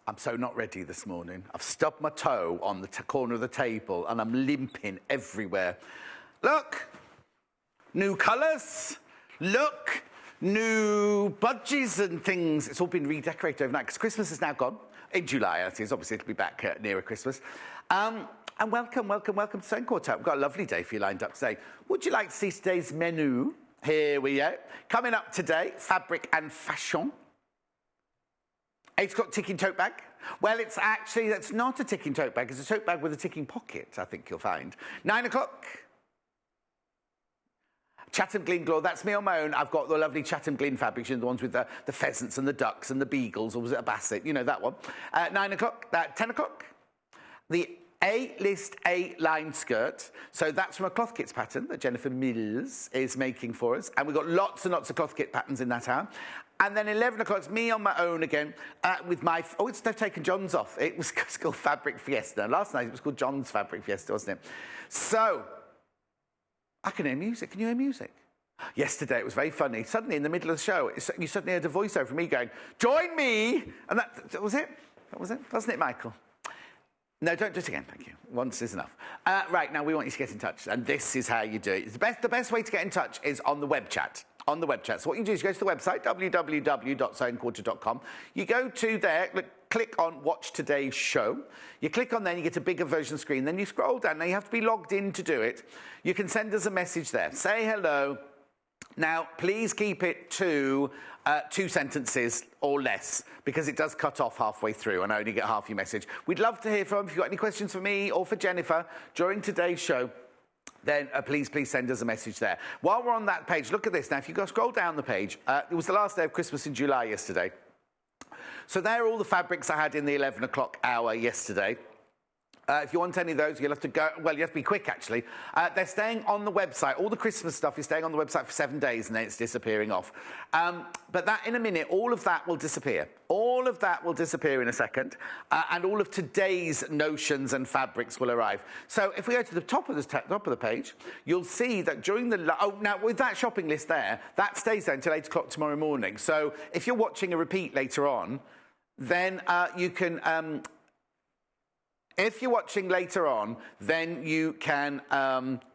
I'm so not ready this morning. I've stubbed my toe on the corner of the table and I'm limping everywhere. Look, new colours. Look, new budgies and things. It's all been redecorated overnight because Christmas is now gone. In July, it is. Obviously, it'll be back nearer Christmas. And welcome to Sewing Quartet. We've got a lovely day for you lined up today. Would you like to see today's menu? Here we go. Coming up today, fabric and fashion. 8 o'clock ticking tote bag. Well, that's not a ticking tote bag. It's a tote bag with a ticking pocket, I think you'll find. 9 o'clock. Chatham Glyn Galore, that's me on my own. I've got the lovely Chatham Glyn fabrics, the ones with the pheasants and the ducks and the beagles, or was it a basset? You know that one. 9 o'clock, 10 o'clock. The A-list A-line skirt. So that's from a cloth kits pattern that Jennifer Mills is making for us. And we've got lots and lots of cloth kit patterns in that hour. And then 11 o'clock, it's me on my own again with my... Oh, they've taken John's off. It was called Fabric Fiesta. Last night it was called John's Fabric Fiesta, wasn't it? So, I can hear music. Can you hear music? Yesterday it was very funny. Suddenly in the middle of the show, you suddenly heard a voiceover from me going, "Join me!" And that was it. That was it. Wasn't it, Michael? No, don't do it again, thank you. Once is enough. Right, now we want you to get in touch, and this is how you do it. The best way to get in touch is on the web chat. On the web chat. So what you do is you go to the website, www.sewingquartet.com. You go to there, click on Watch Today's Show. You click on there, you get a bigger version screen. Then you scroll down. Now, you have to be logged in to do it. You can send us a message there. Say hello. Now, please keep it to 2 sentences or less, because it does cut off halfway through and I only get half your message. We'd love to hear from you. If you've got any questions for me or for Jennifer during today's show, then please send us a message there. While we're on that page, look at this. Now, if you go scroll down the page, it was the last day of Christmas in July yesterday. So there are all the fabrics I had in the 11 o'clock hour yesterday. If you want any of those, you'll have to go... Well, you have to be quick, actually. They're staying on the website. All the Christmas stuff is staying on the website for 7 days, and then it's disappearing off. But that, in a minute, all of that will disappear. All of that will disappear in a second, and all of today's notions and fabrics will arrive. So if we go to the top of the page, you'll see that during the... now, with that shopping list there, that stays there until 8 o'clock tomorrow morning. So if you're watching a repeat later on, then you can... If you're watching later on, then you can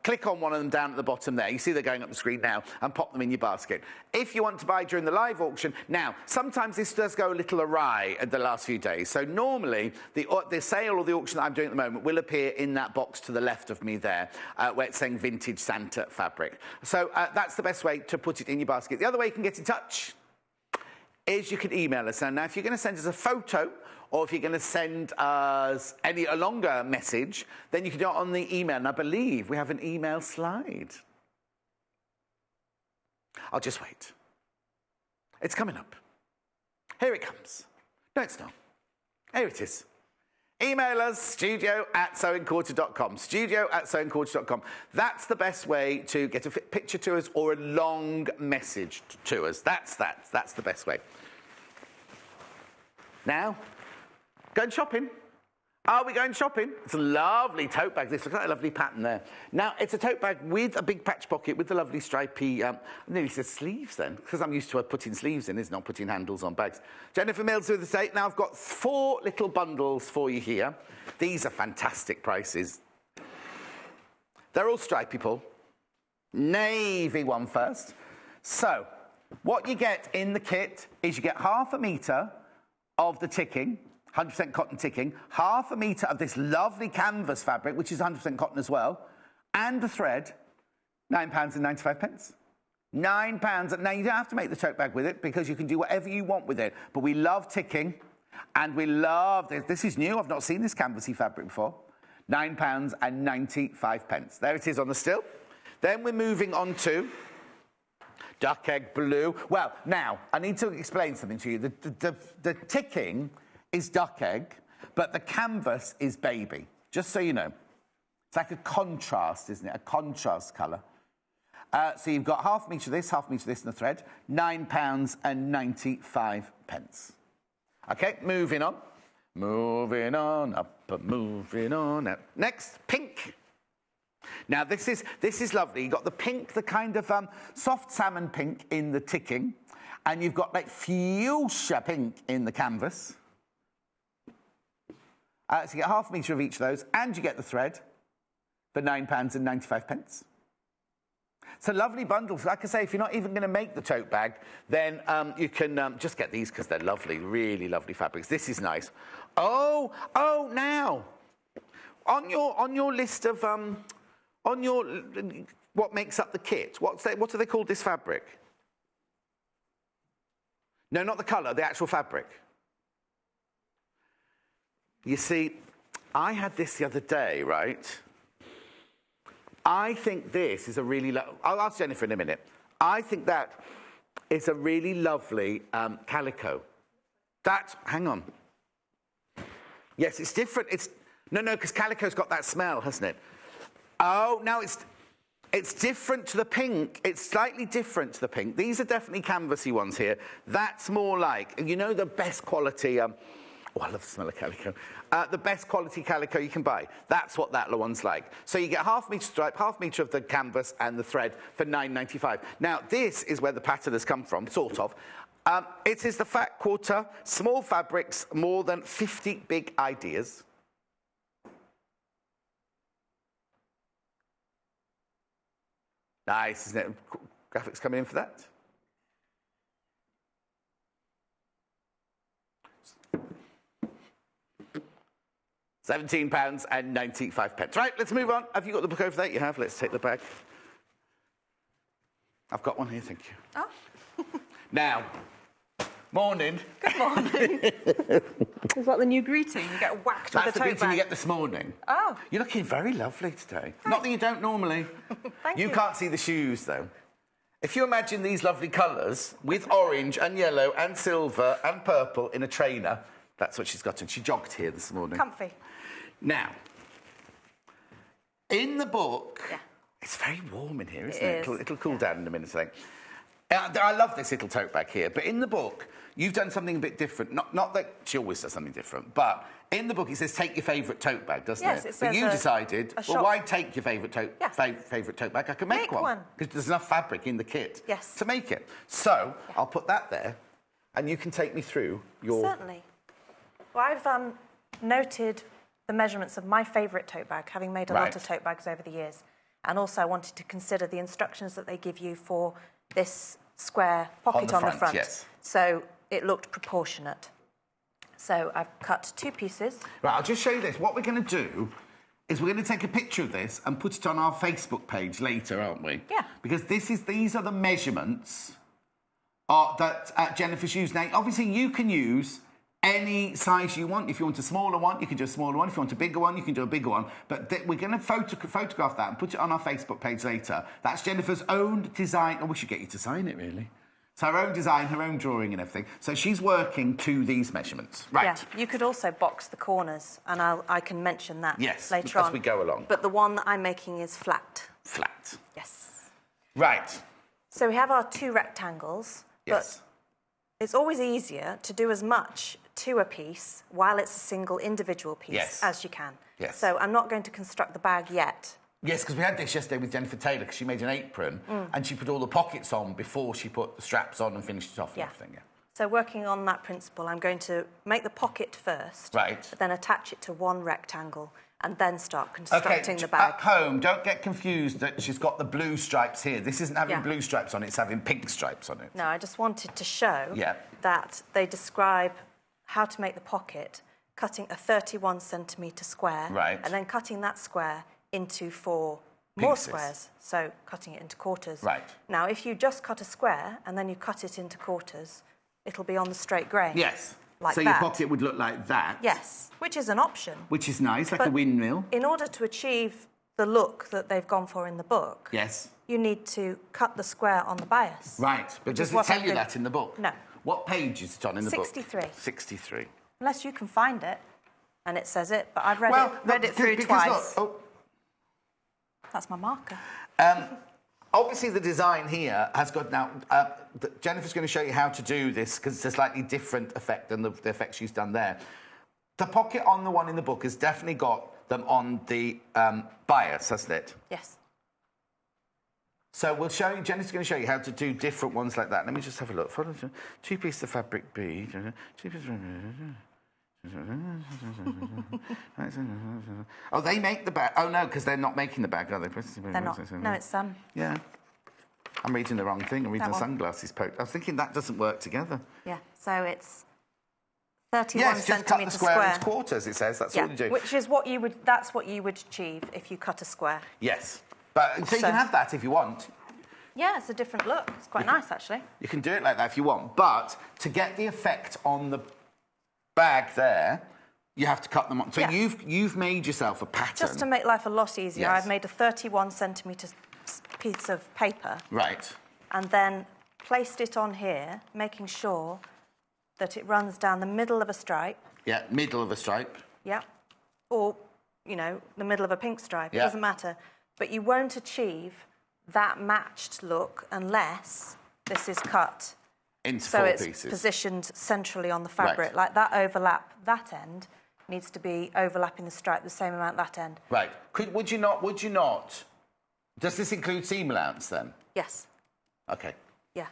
click on one of them down at the bottom there. You see they're going up the screen now, and pop them in your basket. If you want to buy during the live auction, now, sometimes this does go a little awry at the last few days. So normally, the sale or the auction that I'm doing at the moment will appear in that box to the left of me there, where it's saying Vintage Santa Fabric. So that's the best way to put it in your basket. The other way you can get in touch is you can email us. And now, if you're going to send us a photo, or if you're going to send us a longer message, then you can do it on the email. And I believe we have an email slide. I'll just wait. It's coming up. Here it comes. No, it's not. Here it is. Email us, studio@sewingquartet.com. Studio@sewingquartet.com. That's the best way to get a picture to us or a long message to us. That's the best way. Now, going shopping. Are we going shopping? It's a lovely tote bag. This looks like a lovely pattern there. Now, it's a tote bag with a big patch pocket with the lovely stripy, I nearly said sleeves then, because I'm used to putting sleeves in, isn't it? Not putting handles on bags. Jennifer Mills with the date. Now, I've got 4 little bundles for you here. These are fantastic prices. They're all stripy, Paul. Navy one first. So, what you get in the kit is you get 1/2 metre of the ticking, 100% cotton ticking, 1/2 metre of this lovely canvas fabric, which is 100% cotton as well, and the thread, £9.95. £9. Now, you don't have to make the tote bag with it, because you can do whatever you want with it. But we love ticking, and we love this. This is new. I've not seen this canvasy fabric before. £9.95. There it is on the still. Then we're moving on to duck egg blue. Well, now, I need to explain something to you. The ticking is duck egg, but the canvas is baby, just so you know. It's like a contrast, isn't it? A contrast colour. So you've got 1/2 metre of this, 1/2 metre of this in the thread, £9.95. Okay, moving on. Moving on up, moving on up. Next, pink. Now, this is lovely. You've got the pink, the kind of soft salmon pink in the ticking, and you've got like fuchsia pink in the canvas. So you get half a metre of each of those, and you get the thread for £9.95. It's a lovely bundle. Like I say, if you're not even going to make the tote bag, then you can just get these because they're lovely, really lovely fabrics. This is nice. Oh, now, on your list of, what makes up the kit, what do they call this fabric? No, not the colour, the actual fabric. You see, I had this the other day, right? I think this is a really... I'll ask Jennifer in a minute. I think that is a really lovely calico. Hang on. Yes, it's different. No, because calico's got that smell, hasn't it? Oh, no, it's different to the pink. It's slightly different to the pink. These are definitely canvasy ones here. That's more like, you know, the best quality... I love the smell of calico. The best quality calico you can buy. That's what that one's like. So you get half metre stripe, half metre of the canvas and the thread for £9.95. Now, this is where the pattern has come from, sort of. It is the Fat Quarter, small fabrics, more than 50 big ideas. Nice, isn't it? Graphics coming in for that. £17.95. Right, let's move on. Have you got the book over there? You have. Let's take the bag. I've got one here, thank you. Oh. Now, morning. Good morning. Is that the new greeting? You get whacked with a tote bag. That's the greeting you get this morning. Oh. You're looking very lovely today. Not that you don't normally. Thank you. You can't see the shoes, though. If you imagine these lovely colours with orange and yellow and silver and purple in a trainer, that's what she's got. And she jogged here this morning. Comfy. Now, in the book, it's very warm in here, isn't it? It'll cool down in a minute, I think. I love this little tote bag here, but in the book, you've done something a bit different. Not that she always does something different, but in the book it says take your favourite tote bag, doesn't it? Yes, it says but you decided, well, why take your favourite tote bag? I can make one. Because there's enough fabric in the kit to make it. So, I'll put that there, and you can take me through your... Certainly. Well, I've noted the measurements of my favourite tote bag, having made a lot of tote bags over the years. And also I wanted to consider the instructions that they give you for this square pocket on the front. Yes. So it looked proportionate. So I've cut 2 pieces. Right, I'll just show you this. What we're going to do is we're going to take a picture of this and put it on our Facebook page later, aren't we? Yeah. Because these are the measurements that Jennifer's used. Now, obviously, you can use any size you want. If you want a smaller one, you can do a smaller one. If you want a bigger one, you can do a bigger one. But we're going to photograph that and put it on our Facebook page later. That's Jennifer's own design. Oh, we should get you to sign it, really. It's her own design, her own drawing and everything. So she's working to these measurements. Right. Yeah, you could also box the corners, and I can mention that later on. As we go along. But the one that I'm making is flat. Flat. Yes. Right. So we have our 2 rectangles. Yes. But it's always easier to do as much to a piece while it's a single individual piece as you can. Yes. So I'm not going to construct the bag yet. Yes, because we had this yesterday with Jennifer Taylor, because she made an apron and she put all the pockets on before she put the straps on and finished it off and everything. So working on that principle, I'm going to make the pocket first. Right. But then attach it to one rectangle and then start constructing the bag. At home, don't get confused that she's got the blue stripes here. This isn't having blue stripes on it, it's having pink stripes on it. No, I just wanted to show that they describe how to make the pocket, cutting a 31 centimetre square, and then cutting that square into 4 more squares, so cutting it into quarters. Right. Now, if you just cut a square and then you cut it into quarters, it'll be on the straight grain. Yes. Like so that. Your pocket would look like that. Yes, which is an option. Which is nice, like a windmill. In order to achieve the look that they've gone for in the book, you need to cut the square on the bias. Right, but does it tell you that in the book? No. What page is it on in the book? 63. 63. Unless you can find it, and it says it, but I've read it through twice. Look, that's my marker. Obviously, the design here has got now... Jennifer's going to show you how to do this, because it's a slightly different effect than the effect she's done there. The pocket on the one in the book has definitely got them on the bias, hasn't it? Yes. So we'll show you... Jennifer's going to show you how to do different ones like that. Let me just have a look. 2 pieces of fabric B. 2 pieces... Oh, they make the bag. Oh, no, because they're not making the bag, are they? They're not. No, it's Yeah. I'm reading the wrong thing. I'm reading the sunglasses poked. I was thinking that doesn't work together. Yeah, so it's 31 yes, just cut the square into quarters, it says. That's what you do. Which is what you would, that's what you would achieve if you cut a square. Yes. But so you can have that if you want. Yeah, it's a different look. It's quite nice, actually. You can do it like that if you want. But to get the effect on the bag there, you have to cut them on. So you've made yourself a pattern. Just to make life a lot easier, I've made a 31-centimetre piece of paper. Right. And then placed it on here, making sure that it runs down the middle of a stripe. Yeah, middle of a stripe. Yeah. Or, you know, the middle of a pink stripe. Yeah. It doesn't matter. But you won't achieve that matched look unless this is cut into four pieces. So it's positioned centrally on the fabric. Right. Like that overlap, that end needs to be overlapping the stripe the same amount that end. Right. Would you not? Does this include seam allowance then? Yes. Okay. Yeah.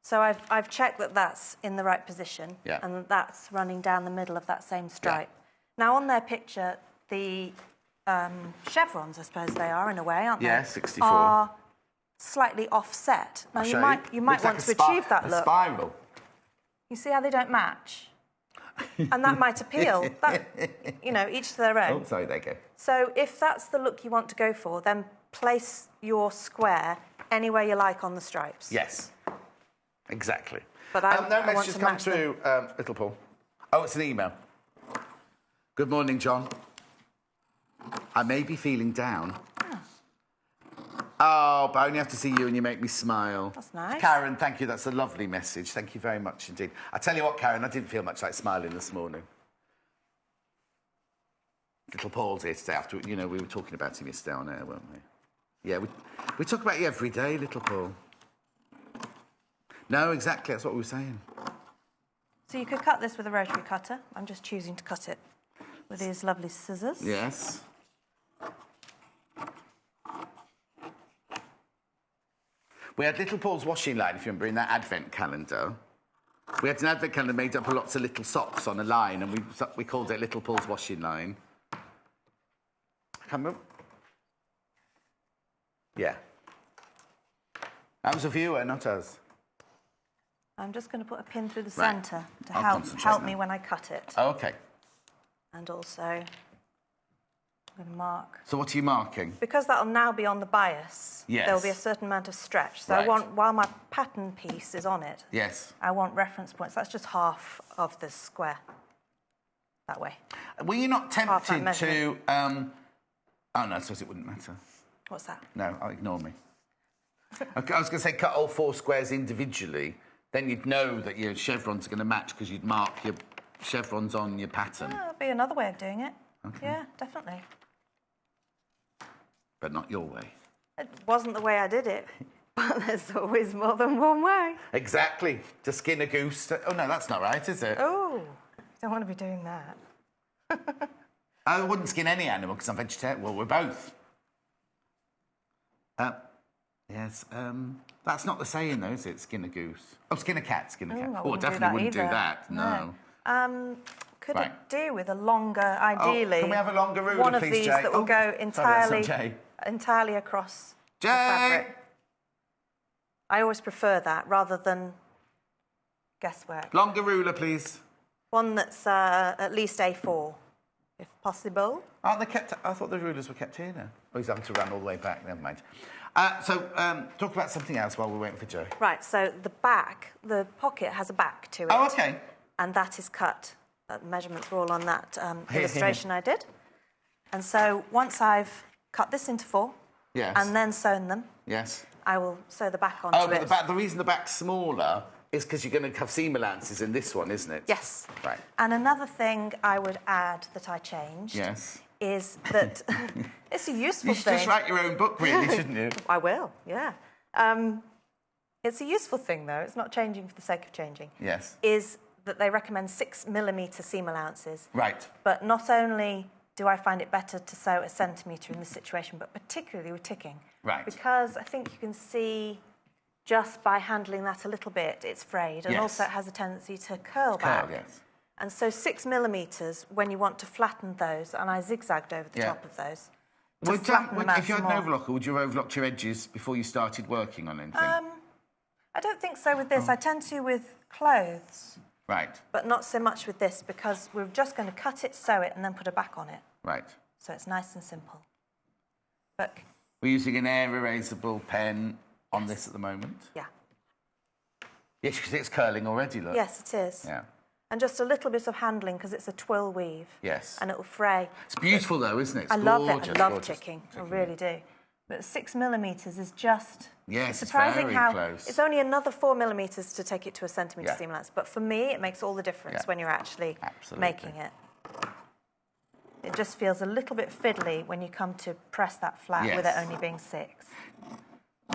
So I've checked that that's in the right position. Yeah. And that's running down the middle of that same stripe. Yeah. Now on their picture, the chevrons, I suppose they are in a way, aren't they? Yeah, 64. Are slightly offset. Now you might want to achieve that look. A spiral. You see how they don't match? And that might appeal. That, you know, each to their own. Oh, sorry, there you go. So if that's the look you want to go for, then place your square anywhere you like on the stripes. Yes, exactly. But no message has come through, little Paul. Oh, it's an email. Good morning, John. I may be feeling down. Oh, but I only have to see you and you make me smile. That's nice. Karen, thank you. That's a lovely message. Thank you very much indeed. I tell you what, Karen, I didn't feel much like smiling this morning. Little Paul's here today after, you know, we were talking about him yesterday on air, weren't we? Yeah, we talk about you every day, little Paul. No, exactly, that's what we were saying. So you could cut this with a rotary cutter. I'm just choosing to cut it with these lovely scissors. Yes. We had Little Paul's washing line, if you remember, in that advent calendar. We had an advent calendar made up of lots of little socks on a line, and we called it Little Paul's washing line. Come on. Yeah. That was a viewer, not us. I'm just going to put a pin through the centre to help me when I cut it. Oh, OK. And also, I'm going to mark. So what are you marking? Because that'll now be on the bias, there'll be a certain amount of stretch. So I want, while my pattern piece is on it, I want reference points. That's just half of the square. That way. Were you not tempted to... oh, no, I suppose it wouldn't matter. What's that? No, I'll ignore me. Okay, I was going to say cut all four squares individually. Then you'd know that your chevrons are going to match because you'd mark your chevrons on your pattern. Yeah, that'd be another way of doing it. Okay. Yeah, definitely. But not your way. It wasn't the way I did it, but there's always more than one way. Exactly. To skin a goose. Oh, no, that's not right, is it? Oh, don't want to be doing that. I wouldn't skin any animal because I'm vegetarian. Well, we're both. Yes, that's not the saying, though, is it? Skin a goose. Oh, skin a cat, skin a cat. Oh, I definitely wouldn't do that, no. Could it do with a longer, ideally... Oh, can we have a longer ruler, one of please, these Jay? That will go entirely across the fabric. I always prefer that, rather than guesswork. Longer ruler, please. One that's at least A4, if possible. Aren't they kept... I thought the rulers were kept here now. Oh, he's having to run all the way back, never mind. Talk about something else while we're waiting for Joe. Right, so the back, the pocket has a back to it. Oh, OK. And that is cut. The measurements were all on that illustration I did. And so once I've cut this into four and then sewn them, I will sew the back onto it. But the reason the back's smaller is because you're going to have seam allowances in this one, isn't it? Yes. Right. And another thing I would add that I changed is that it's a useful thing. You should just write your own book, really, shouldn't you? I will, yeah. It's a useful thing, though. It's not changing for the sake of changing. Yes. Is that they recommend 6mm seam allowances. Right. But not only do I find it better to sew a centimetre in this situation, but particularly with ticking. Right. Because I think you can see just by handling that a little bit, it's frayed. And also it has a tendency to curl back. Yes. And so 6 millimetres when you want to flatten those, and I zigzagged over the top of those. If you had an overlocker, would you have overlocked your edges before you started working on anything? I don't think so with this. I tend to with clothes. Right. But not so much with this, because we're just going to cut it, sew it, and then put a back on it. Right. So it's nice and simple. But we're using an air erasable pen on this at the moment? Yeah. Yes, because it's curling already, look. Yes, it is. Yeah. And just a little bit of handling, because it's a twill weave. Yes. And it will fray. It's beautiful, though, isn't it? It's love gorgeous, it. I love ticking. I really do. But 6 millimetres is just surprising how close. It's only another 4 millimetres to take it to a centimetre seam allowance. But for me, it makes all the difference when you're actually making it. It just feels a little bit fiddly when you come to press that flat with it only being 6.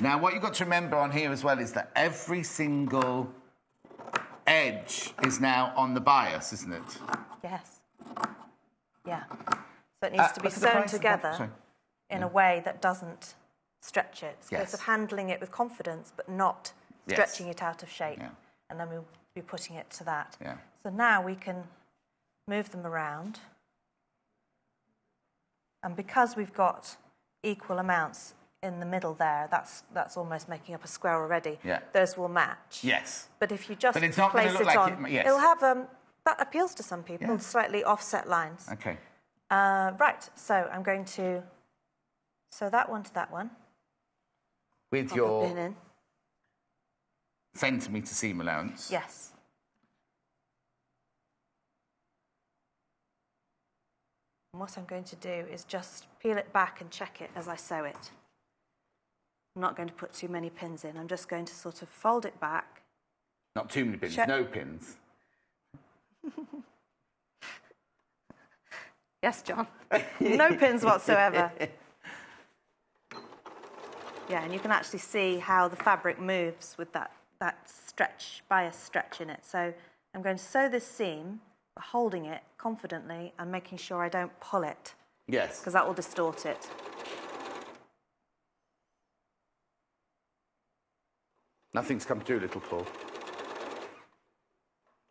Now, what you've got to remember on here as well is that every single edge is now on the bias, isn't it? Yes. Yeah. So it needs to be sewn together in a way that doesn't stretch it. It's a case of handling it with confidence, but not stretching it out of shape. Yeah. And then we'll be putting it to that. Yeah. So now we can move them around. And because we've got equal amounts in the middle there, that's almost making up a square already. Yeah. Those will match. Yes. But if you just it's not place look it like on, it'll have that appeals to some people. Slightly offset lines. Okay. Right. So I'm going to sew that one to that one. With your centimetre seam allowance. Yes. And what I'm going to do is just peel it back and check it as I sew it. I'm not going to put too many pins in. I'm just going to sort of fold it back. Not too many pins, no pins. Yes, John. No pins whatsoever. Yeah, and you can actually see how the fabric moves with that bias stretch in it. So I'm going to sew this seam, holding it confidently and making sure I don't pull it. Yes. Because that will distort it. Nothing's come through, little Paul.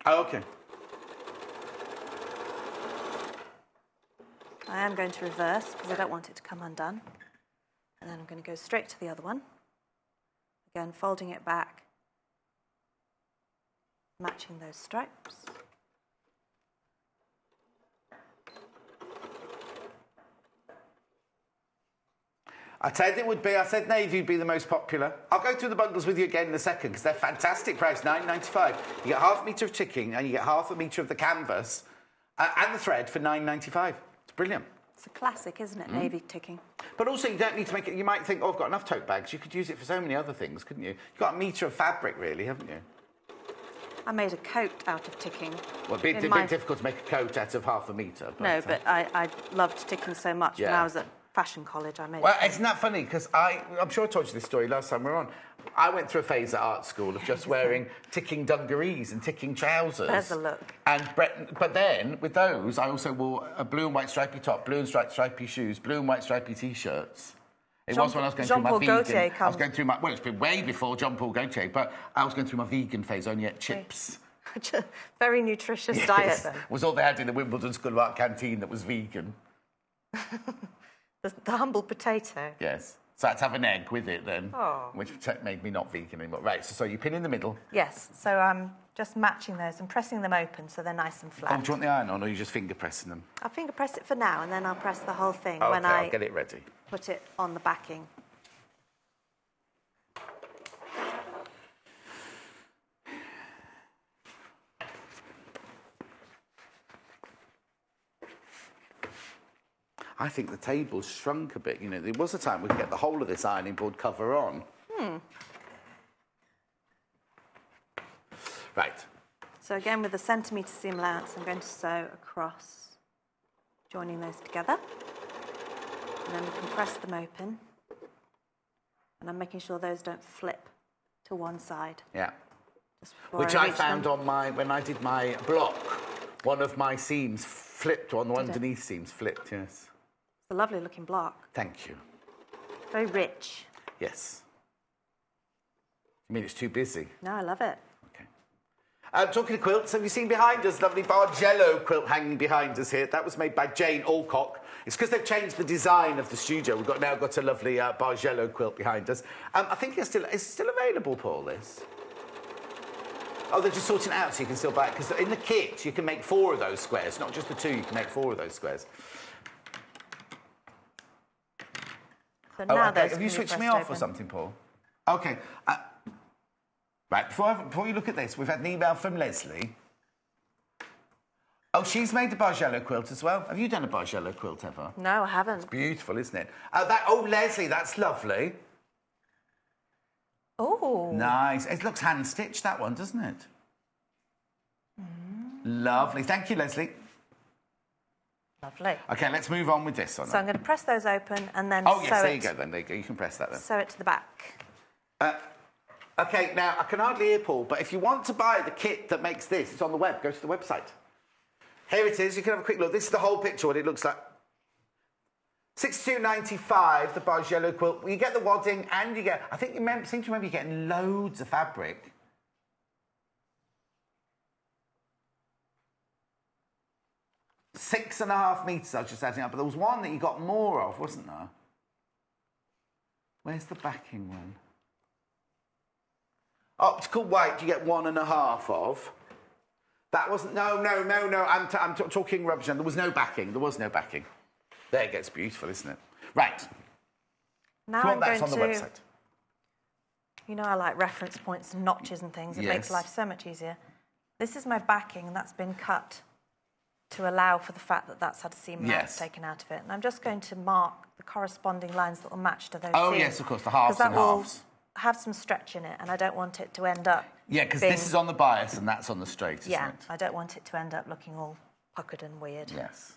Oh, okay. I am going to reverse because I don't want it to come undone. And then I'm going to go straight to the other one. Again, folding it back, matching those stripes. I said it would be. I said navy would be the most popular. I'll go through the bundles with you again in a second because they're fantastic price, $9.95. You get half a metre of ticking and you get half a metre of the canvas and the thread for $9.95. It's brilliant. It's a classic, isn't it, navy ticking? But also, you don't need to make it... You might think, oh, I've got enough tote bags. You could use it for so many other things, couldn't you? You've got a metre of fabric, really, haven't you? I made a coat out of ticking. Well, it'd be a bit difficult to make a coat out of half a metre. No, but I loved ticking so much when I was at fashion college. I made isn't that funny? Because I'm sure I told you this story last time we were on. I went through a phase at art school of just wearing ticking dungarees and ticking trousers. There's a look. But then, with those, I also wore a blue and white stripy top, blue and stripy shoes, blue and white stripy T-shirts. It was when I was going through my vegan... I was going through my... Well, it's been way before Jean-Paul Gaultier, but I was going through my vegan phase, only ate chips. Very nutritious diet, then. Was all they had in the Wimbledon School of Art canteen that was vegan. The humble potato. Yes. So I had to have an egg with it then, oh. which made me not vegan anymore. Right, so you pin in the middle. Yes, so I'm just matching those and pressing them open so they're nice and flat. Oh, do you want the iron on, or are you just finger pressing them? I'll finger press it for now, and then I'll press the whole thing when I'll get it ready. Put it on the backing. I think the table's shrunk a bit. You know, there was a time we could get the whole of this ironing board cover on. Right. So again, with the centimetre seam allowance, I'm going to sew across, joining those together. And then we can press them open. And I'm making sure those don't flip to one side. Yeah. Which I found on when I did my block, one of my seams flipped, one underneath seams flipped, yes. It's a lovely looking block. Thank you. Very rich. Yes. You mean it's too busy? No, I love it. Okay. Talking of quilts, have you seen behind us, lovely Bargello quilt hanging behind us here? That was made by Jane Alcock. It's because they've changed the design of the studio. We've now got a lovely Bargello quilt behind us. I think it's still available, Paul, this? Oh, they're just sorting it out so you can still buy it. Because in the kit, you can make 4 of those squares. Not just the 2, you can make 4 of those squares. So now okay. Have you switched me off or something, Paul? Okay. Right, before you look at this, we've had an email from Leslie. Oh, she's made a Bargello quilt as well. Have you done a Bargello quilt ever? No, I haven't. It's beautiful, isn't it? Oh, Leslie, that's lovely. Oh. Nice. It looks hand-stitched, that one, doesn't it? Lovely. Thank you, Leslie. Lovely. OK, let's move on with this one. So I'm going to press those open and then sew it. Oh, yes, there you go, then. There you go. You can press that, then. Sew it to the back. OK, now, I can hardly hear Paul, but if you want to buy the kit that makes this, it's on the web. Go to the website. Here it is. You can have a quick look. This is the whole picture, what it looks like. £62.95, the Bargello quilt. You get the wadding and you get... I think you seem to remember you're getting loads of fabric. £6.5 metres, I was just adding up. But there was one that you got more of, wasn't there? Where's the backing one? Optical white, you get 1.5 of. That wasn't... No. I'm talking rubbish. There was no backing. There was no backing. There it gets beautiful, isn't it? Right. Now do you want that on the website? You know I like reference points and notches and things. It makes life so much easier. This is my backing, and that's been cut to allow for the fact that that's had a seam allowance taken out of it. And I'm just going to mark the corresponding lines that will match to those seams. Oh, yes, of course, the halves and halves. Because that will have some stretch in it, and I don't want it to end up... Yeah, because this is on the bias and that's on the straight, isn't it? Yeah, I don't want it to end up looking all puckered and weird. Yes.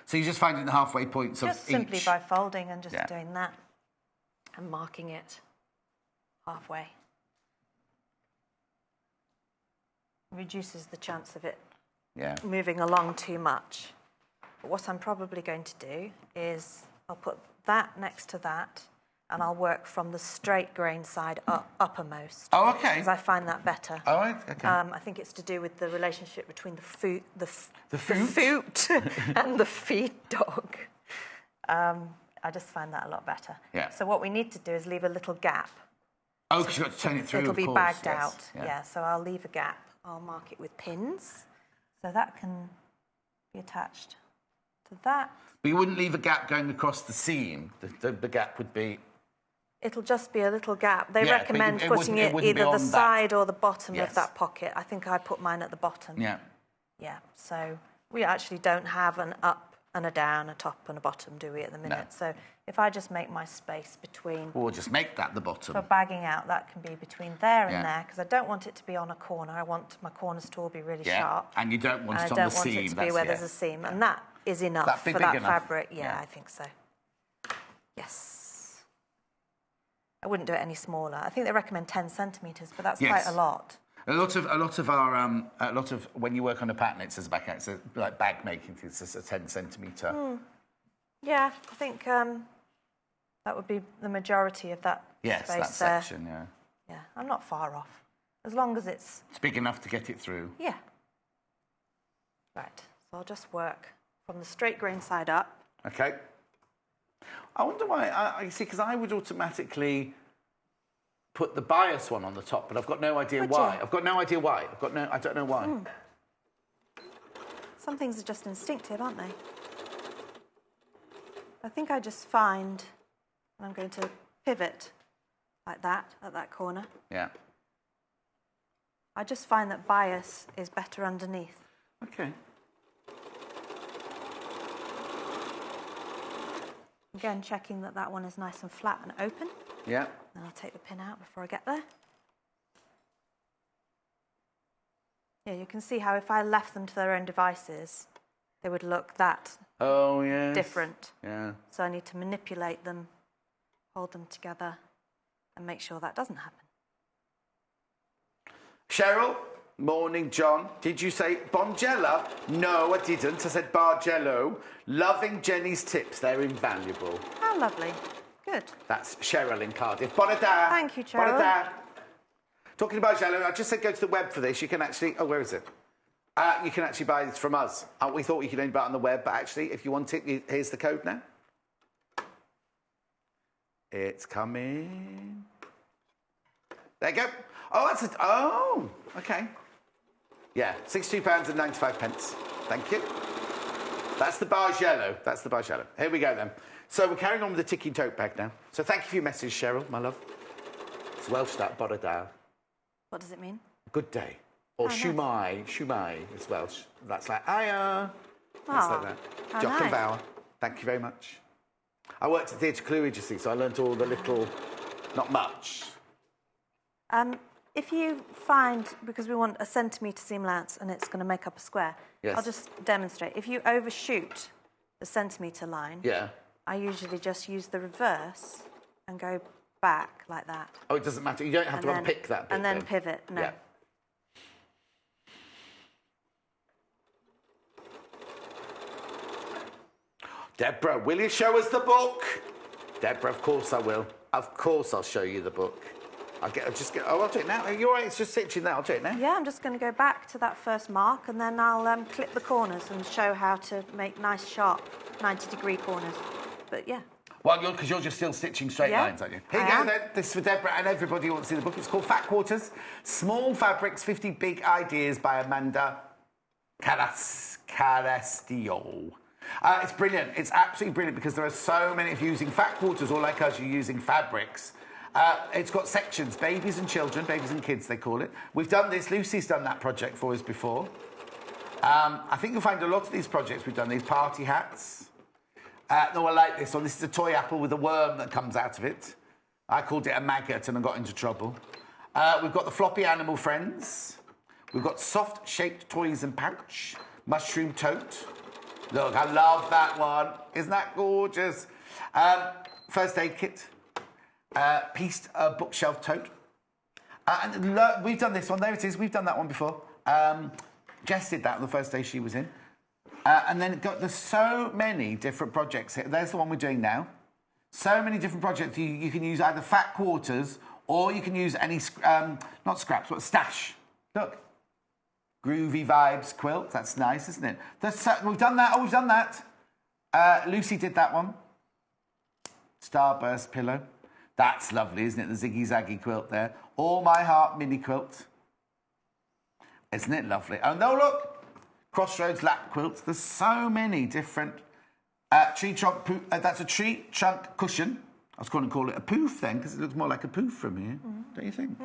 So you're just finding the halfway points of each? Just simply by folding and just doing that and marking it halfway. Reduces the chance of it moving along too much. But what I'm probably going to do is I'll put that next to that and I'll work from the straight grain side uppermost. Oh, OK. Because I find that better. All right, OK. I think it's to do with the relationship between the foot and the feed dog. I just find that a lot better. Yeah. So what we need to do is leave a little gap. Oh, because you've got to turn it through, It'll be bagged out. Yeah, so I'll leave a gap. I'll mark it with pins. So that can be attached to that. But you wouldn't leave a gap going across the seam. The gap would be... It'll just be a little gap. They recommend putting it either the side or the bottom of that pocket. I think I put mine at the bottom. Yeah. Yeah, so we actually don't have an up and a down, a top and a bottom, do we, at the minute? No. So if I just make my space between... Or just make that the bottom. For bagging out, that can be between there and there, because I don't want it to be on a corner. I want my corners to all be really sharp. And you don't want it on the seam. I don't want it to be where there's a seam. And that is enough for that fabric. Yeah, I think so. Yes. I wouldn't do it any smaller. I think they recommend 10 centimetres, but that's quite a lot. A lot of when you work on a pattern, it says back out. It's like bag making. It's just a 10 centimetre. Yeah, I think that would be the majority of that space that section. Yeah. Yeah, I'm not far off, as long as it's big enough to get it through. Yeah. Right. So I'll just work from the straight grain side up. Okay. I wonder why. I see, because I would automatically put the bias one on the top, but I've got no idea why. I've got no idea why. I don't know why. Some things are just instinctive, aren't they? I think I just find, and I'm going to pivot like that at that corner. Yeah. I just find that bias is better underneath. Okay. Again, checking that that one is nice and flat and open. Yeah. Then I'll take the pin out before I get there. Yeah, you can see how if I left them to their own devices, they would look different. Yeah. So I need to manipulate them, hold them together, and make sure that doesn't happen. Cheryl, morning, John. Did you say Bongella? No, I didn't. I said Bargello. Loving Jenny's tips. They're invaluable. How lovely. Good. That's Cheryl in Cardiff. Bonne da. Thank you, Cheryl. Bonne da. Talking about yellow, I just said go to the web for this. You can actually... Oh, where is it? You can actually buy this from us. We thought you could only buy it on the web, but actually, if you want it, here's the code now. It's coming. There you go. Oh, that's it. Oh, okay. Yeah, £62.95. Thank you. That's the barge yellow. That's the barge yellow. Here we go, then. So we're carrying on with the ticking tote bag now. So thank you for your message, Cheryl, my love. It's Welsh, that, Borodale. What does it mean? Good day. Or Shumai. Shumai is Welsh. That's like, hiya. That's like that. Jock and Bauer. Thank you very much. I worked at Theatre Cleweridge, you see, so I learnt all the little... Not much. If you find, because we want a centimetre seam allowance and it's going to make up a square, I'll just demonstrate. If you overshoot the centimetre line, I usually just use the reverse and go back like that. Oh, it doesn't matter. You don't have to unpick that bit. And then pivot. No. Yeah. Deborah, will you show us the book? Deborah, of course I will. Of course I'll show you the book. I'll do it now. You're all right, it's just stitching there. I'll do it now. Yeah, I'm just going to go back to that first mark and then I'll clip the corners and show how to make nice, sharp 90-degree corners. But, yeah. Well, because you're just still stitching straight lines, aren't you? Here you go, then. This is for Deborah and everybody who wants to see the book. It's called Fat Quarters, Small Fabrics, 50 Big Ideas by Amanda Carastillo. It's brilliant. It's absolutely brilliant because there are so many of you using fat quarters, or like us, you're using fabrics. It's got sections, babies and children, babies and kids, they call it. We've done this. Lucy's done that project for us before. I think you'll find a lot of these projects we've done, these party hats. No, I like this one. This is a toy apple with a worm that comes out of it. I called it a maggot and I got into trouble. We've got the floppy animal friends. We've got soft-shaped toys and pouch. Mushroom tote. Look, I love that one. Isn't that gorgeous? First aid kit. Pieced bookshelf tote. And look, we've done this one. There it is. We've done that one before. Jess did that on the first day she was in. And then there's so many different projects here. There's the one we're doing now. So many different projects. You can use either fat quarters or you can use any, not scraps, but stash. Look. Groovy Vibes quilt. That's nice, isn't it? We've done that. Oh, we've done that. Lucy did that one. Starburst pillow. That's lovely, isn't it? The Ziggy Zaggy quilt there. All My Heart mini quilt. Isn't it lovely? Oh, no, look. Crossroads lap quilts. There's so many different... tree trunk... that's a tree trunk cushion. I was going to call it a poof then, because it looks more like a poof from here. Don't you think?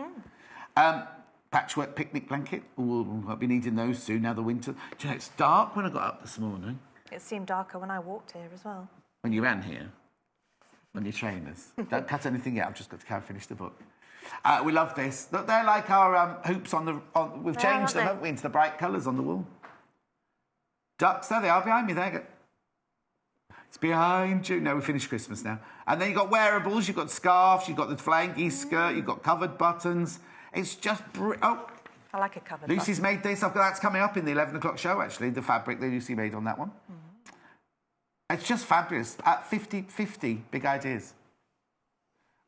Patchwork picnic blanket. Ooh, I'll be needing those soon, now the winter. Do you know, it's dark when I got up this morning. It seemed darker when I walked here as well. When you ran here? On your trainers. Don't cut anything yet, I've just got to finish the book. We love this. Look, they're like our hoops on the... we've changed them, haven't we, into the bright colours on the wall. Ducks, there they are, behind me, there you go. It's behind you. No, we finished Christmas now. And then you've got wearables, you've got scarves, you've got the flanky skirt, you've got covered buttons. It's just... Oh. I like a covered Lucy's made this. That's coming up in the 11 o'clock show, actually, the fabric that Lucy made on that one. It's just fabulous. 50 big ideas.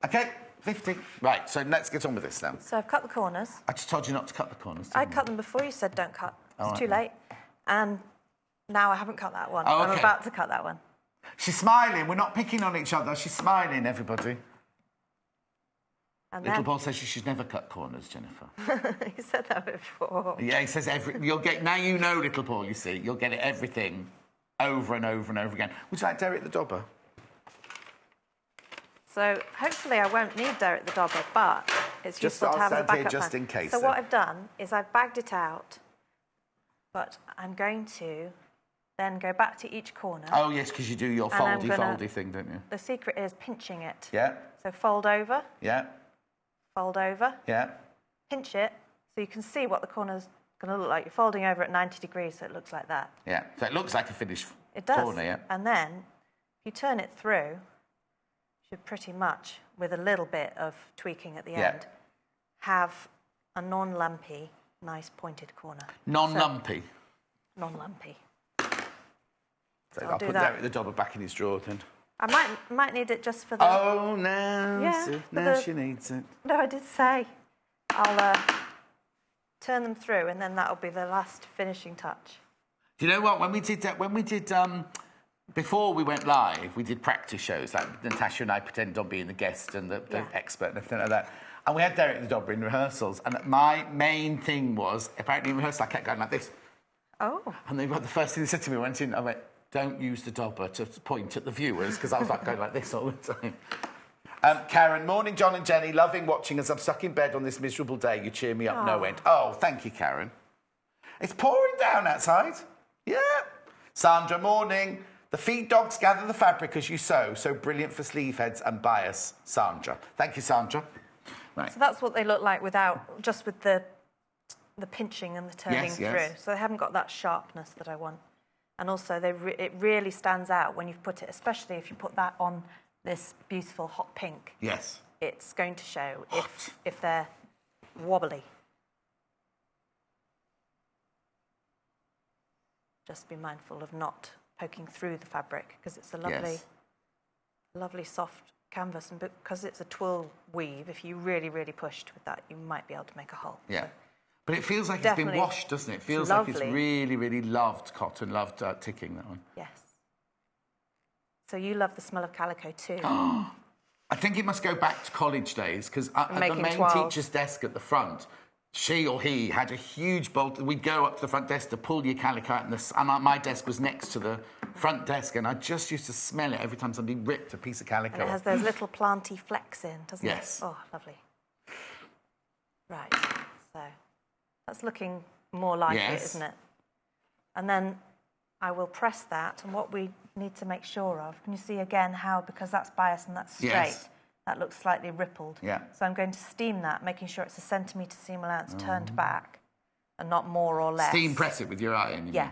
OK, 50. Right, so let's get on with this now. So I've cut the corners. I just told you not to cut the corners. I cut them before you said don't cut. It's too late. And now I haven't cut that one. Oh, okay. I'm about to cut that one. She's smiling. We're not picking on each other. She's smiling, everybody. And Little Paul says she should never cut corners, Jennifer. You said that before. Yeah, he says you'll get... Now you know, Little Paul, you see. You'll get it everything over and over and over again. Would you like Derek the Dobber? So, hopefully I won't need Derek the Dobber, but it's useful to have as a backup just in case. So what I've done is I've bagged it out, but I'm going to then go back to each corner. Oh, yes, because you do your foldy thing, don't you? The secret is pinching it. Yeah. So fold over. Yeah. Fold over. Yeah. Pinch it so you can see what the corner's going to look like. You're folding over at 90 degrees, so it looks like that. Yeah, so it looks like a finished it does. corner, yeah. And then, if you turn it through, you should pretty much, with a little bit of tweaking at the end, have a non-lumpy, nice pointed corner. Non-lumpy? Non-lumpy. So I'll put Derek the Dobber back in his drawer then. I might need it just for the... Oh, no. Yeah, now she needs it. No, I did say. I'll turn them through, and then that'll be the last finishing touch. Do you know what? When we did before we went live, we did practice shows. Like Natasha and I pretended on being the guest and the expert and everything like that. And we had Derek the Dobber in rehearsals. And my main thing was, apparently in rehearsal, I kept going like this. Oh. And the first thing they said to me, I went, don't use the dobber to point at the viewers, because I was like going like this all the time. Karen, morning, John and Jenny. Loving watching as I'm stuck in bed on this miserable day. You cheer me up no end. Oh, thank you, Karen. It's pouring down outside. Yeah. Sandra, morning. The feed dogs gather the fabric as you sew. So brilliant for sleeve heads and bias. Sandra. Thank you, Sandra. Right. So that's what they look like without, just with the pinching and the turning through. So they haven't got that sharpness that I want. And also, it really stands out when you've put it, especially if you put that on this beautiful hot pink. Yes. It's going to show if they're wobbly. Just be mindful of not poking through the fabric, because it's a lovely soft canvas, and because it's a twill weave, if you really, really pushed with that, you might be able to make a hole. Yeah. So but it feels like it's been washed, doesn't it? It feels like it's really, really loved cotton, loved ticking, that one. Yes. So you love the smell of calico too. I think it must go back to college days, because at the main teacher's desk at the front, she or he had a huge bolt. We'd go up to the front desk to pull your calico out, and my desk was next to the front desk, and I just used to smell it every time somebody ripped a piece of calico. And it has those little planty flecks in, doesn't it? Yes. Oh, lovely. Right, so that's looking more like it, isn't it? And then I will press that, and what we need to make sure of, can you see again how, because that's bias and that's straight, that looks slightly rippled. Yeah. So I'm going to steam that, making sure it's a centimetre seam allowance turned back and not more or less. Steam press it with your iron, Yeah,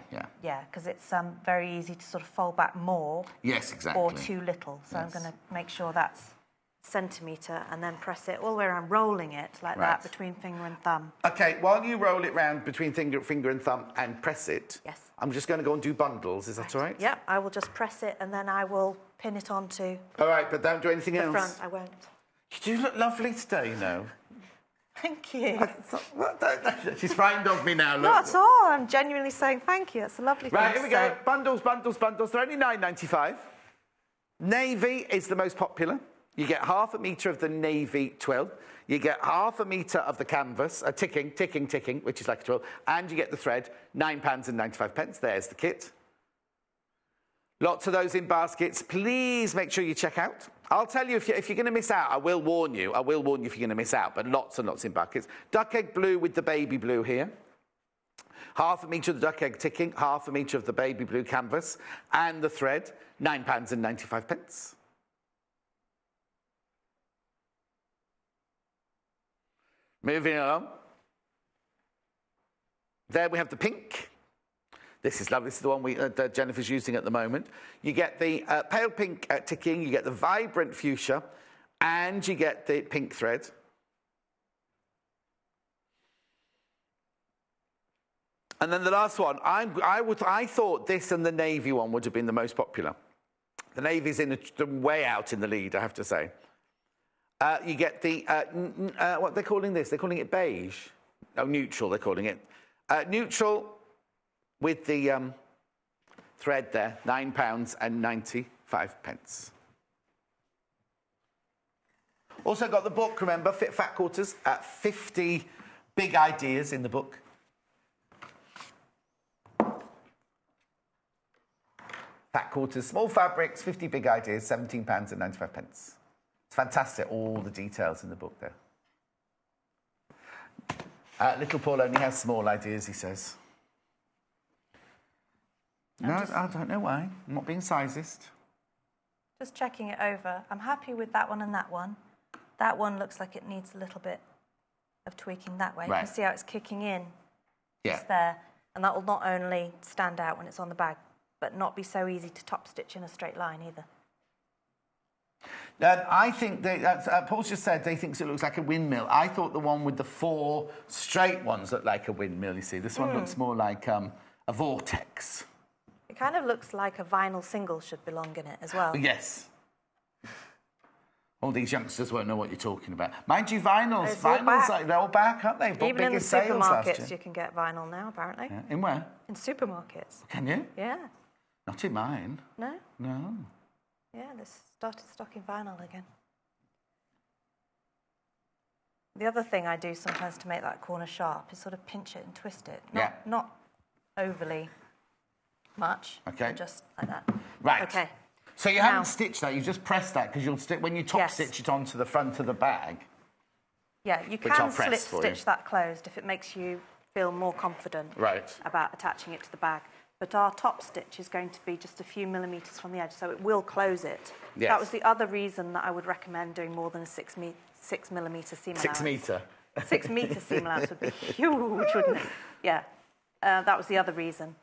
because it's very easy to sort of fold back more. Yes, exactly. Or too little. So I'm going to make sure that's centimetre and then press it all the way around, rolling it like that between finger and thumb. OK, while you roll it round between finger and thumb and press it, I'm just going to go and do bundles. Is that all right? Yep, I will just press it and then I will pin it onto... All right, but don't do anything else. The front, I won't. You do look lovely today, you know. Thank you. She's frightened of me now, look. Not at all. I'm genuinely saying thank you. That's a lovely thing. Right, here we go. Bundles, bundles, bundles. They're only £9.95. Navy is the most popular. You get half a metre of the navy twill. You get half a metre of the canvas, ticking, which is like a twill, and you get the thread, £9.95. There's the kit. Lots of those in baskets. Please make sure you check out. I'll tell you, if you're going to miss out, I will warn you. I will warn you if you're going to miss out, but lots and lots in baskets. Duck egg blue with the baby blue here. Half a metre of the duck egg ticking, half a metre of the baby blue canvas, and the thread, £9.95. Moving along. There we have the pink. This is lovely. This is the one that Jennifer's using at the moment. You get the pale pink ticking, you get the vibrant fuchsia, and you get the pink thread. And then the last one, I thought this and the navy one would have been the most popular. The navy's way out in the lead, I have to say. You get the, what they're calling this? They're calling it beige. Oh, neutral, they're calling it. Neutral with the thread there, £9.95. Also got the book, remember, Fit Fat Quarters, 50 big ideas in the book. Fat Quarters, small fabrics, 50 big ideas, £17.95. It's fantastic, all the details in the book there. Little Paul only has small ideas, he says. No, I don't know why. I'm not being sizist. Just checking it over. I'm happy with that one and that one. That one looks like it needs a little bit of tweaking that way. Right. You can see how it's kicking in. Yeah. Just there. And that will not only stand out when it's on the bag, but not be so easy to top stitch in a straight line either. I think Paul's just said they think it looks like a windmill. I thought the one with the 4 straight ones looked like a windmill, you see. This one looks more like a vortex. It kind of looks like a vinyl single should belong in it as well. Yes. All these youngsters won't know what you're talking about. Mind you, vinyls, they're all back, aren't they? Even in the supermarkets, you can get vinyl now, apparently. Yeah. In where? In supermarkets. Can you? Yeah. Not in mine. No? No. Yeah, they started stocking vinyl again. The other thing I do sometimes to make that corner sharp is sort of pinch it and twist it. Not overly much. Okay. Just like that. Right. Okay. So you haven't stitched that, you just pressed that because you'll stick when you top stitch it onto the front of the bag. Yeah, you can slip stitch that closed if it makes you feel more confident about attaching it to the bag. But our top stitch is going to be just a few millimetres from the edge, so it will close it. Yes. That was the other reason that I would recommend doing more than a 6 millimetre seam allowance. 6 metre. 6 metre seam allowance would be huge, wouldn't it? Yeah. That was the other reason.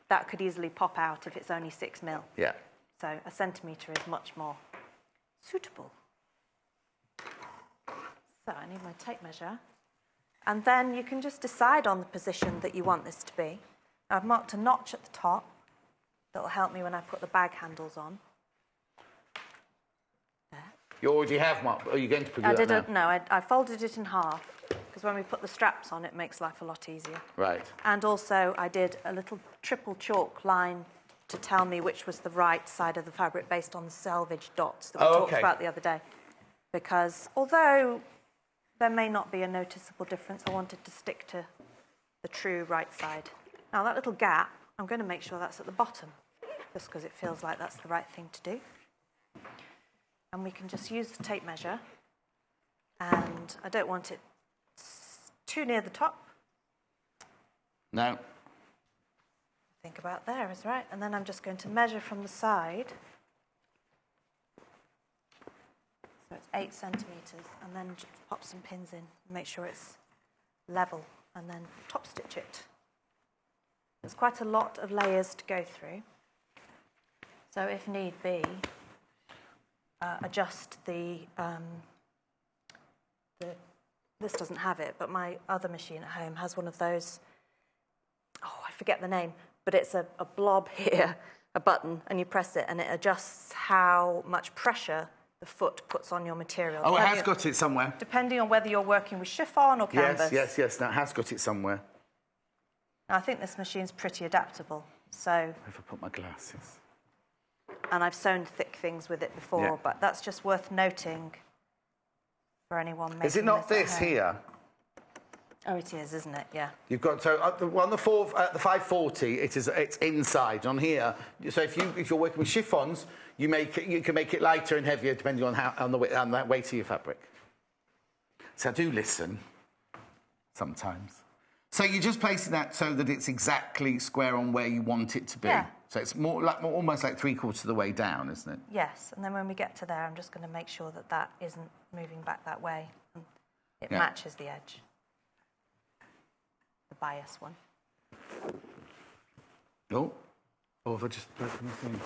That could easily pop out if it's only 6 mil. Yeah. So a centimetre is much more suitable. So I need my tape measure. And then you can just decide on the position that you want this to be. I've marked a notch at the top that will help me when I put the bag handles on. There. You already have marked, are you going to put it on now? No, I folded it in half because when we put the straps on it makes life a lot easier. Right. And also I did a little triple chalk line to tell me which was the right side of the fabric based on the selvage dots that we talked about the other day. Because although there may not be a noticeable difference, I wanted to stick to the true right side. Now that little gap, I'm going to make sure that's at the bottom, just because it feels like that's the right thing to do. And we can just use the tape measure, and I don't want it too near the top. No. Think about there is right. And then I'm just going to measure from the side. So it's 8 centimetres, and then just pop some pins in, make sure it's level, and then top stitch it. There's quite a lot of layers to go through. So if need be, adjust this doesn't have it, but my other machine at home has one of those, I forget the name, but it's a blob here, a button, and you press it and it adjusts how much pressure the foot puts on your material. Oh, it has got it somewhere. Depending on whether you're working with chiffon or canvas. Yes, no, it has got it somewhere. Now, I think this machine's pretty adaptable, so... If I put my glasses... And I've sewn thick things with it before, but that's just worth noting for anyone making Is it not this here? Oh, it is, isn't it? Yeah. You've got so on the 540, it's inside. On here, so if you're working with chiffons, you can make it lighter and heavier depending on the weight of your fabric. So I do listen sometimes. So you're just placing that so that it's exactly square on where you want it to be. Yeah. So it's almost like 3/4 of the way down, isn't it? Yes. And then when we get to there, I'm just going to make sure that that isn't moving back that way. And it matches the edge. The bias one. Oh, have I just broken the thing?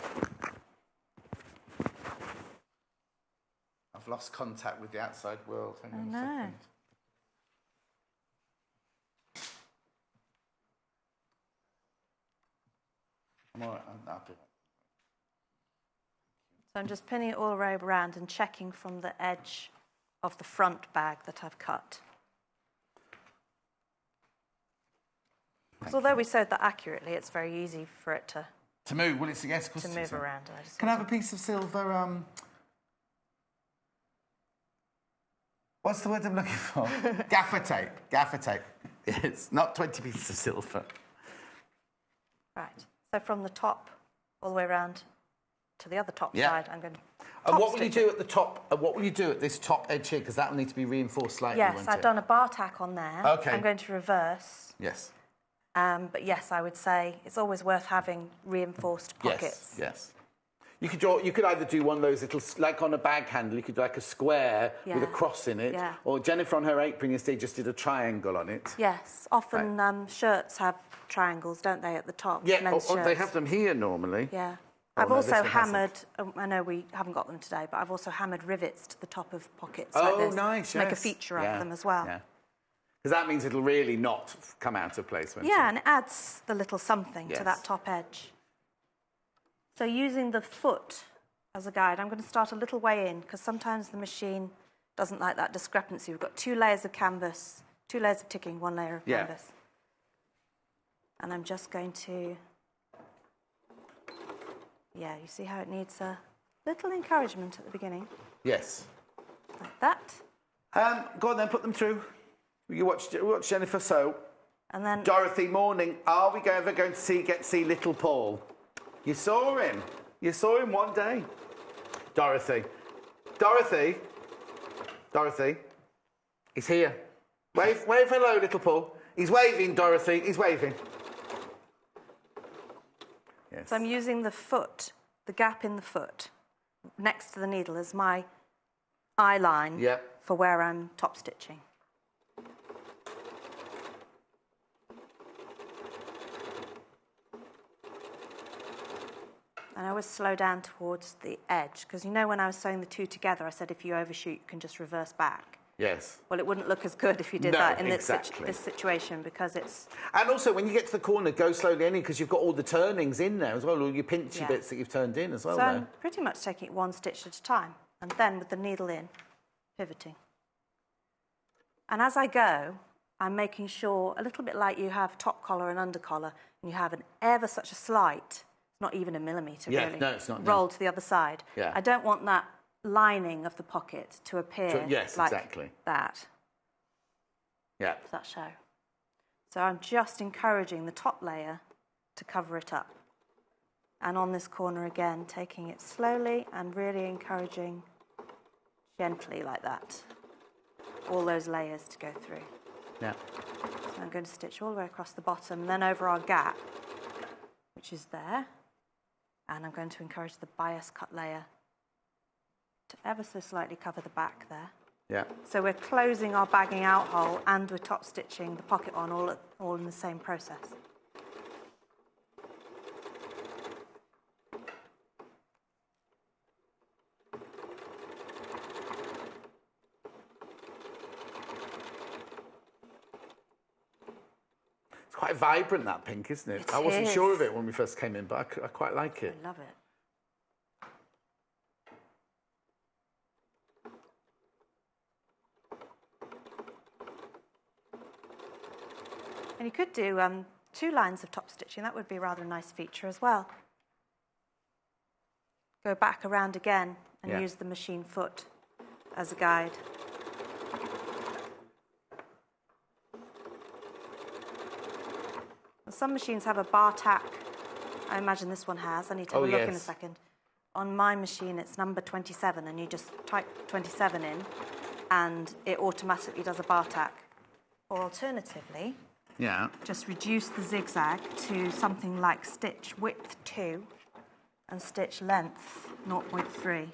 I've lost contact with the outside world. Hang on a second. I'm all right. I'll do that. So I'm just pinning it all around and checking from the edge of the front bag that I've cut. Because although we sewed that accurately, it's very easy for it to move. Well, it's to move around. Can I have a piece of silver? What's the word I'm looking for? Gaffer tape. Gaffer tape. It's not 20 pieces of silver. Right. So from the top all the way around to the other top side, I'm going to. And what will you do at the top? What will you do at this top edge here? Because that will need to be reinforced slightly. Yes, I've done a bar tack on there. Okay. I'm going to reverse. Yes. But yes, I would say it's always worth having reinforced pockets. Yes. You could either do one of those little, like on a bag handle, you could do like a square with a cross in it. Yeah. Or Jennifer on her apron yesterday just did a triangle on it. Yes. Often shirts have triangles, don't they, at the top? Yeah, or they have them here normally. Yeah. I've also hammered, I know we haven't got them today, but I've also hammered rivets to the top of pockets like this. Nice, to make a feature of them as well. Yeah. Because that means it'll really not come out of place. Yeah, and it adds the little something to that top edge. So using the foot as a guide. I'm going to start a little way in because sometimes the machine doesn't like that discrepancy. We've got 2 layers of canvas, 2 layers of ticking, 1 layer of canvas. And I'm just going to, you see how it needs a little encouragement at the beginning? Yes. Like that. Go on then, put them through. You watch Jennifer sew. And then Dorothy, morning. Are we ever going to get to see little Paul? You saw him. You saw him one day. Dorothy. Dorothy. Dorothy. He's here. Wave hello, little Paul. He's waving, Dorothy. He's waving. Yes. So I'm using the foot, the gap in the foot, next to the needle as my eye line for where I'm top stitching. And I always slow down towards the edge, because you know when I was sewing the 2 together, I said if you overshoot, you can just reverse back. Yes. Well, it wouldn't look as good if you did that in this situation, because it's... And also, when you get to the corner, go slowly in, because you've got all the turnings in there as well, all your pinchy bits that you've turned in as well. So I'm pretty much taking it 1 stitch at a time, and then with the needle in, pivoting. And as I go, I'm making sure, a little bit like you have top collar and under collar, and you have an ever such a slight... not even a millimetre, really. No, it's not. Roll to the other side. Yeah. I don't want that lining of the pocket to appear like that. Yeah. Does that show? So I'm just encouraging the top layer to cover it up. And on this corner again, taking it slowly and really encouraging gently like that. All those layers to go through. Yeah. So I'm going to stitch all the way across the bottom, then over our gap, which is there. And I'm going to encourage the bias cut layer to ever so slightly cover the back there. Yeah. So we're closing our bagging out hole and we're top stitching the pocket on all in the same process. Quite vibrant, that pink, isn't it? I wasn't sure of it when we first came in, but I quite like it. I love it. And you could do 2 lines of top stitching. That would be rather a nice feature as well. Go back around again and use the machine foot as a guide. Some machines have a bar tack. I imagine this one has. I need to have a look in a second. On my machine, it's number 27, and you just type 27 in, and it automatically does a bar tack. Or alternatively, just reduce the zigzag to something like stitch width 2 and stitch length 0.3.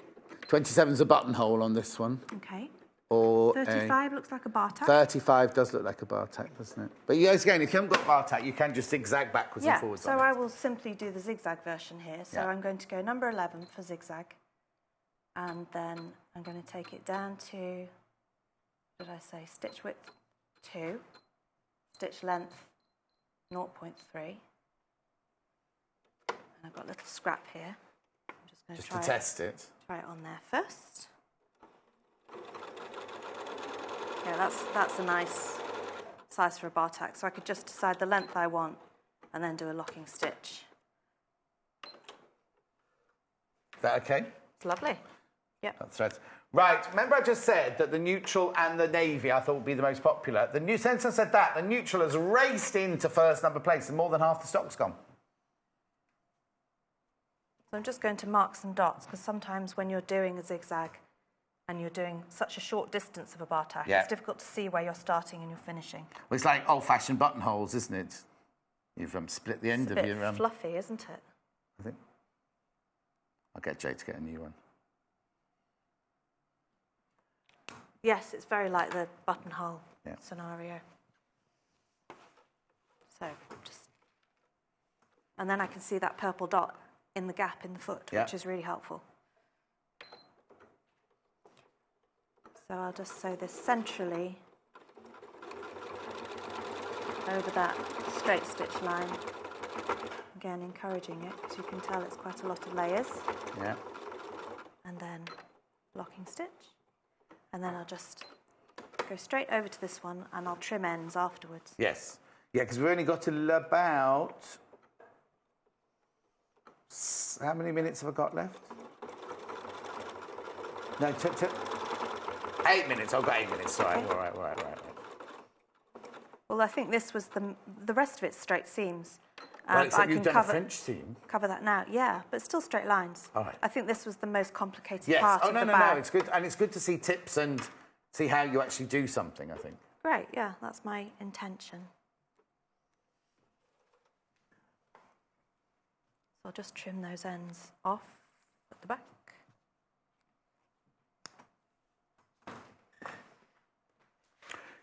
27's a buttonhole on this one. Okay. Or 35 looks like a bar tack. 35 does look like a bar tack, doesn't it? But again, if you haven't got bar tack, you can just zigzag backwards and forwards. So I will simply do the zigzag version here. So I'm going to go number 11 for zigzag. And then I'm going to take it down to, what did I say, stitch width 2, stitch length 0.3. And I've got a little scrap here. I'm just going to test it. Try it on there first. Yeah, that's a nice size for a bar tack. So I could just decide the length I want and then do a locking stitch. Is that okay? It's lovely. Yep. That's threads. Right, remember I just said that the neutral and the navy I thought would be the most popular. Since I said that, the neutral has raced into first number place and more than half the stock's gone. So I'm just going to mark some dots because sometimes when you're doing a zigzag, and you're doing such a short distance of a bar tack, it's difficult to see where you're starting and you're finishing. Well, it's like old-fashioned buttonholes, isn't it? You've split the end of your... It's a bit fluffy, isn't it? I think. I'll get Jay to get a new one. Yes, it's very like the buttonhole scenario. So, and then I can see that purple dot in the gap in the foot, which is really helpful. So I'll just sew this centrally over that straight stitch line. Again, encouraging it, because you can tell it's quite a lot of layers. Yeah. and then locking stitch. And then I'll just go straight over to this one and I'll trim ends afterwards. Yes. Yeah, because we've only got till about... How many minutes have I got left? No, 8 minutes. I've got 8 minutes. Sorry. Okay. All right. Well, I think this was the rest of it's straight seams. Well, except you've done a French seam. Cover that now, yeah, but still straight lines. All right. I think this was the most complicated yes. part of the bag. No, it's good. And it's good to see tips and see how you actually do something, I think. Great, yeah, that's my intention. So I'll just trim those ends off at the back.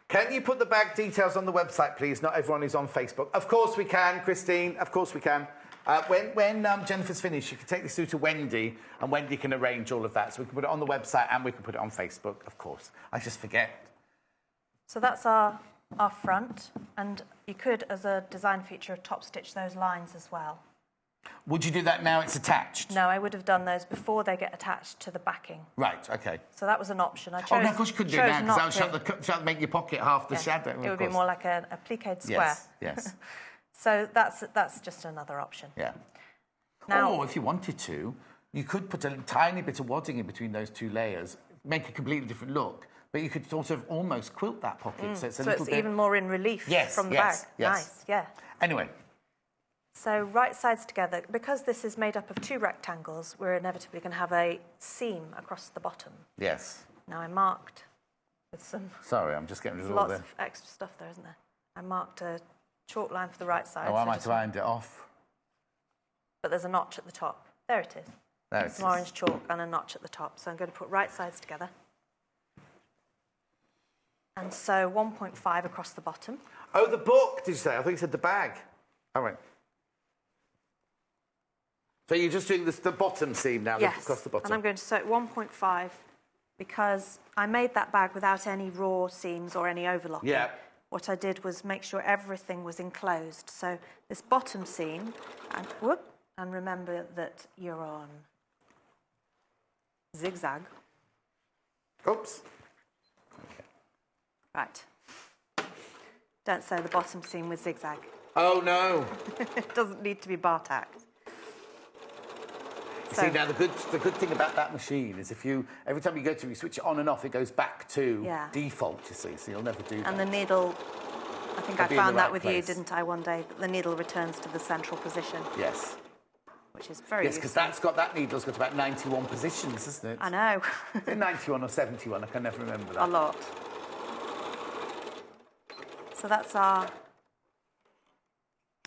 Can you put the bag details on the website, please? Not everyone is on Facebook. Of course we can, Christine. Of course we can. When Jennifer's finished, you can take this through to Wendy, and Wendy can arrange all of that. So we can put it on the website and we can put it on Facebook, of course. I just forget. So that's our front, and you could, as a design feature, top stitch those lines as well. Would you do that now it's attached? No, I would have done those before they get attached to the backing. Right, OK. So that was an option. I chose, oh, no, of course you couldn't do that, because that would make your pocket half the shadow. It would be more like a pliqued square. Yes, yes. So that's just another option. Yeah. Now, or if you wanted to, you could put a tiny bit of wadding in between those two layers, make a completely different look, but you could sort of almost quilt that pocket. So it's a little bit... even more in relief from the bag. Yes. Nice, yeah. Anyway. So right sides together, because this is made up of two rectangles, we're inevitably going to have a seam across the bottom. Yes. Now I marked with some... Sorry, I'm just getting rid of all lots of extra stuff there, isn't there? I marked a chalk line for the right side. Oh, I might have ironed it off. But there's a notch at the top. There it is. There it is. Some orange chalk and a notch at the top. So I'm going to put right sides together. And so 1.5 across the bottom. Oh, the book, did you say? I thought you said the bag. All right. So you're just doing the bottom seam now, yes. Across the bottom? And I'm going to sew 1.5 because I made that bag without any raw seams or any overlocking. Yeah. What I did was make sure everything was enclosed. So this bottom seam, and remember that you're on zigzag. Oops. Okay. Right. Don't sew the bottom seam with zigzag. Oh, no. It doesn't need to be bar tacked. See, now the good thing about that machine is every time you switch it on and off, it goes back to default, you see, so you'll never do that. And the needle, I think I found that with you, didn't I, one day? The needle returns to the central position. Yes. Which is very useful. Yes, because that needle's got about 91 positions, isn't it? I know. Is it 91 or 71? I can never remember that. A lot. So that's our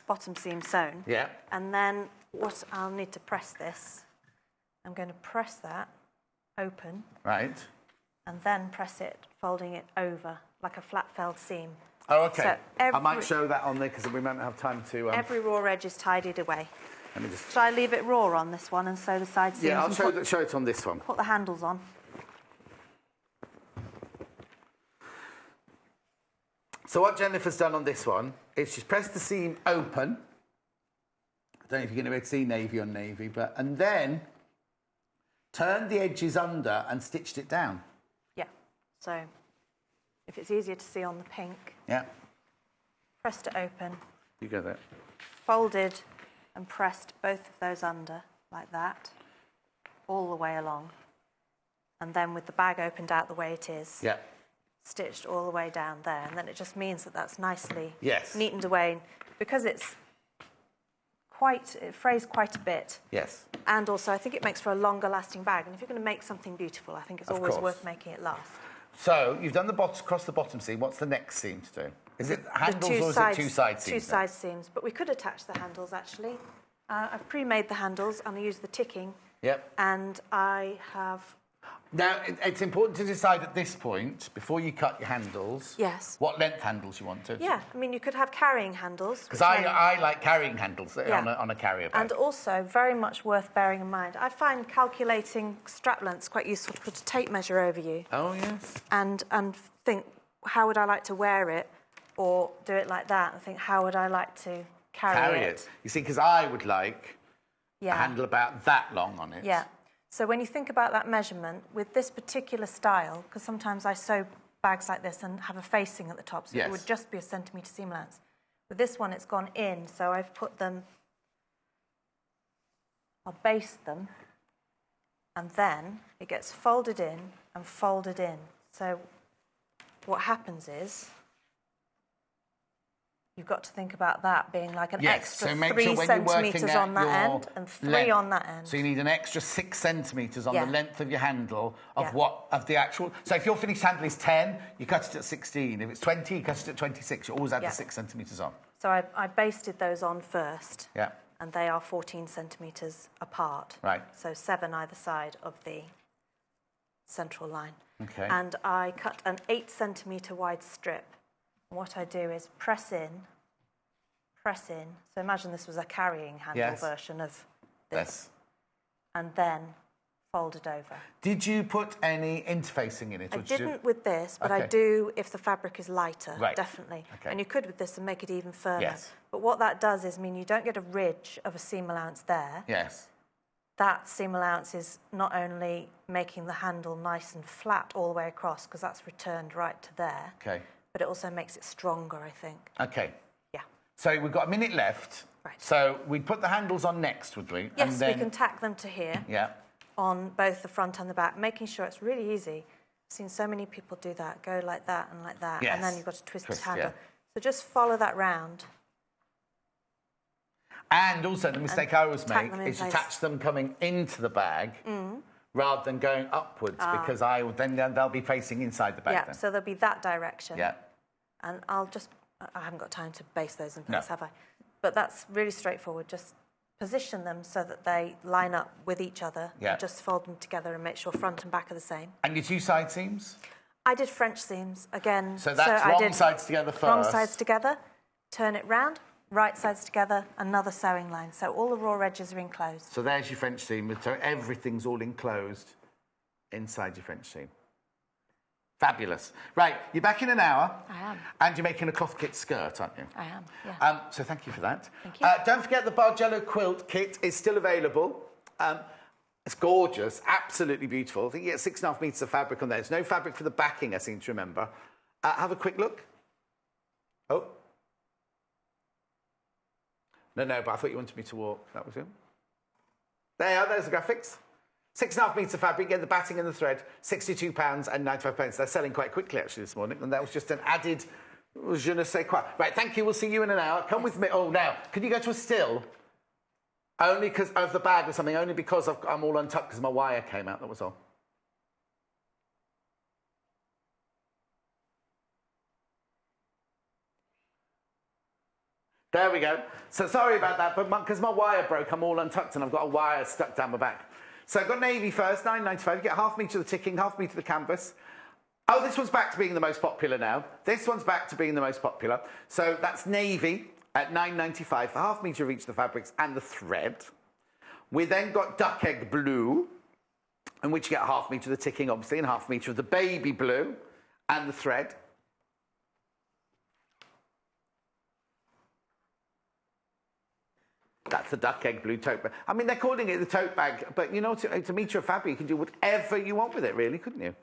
bottom seam sewn. Yeah. And then I'll need to press this. I'm going to press that open. Right. And then press it, folding it over, like a flat felled seam. Oh, OK. So I might show that on there, because we might not have time to... Every raw edge is tidied away. Let me just... Shall I leave it raw on this one and sew the side seams? Yeah, I'll show it on this one. Put the handles on. So what Jennifer's done on this one is she's pressed the seam open. I don't know if you're going to be able to see navy on navy, and then turned the edges under and stitched it down. Yeah. So if it's easier to see on the pink. Yeah. Pressed it open. You go there. Folded and pressed both of those under like that, all the way along. And then with the bag opened out the way it is. Yeah. Stitched all the way down there, and then it just means that that's nicely neatened away, because it frays quite a bit. Yes. And also, I think it makes for a longer lasting bag. And if you're going to make something beautiful, I think it's always worth making it last. So you've done the across the bottom seam. What's the next seam to do? Is it handles or is it two side seams? Two side seams, but we could attach the handles actually. I've pre-made the handles and I use the ticking. Yep. And I have... Now, it's important to decide at this point, before you cut your handles, what length handles you want to. Yeah, I mean, you could have carrying handles. Because I like carrying handles on a carrier bag. And also, very much worth bearing in mind, I find calculating strap lengths quite useful to put a tape measure over you. Oh, yes. And think, how would I like to wear it? Or do it like that and think, how would I like to carry it? You see, because I would like a handle about that long on it. Yeah. So when you think about that measurement, with this particular style, because sometimes I sew bags like this and have a facing at the top, so it would just be a centimetre seam allowance. With this one, it's gone in, so I've put them, I'll baste them, and then it gets folded in and folded in. So what happens is, you've got to think about that being like an extra 3 centimetres on that end and 3 on that end. So you need an extra 6 centimetres on the length of your handle of the actual. So if your finished handle is 10, you cut it at 16. If it's 20, you cut it at 26. You always add the 6 centimetres on. So I basted those on first. Yeah. And they are 14 centimetres apart. Right. So 7 either side of the central line. Okay. And I cut an 8 centimetre wide strip. What I do is press in. So imagine this was a carrying handle version of this. Yes. And then fold it over. Did you put any interfacing in it? I didn't with this, but I do if the fabric is lighter, definitely. Okay. And you could with this and make it even firmer. Yes. But what that does is mean you don't get a ridge of a seam allowance there. Yes. That seam allowance is not only making the handle nice and flat all the way across, because that's returned right to there. Okay. But it also makes it stronger, I think. Okay. Yeah. So we've got a minute left. Right. So we'd put the handles on next, would we? Yes, we can tack them to here. Yeah. On both the front and the back, making sure it's really easy. I've seen so many people do that, go like that and like that, and then you've got to twist the handle. So just follow that round. And also the mistake I always make is attach them coming into the bag rather than going upwards, because then they'll be facing inside the bag. Yeah, so they'll be that direction. Yeah. And I haven't got time to baste those in place, have I? But that's really straightforward. Just position them so that they line up with each other. And just fold them together and make sure front and back are the same. And your 2 side seams? I did French seams again. So that's wrong sides together first. Wrong sides together, turn it round, right sides together, another sewing line. So all the raw edges are enclosed. So there's your French seam. So everything's all enclosed inside your French seam. Fabulous. Right, you're back in an hour. I am. And you're making a cloth kit skirt, aren't you? I am, yeah. So thank you for that. Thank you. Don't forget the Bargello quilt kit is still available. It's gorgeous, absolutely beautiful. I think you get 6.5 metres of fabric on there. There's no fabric for the backing, I seem to remember. Have a quick look. Oh. No, but I thought you wanted me to walk. That was it. There's the graphics. 6.5 metres of fabric, get the batting and the thread, £62 and 95 pence. They're selling quite quickly, actually, this morning, and that was just an added je ne sais quoi. Right, thank you. We'll see you in an hour. Come with me. Oh, now, can you go to a still? Only because of the bag or something, only because I'm all untucked because my wire came out, that was all. There we go. So sorry about that, but because my wire broke, I'm all untucked and I've got a wire stuck down my back. So I've got navy first, £9.95. You get ½ metre of the ticking, ½ metre of the canvas. Oh, this one's back to being the most popular now. This one's back to being the most popular. So that's navy at £9.95 for ½ metre of each of the fabrics and the thread. We then got duck egg blue, in which you get ½ metre of the ticking, obviously, and ½ metre of the baby blue and the thread. That's the duck egg blue tote bag. I mean, they're calling it the tote bag, but you know, it's a metre of fabric. You can do whatever you want with it, really, couldn't you?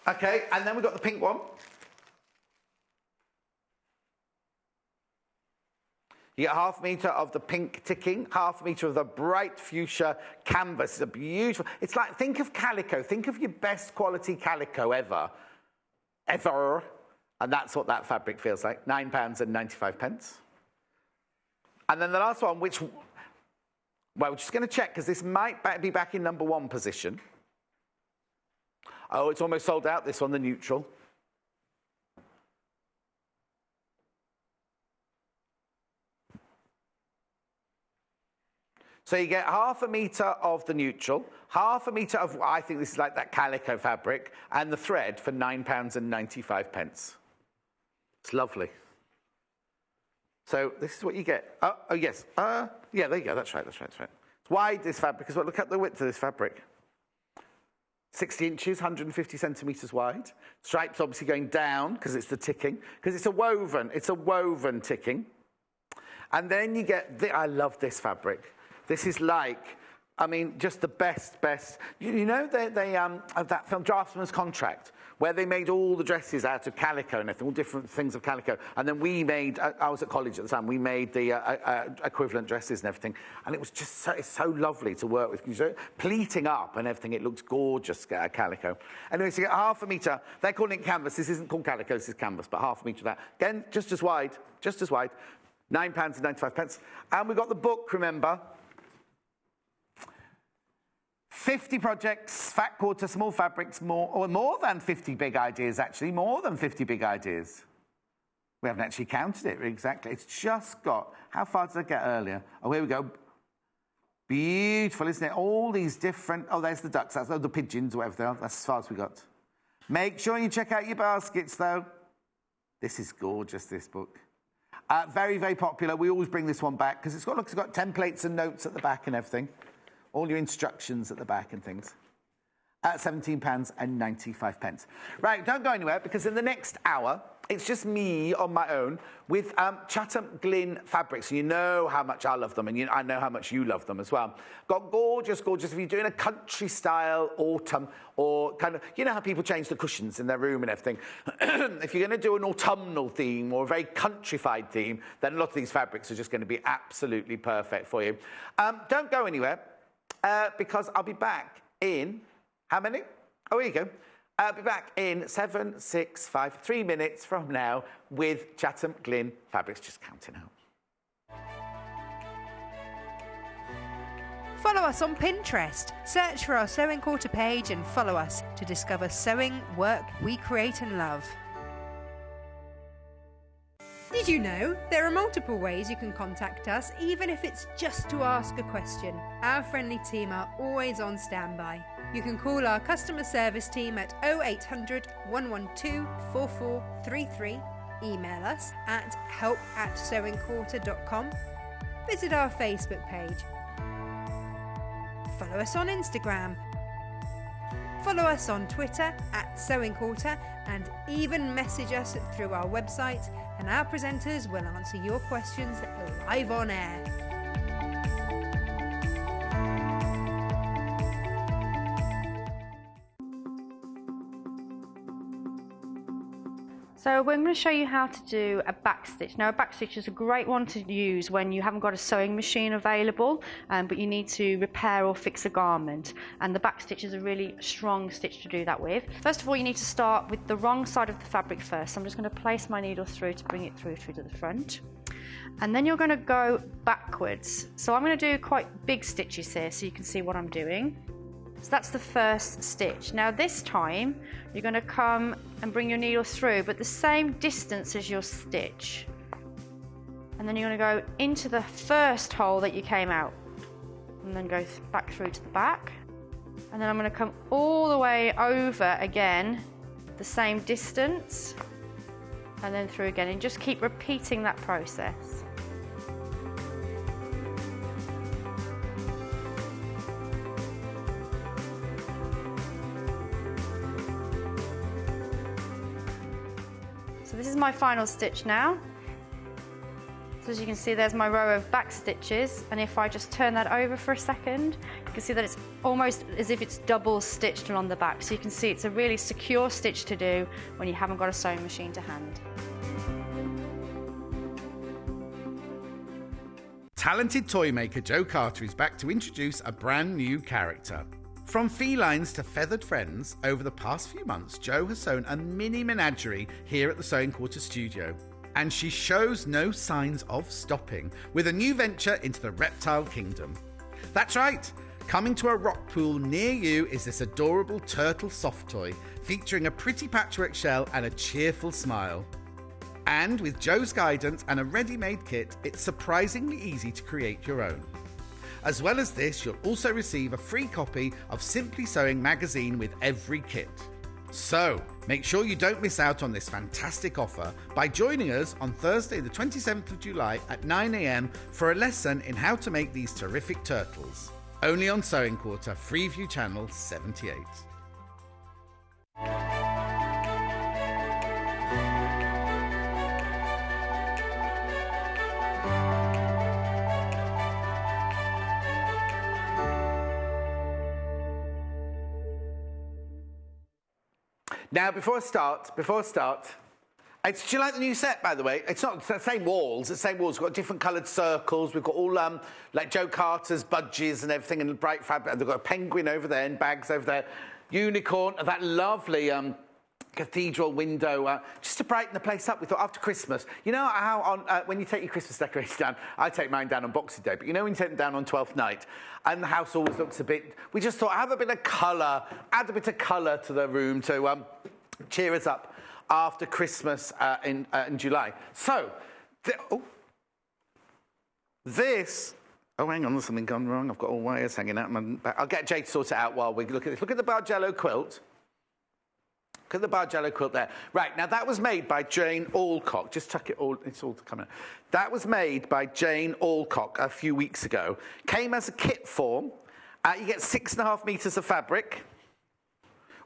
Okay, and then we've got the pink one. You get ½ metre of the pink ticking, ½ metre of the bright fuchsia canvas. It's a beautiful... It's like, think of calico. Think of your best quality calico ever. Ever. And that's what that fabric feels like, £9.95. And then the last one, which, well, we're just going to check, because this might be back in #1 position. Oh, it's almost sold out, this one, the neutral. So you get ½ metre of the neutral, ½ metre of, I think this is like that calico fabric, and the thread for £9.95. It's lovely. So this is what you get. Oh yes. Yeah, there you go. That's right. It's wide, this fabric as well. Look at the width of this fabric. 60 inches, 150 centimetres wide. Stripes obviously going down because it's the ticking. Because it's a woven ticking. And then you get, I love this fabric. This is like, I mean, just the best. You know that film Draftsman's Contract, where they made all the dresses out of calico and everything, all different things of calico. And then we made, I was at college at the time, we made the equivalent dresses and everything. And it was just it's so lovely to work with. So pleating up and everything, it looks gorgeous, calico. Anyway, so you get ½ a metre. They're calling it canvas. This isn't called calico, this is canvas, but ½ a metre of that. Again, just as wide. £9.95. And we've got the book, remember. 50 projects, fat quarter, small fabrics, more than 50 big ideas, actually, more than 50 big ideas. We haven't actually counted it exactly. It's just got, how far did I get earlier? Oh, here we go. Beautiful, isn't it? All these different, oh, there's the ducks, that's the pigeons, whatever they are. That's as far as we got. Make sure you check out your baskets, though. This is gorgeous, this book. Very, very popular. We always bring this one back because it's got templates and notes at the back and everything. All your instructions at the back and things. At £17.95. Right, don't go anywhere because in the next hour, it's just me on my own with Chatham Glyn fabrics. You know how much I love them, and I know how much you love them as well. Got gorgeous, if you're doing a country-style autumn or kind of, you know how people change the cushions in their room and everything. If you're going to do an autumnal theme or a very countrified theme, then a lot of these fabrics are just going to be absolutely perfect for you. Don't go anywhere. Because I'll be back in, how many? Oh, here you go. I'll be back in 7, 6, 5, 3 minutes from now with Chatham Glyn fabrics, just counting out. Follow us on Pinterest. Search for our Sewing Quarter page and follow us to discover sewing work we create and love. Did you know there are multiple ways you can contact us, even if it's just to ask a question? Our friendly team are always on standby. You can call our customer service team at 0800 112 4433, email us at help@sewingquarter.com, visit our Facebook page, follow us on Instagram, follow us on Twitter @sewingquarter, and even message us through our website, and our presenters will answer your questions live on air. So we're going to show you how to do a backstitch. Now a backstitch is a great one to use when you haven't got a sewing machine available, but you need to repair or fix a garment. And the backstitch is a really strong stitch to do that with. First of all, you need to start with the wrong side of the fabric first. So I'm just going to place my needle through to bring it through to the front. And then you're going to go backwards. So I'm going to do quite big stitches here so you can see what I'm doing. So that's the first stitch. Now this time you're going to come and bring your needle through, but the same distance as your stitch. And then you're going to go into the first hole that you came out and then go back through to the back. And then I'm going to come all the way over again, the same distance, and then through again, and just keep repeating that process. So this is my final stitch now. So as you can see, there's my row of back stitches, and if I just turn that over for a second, you can see that it's almost as if it's double stitched along the back. So you can see it's a really secure stitch to do when you haven't got a sewing machine to hand. Talented toy maker Jo Carter is back to introduce a brand new character. From felines to feathered friends, over the past few months, Jo has sewn a mini menagerie here at the Sewing Quarter studio. And she shows no signs of stopping with a new venture into the reptile kingdom. That's right, coming to a rock pool near you is this adorable turtle soft toy featuring a pretty patchwork shell and a cheerful smile. And with Jo's guidance and a ready-made kit, it's surprisingly easy to create your own. As well as this, you'll also receive a free copy of Simply Sewing magazine with every kit. So, make sure you don't miss out on this fantastic offer by joining us on Thursday the 27th of July at 9 AM for a lesson in how to make these terrific turtles. Only on Sewing Quarter, Freeview Channel 78. Now, before I start, do you like the new set, by the way? It's not the same walls. It's the same walls. We've got different coloured circles. We've got all like Joe Carter's budgies and everything, and bright fabric. And they've got a penguin over there and bags over there. Unicorn, that lovely cathedral window, just to brighten the place up. We thought after Christmas, you know how when you take your Christmas decorations down, I take mine down on Boxing Day, but you know when you take them down on 12th night, and the house always looks a bit. We just thought have a bit of colour, add a bit of colour to the room to cheer us up after Christmas in July. So, this. Oh, hang on, there's something gone wrong. I've got all wires hanging out my back. I'll get Jay to sort it out while we look at this. Look at the Bargello quilt. Look at the Bargello quilt there. Right, now that was made by Jane Alcock. Just tuck it all, it's all coming out. That was made by Jane Alcock a few weeks ago. Came as a kit form. You get 6.5 metres of fabric.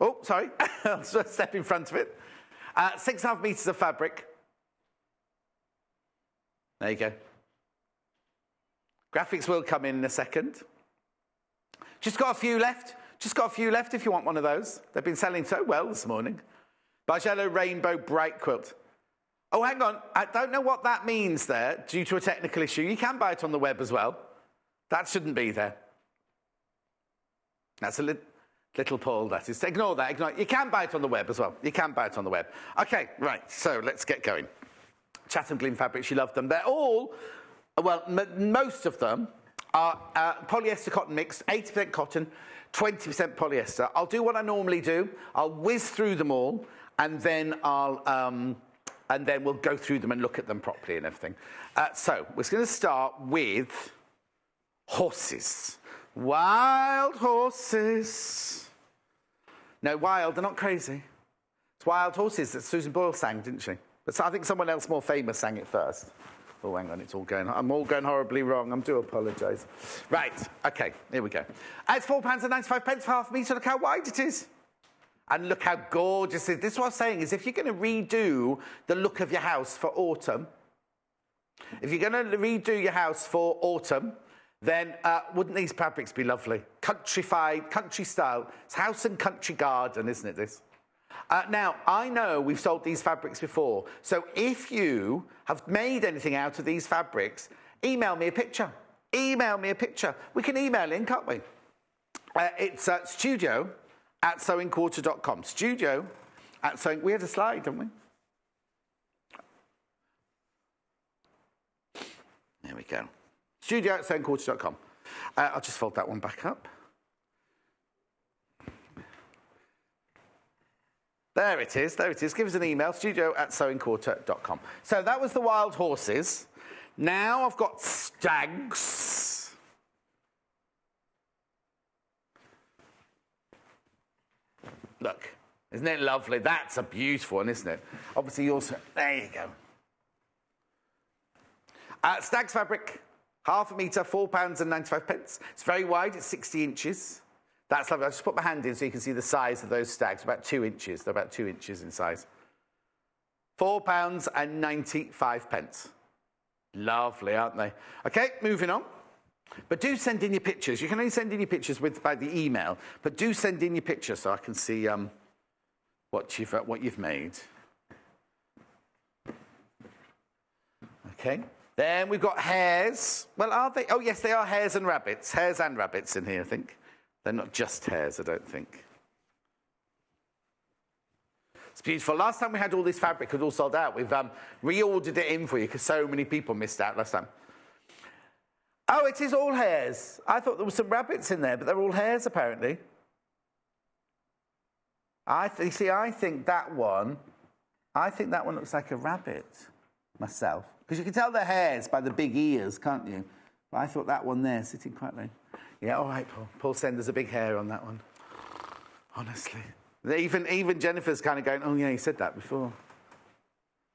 Oh, sorry, I'll step in front of it. 6.5 metres of fabric. There you go. Graphics will come in a second. Just got a few left. Just got a few left if you want one of those. They've been selling so well this morning. Bargello Rainbow Bright Quilt. Oh, hang on. I don't know what that means there due to a technical issue. You can buy it on the web as well. That shouldn't be there. That's a little Paul, that is. Ignore that. Ignore it. You can buy it on the web as well. You can buy it on the web. OK, right. So let's get going. Chatham Glyn fabrics. You love them. They're all... Well, most of them are polyester cotton mixed, 80% cotton, 20% polyester. I'll do what I normally do. I'll whiz through them all, and then we'll go through them and look at them properly and everything. So we're going to start with horses. Wild horses. No, wild. They're not crazy. It's wild horses that Susan Boyle sang, didn't she? But I think someone else more famous sang it first. Oh, hang on, I'm all going horribly wrong. I do apologise. Right, OK, here we go. It's £4.95 for half a metre. Look how wide it is. And look how gorgeous it is. This is what I'm saying is if you're going to redo the look of your house for autumn, then wouldn't these fabrics be lovely? Countrified, country style. It's house and country garden, isn't it, this? Now, I know we've sold these fabrics before, so if you have made anything out of these fabrics, email me a picture. Email me a picture. We can email in, can't we? It's studio@sewingquarter.com. Studio@sewing... We had a slide, didn't we? There we go. Studio@sewingquarter.com. I'll just fold that one back up. There it is, there it is. Give us an email, studio@sewingquarter.com. So that was the wild horses. Now I've got stags. Look, isn't it lovely? That's a beautiful one, isn't it? Obviously, also, there you go. Stags fabric, half a metre, £4.95. It's very wide, it's 60 inches. That's lovely. I'll just put my hand in so you can see the size of those stags. About 2 inches. They're about 2 inches in size. £4.95. Lovely, aren't they? OK, moving on. But do send in your pictures. You can only send in your pictures by the email. But do send in your pictures so I can see what you've made. OK. Then we've got hares. Well, are they? Oh, yes, they are hares and rabbits. Hares and rabbits in here, I think. They're not just hares, I don't think. It's beautiful. Last time we had all this fabric, it was all sold out. We've reordered it in for you because so many people missed out last time. Oh, it is all hares. I thought there were some rabbits in there, but they're all hares, apparently. I think that one looks like a rabbit, myself. Because you can tell they're hares by the big ears, can't you? But I thought that one there, sitting quite low. Yeah, all right, Paul. Paul said there's a big hair on that one. Honestly. Even Jennifer's kind of going, oh, yeah, he said that before.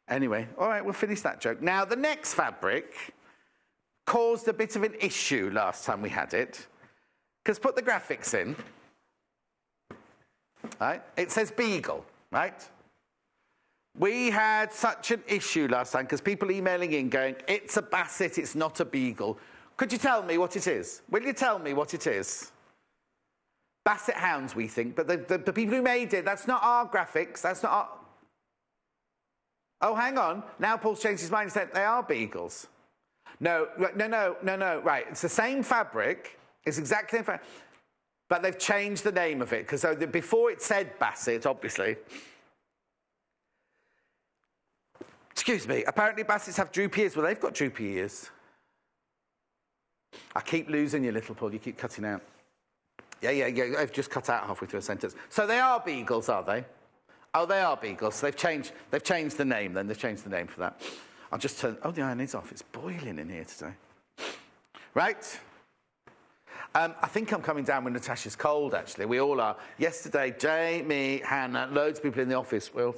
Anyway, all right, we'll finish that joke. Now, the next fabric caused a bit of an issue last time we had it. Because put the graphics in. Right? It says beagle, right? We had such an issue last time because people emailing in going, it's a basset, it's not a beagle. Could you tell me what it is? Will you tell me what it is? Basset hounds, we think, but the people who made it, that's not our graphics, that's not our... Oh, hang on. Now Paul's changed his mind and said they are beagles. No, right. It's the same fabric. It's exactly the same fabric. But they've changed the name of it, because before it said Basset, obviously. Excuse me. Apparently Bassets have droopy ears. Well, they've got droopy ears. I keep losing you, little Paul. You keep cutting out. Yeah. I've just cut out halfway through a sentence. So they are beagles, are they? Oh, they are beagles. So they've changed the name then. They've changed the name for that. I'll just turn... Oh, the iron is off. It's boiling in here today. Right. I think I'm coming down when Natasha's cold, actually. We all are. Yesterday, Jay, me, Hannah, loads of people in the office. Well,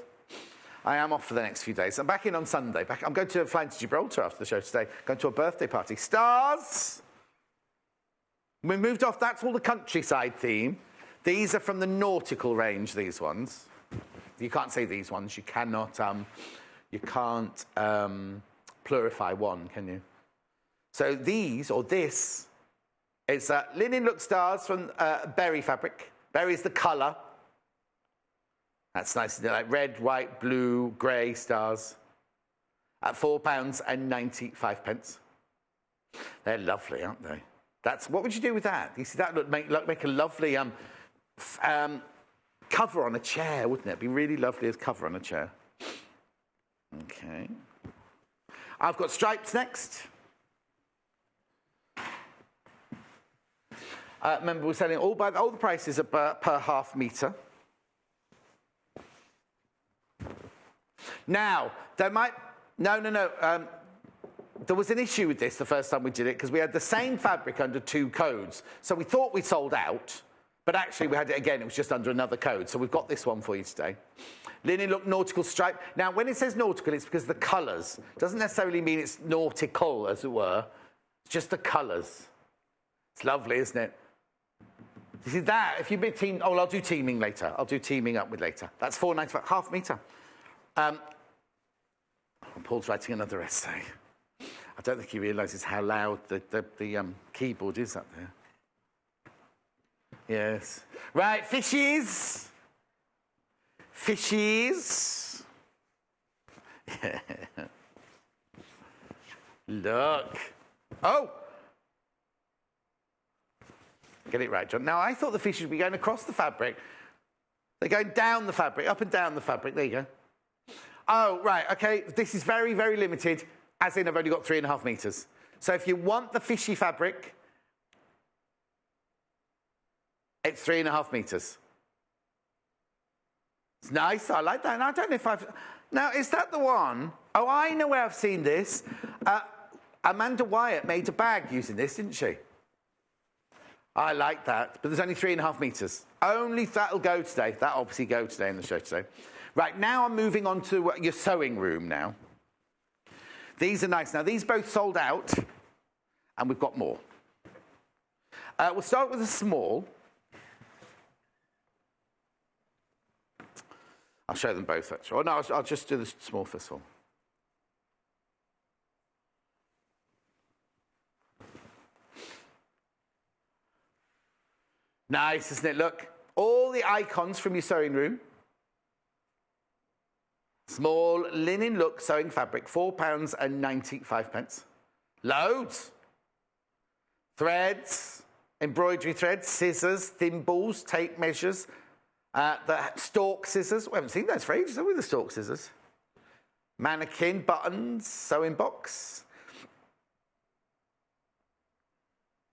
I am off for the next few days. I'm back in on Sunday. I'm going to fly to Gibraltar after the show today. Going to a birthday party. Stars! We moved off. That's all the countryside theme. These are from the nautical range, these ones. You can't say these ones. You cannot... You can't plurify one, can you? So these, or this, it's linen look stars from berry fabric. Berry is the colour. That's nice, isn't it? Like red, white, blue, grey stars. At £4.95. They're lovely, aren't they? What would you do with that? You see, that would make a lovely cover on a chair, wouldn't it? It'd be really lovely as cover on a chair. Okay. I've got stripes next. Remember, we're selling all the prices are per half metre. Now, there might... No. There was an issue with this the first time we did it, because we had the same fabric under two codes. So we thought we sold out, but actually we had it again. It was just under another code. So we've got this one for you today. Linen look nautical stripe. Now, when it says nautical, it's because the colours. It doesn't necessarily mean it's nautical, as it were. It's just the colours. It's lovely, isn't it? You see that? If you've been team... Oh, well, I'll do teaming later. I'll do teaming up with later. That's £4.95, half metre. Paul's writing another essay. I don't think he realises how loud the keyboard is up there. Yes. Right, fishies. Fishies. Yeah. Look. Oh! Get it right, John. Now, I thought the fishies would be going across the fabric. They're going down the fabric, up and down the fabric. There you go. Oh, right, OK. This is very, very limited, as in I've only got 3.5 metres. So if you want the fishy fabric, it's 3.5 metres. It's nice. I like that. And I don't know if I've... Now, is that the one? Oh, I know where I've seen this. Amanda Wyatt made a bag using this, didn't she? I like that. But there's only 3.5 metres. Only that'll go today. That'll obviously go today in the show today. Right, now I'm moving on to your sewing room now. These are nice. Now, these both sold out, and we've got more. We'll start with a small. I'll show them both, actually. Oh, no, I'll just do the small first of all. Nice, isn't it? Look, all the icons from your sewing room. Small linen look sewing fabric, £4.95. Loads. Threads, embroidery threads, scissors, thimbles, tape measures, the stalk scissors. We haven't seen those for ages, have we, the stalk scissors? Mannequin, buttons, sewing box.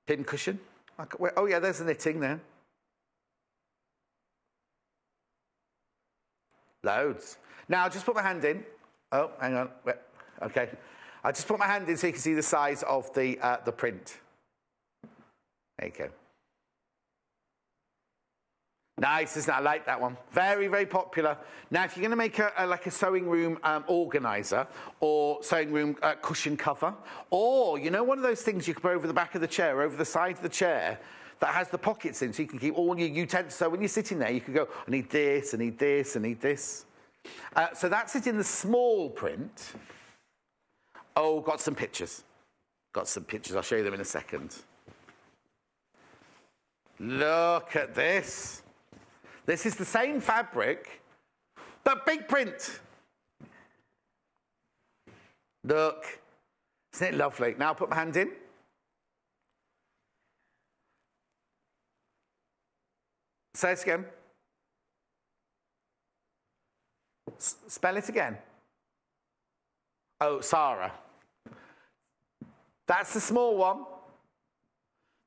Pin cushion. Oh, yeah, there's the knitting there. Loads. Now, I'll just put my hand in. Oh, hang on. OK. I'll just put my hand in so you can see the size of the print. There you go. Nice, isn't it? I like that one. Very, very popular. Now, if you're going to make like a sewing room organiser or sewing room cushion cover, or, you know, one of those things you can put over the back of the chair, over the side of the chair, that has the pockets in, so you can keep all your utensils. So when you're sitting there, you can go, I need this, I need this, I need this. So that's it in the small print. Oh, got some pictures. Got some pictures. I'll show you them in a second. Look at this. This is the same fabric, but big print. Look. Isn't it lovely? Now I'll put my hand in. Say it again. Spell it again. Oh, Sarah. That's the small one.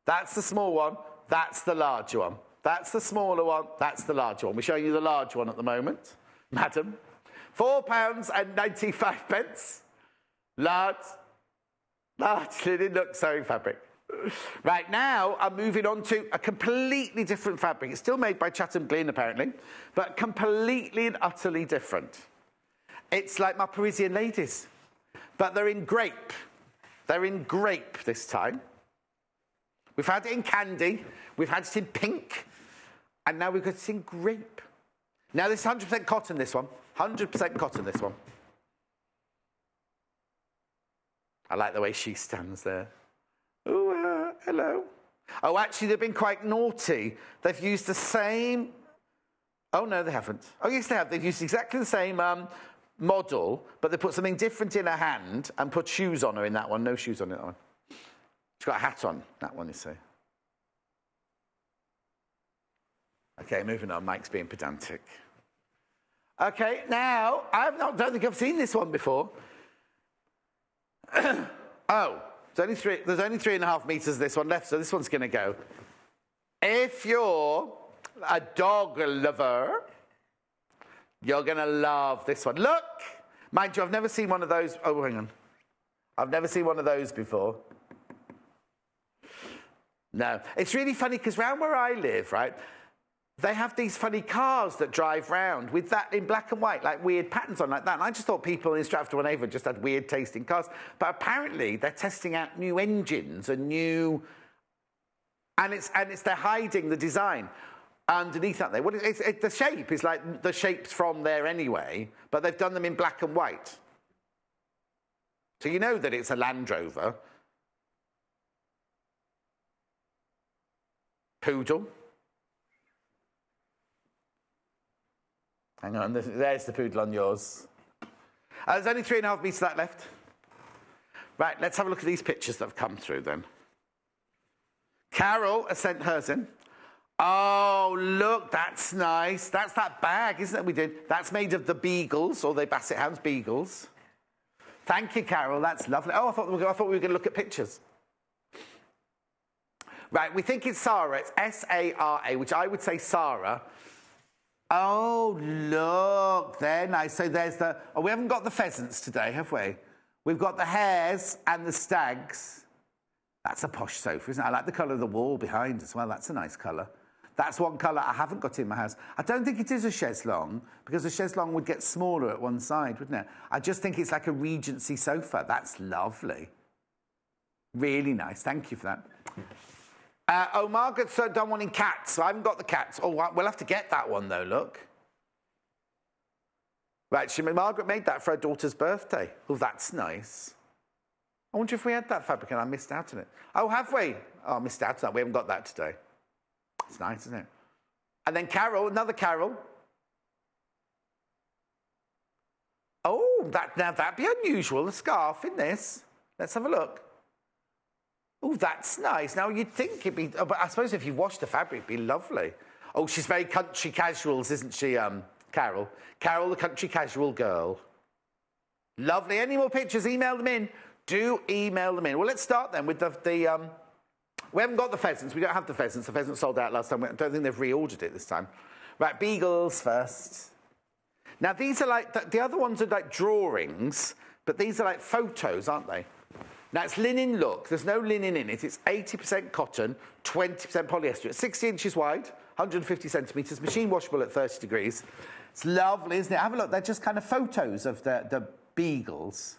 That's the small one. That's the larger one. That's the smaller one. That's the larger one. We're showing you the large one at the moment, madam. £4.95. Large linen look sewing fabric. Right, now I'm moving on to a completely different fabric. It's still made by Chatham Glyn, apparently, but completely and utterly different. It's like my Parisian ladies, but they're in grape. They're in grape this time. We've had it in candy, we've had it in pink, and now we've got it in grape. Now this is 100% cotton, this one. 100% cotton, this one. I like the way she stands there. Oh, hello. Oh, actually, they've been quite naughty. They've used the same... Oh, no, they haven't. Oh, yes, they have. They've used exactly the same model, but they put something different in her hand and put shoes on her in that one. No shoes on that one. She's got a hat on, that one, you see. Okay, moving on. Mike's being pedantic. Okay, now, don't think I've seen this one before. Oh, there's only 3.5 meters of this one left, so this one's going to go. If you're a dog lover, you're going to love this one. Look! Mind you, I've never seen one of those. Oh, hang on. I've never seen one of those before. No. It's really funny because round where I live, right, they have these funny cars that drive round with that in black and white, like weird patterns on like that. And I just thought people in Stratford-on-Avon just had weird tasting cars. But apparently they're testing out new engines and new... And they're hiding the design underneath, aren't they? The shape is like the shapes from there anyway, but they've done them in black and white. So you know that it's a Land Rover. Poodle. Hang on, there's the poodle on yours. There's only 3.5 meters of that left. Right, let's have a look at these pictures that have come through then. Carol has sent hers in. Oh, look, that's nice. That's that bag, isn't it, we did? That's made of the beagles, or the Basset Hounds beagles. Thank you, Carol, that's lovely. Oh, I thought we were going to look at pictures. Right, we think it's Sarah. It's S-A-R-A, which I would say Sarah. Oh, look, they're nice. So there's the... Oh, we haven't got the pheasants today, have we? We've got the hares and the stags. That's a posh sofa, isn't it? I like the colour of the wall behind as well. That's a nice colour. That's one colour I haven't got in my house. I don't think it is a chaise longue, because a chaise longue would get smaller at one side, wouldn't it? I just think it's like a Regency sofa. That's lovely. Really nice. Thank you for that. Oh, Margaret's done one in cats, so I haven't got the cats. Oh, we'll have to get that one, though, look. Right, Margaret made that for her daughter's birthday. Oh, that's nice. I wonder if we had that fabric and I missed out on it. Oh, have we? Oh, I missed out on that. We haven't got that today. It's nice, isn't it? And then Carol, another Carol. Oh, now that'd be unusual, a scarf in this. Let's have a look. Oh, that's nice. Now, you'd think it'd be... Oh, but I suppose if you washed the fabric, it'd be lovely. Oh, she's very country casuals, isn't she, Carol? Carol, the country casual girl. Lovely. Any more pictures? Email them in. Do email them in. Well, let's start then with the we haven't got the pheasants. We don't have the pheasants. The pheasants sold out last time. I don't think they've reordered it this time. Right, beagles first. Now, these are like... The other ones are like drawings, but these are like photos, aren't they? Now, it's linen look. There's no linen in it. It's 80% cotton, 20% polyester. It's 60 inches wide, 150 centimetres, machine washable at 30 degrees. It's lovely, isn't it? Have a look. They're just kind of photos of the beagles.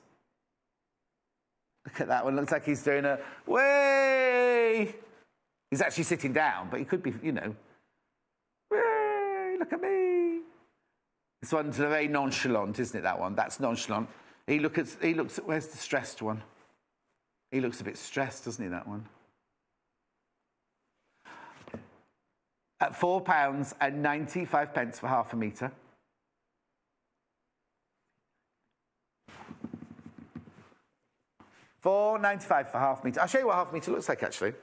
Look at that one. Looks like he's doing a way. He's actually sitting down, but he could be, you know. Way, look at me. This one's very nonchalant, isn't it, that one? That's nonchalant. He looks at, where's the stressed one? He looks a bit stressed, doesn't he, that one? at £4.95 for half a metre. £4.95 for half a metre. I'll show you what half a metre looks like, actually.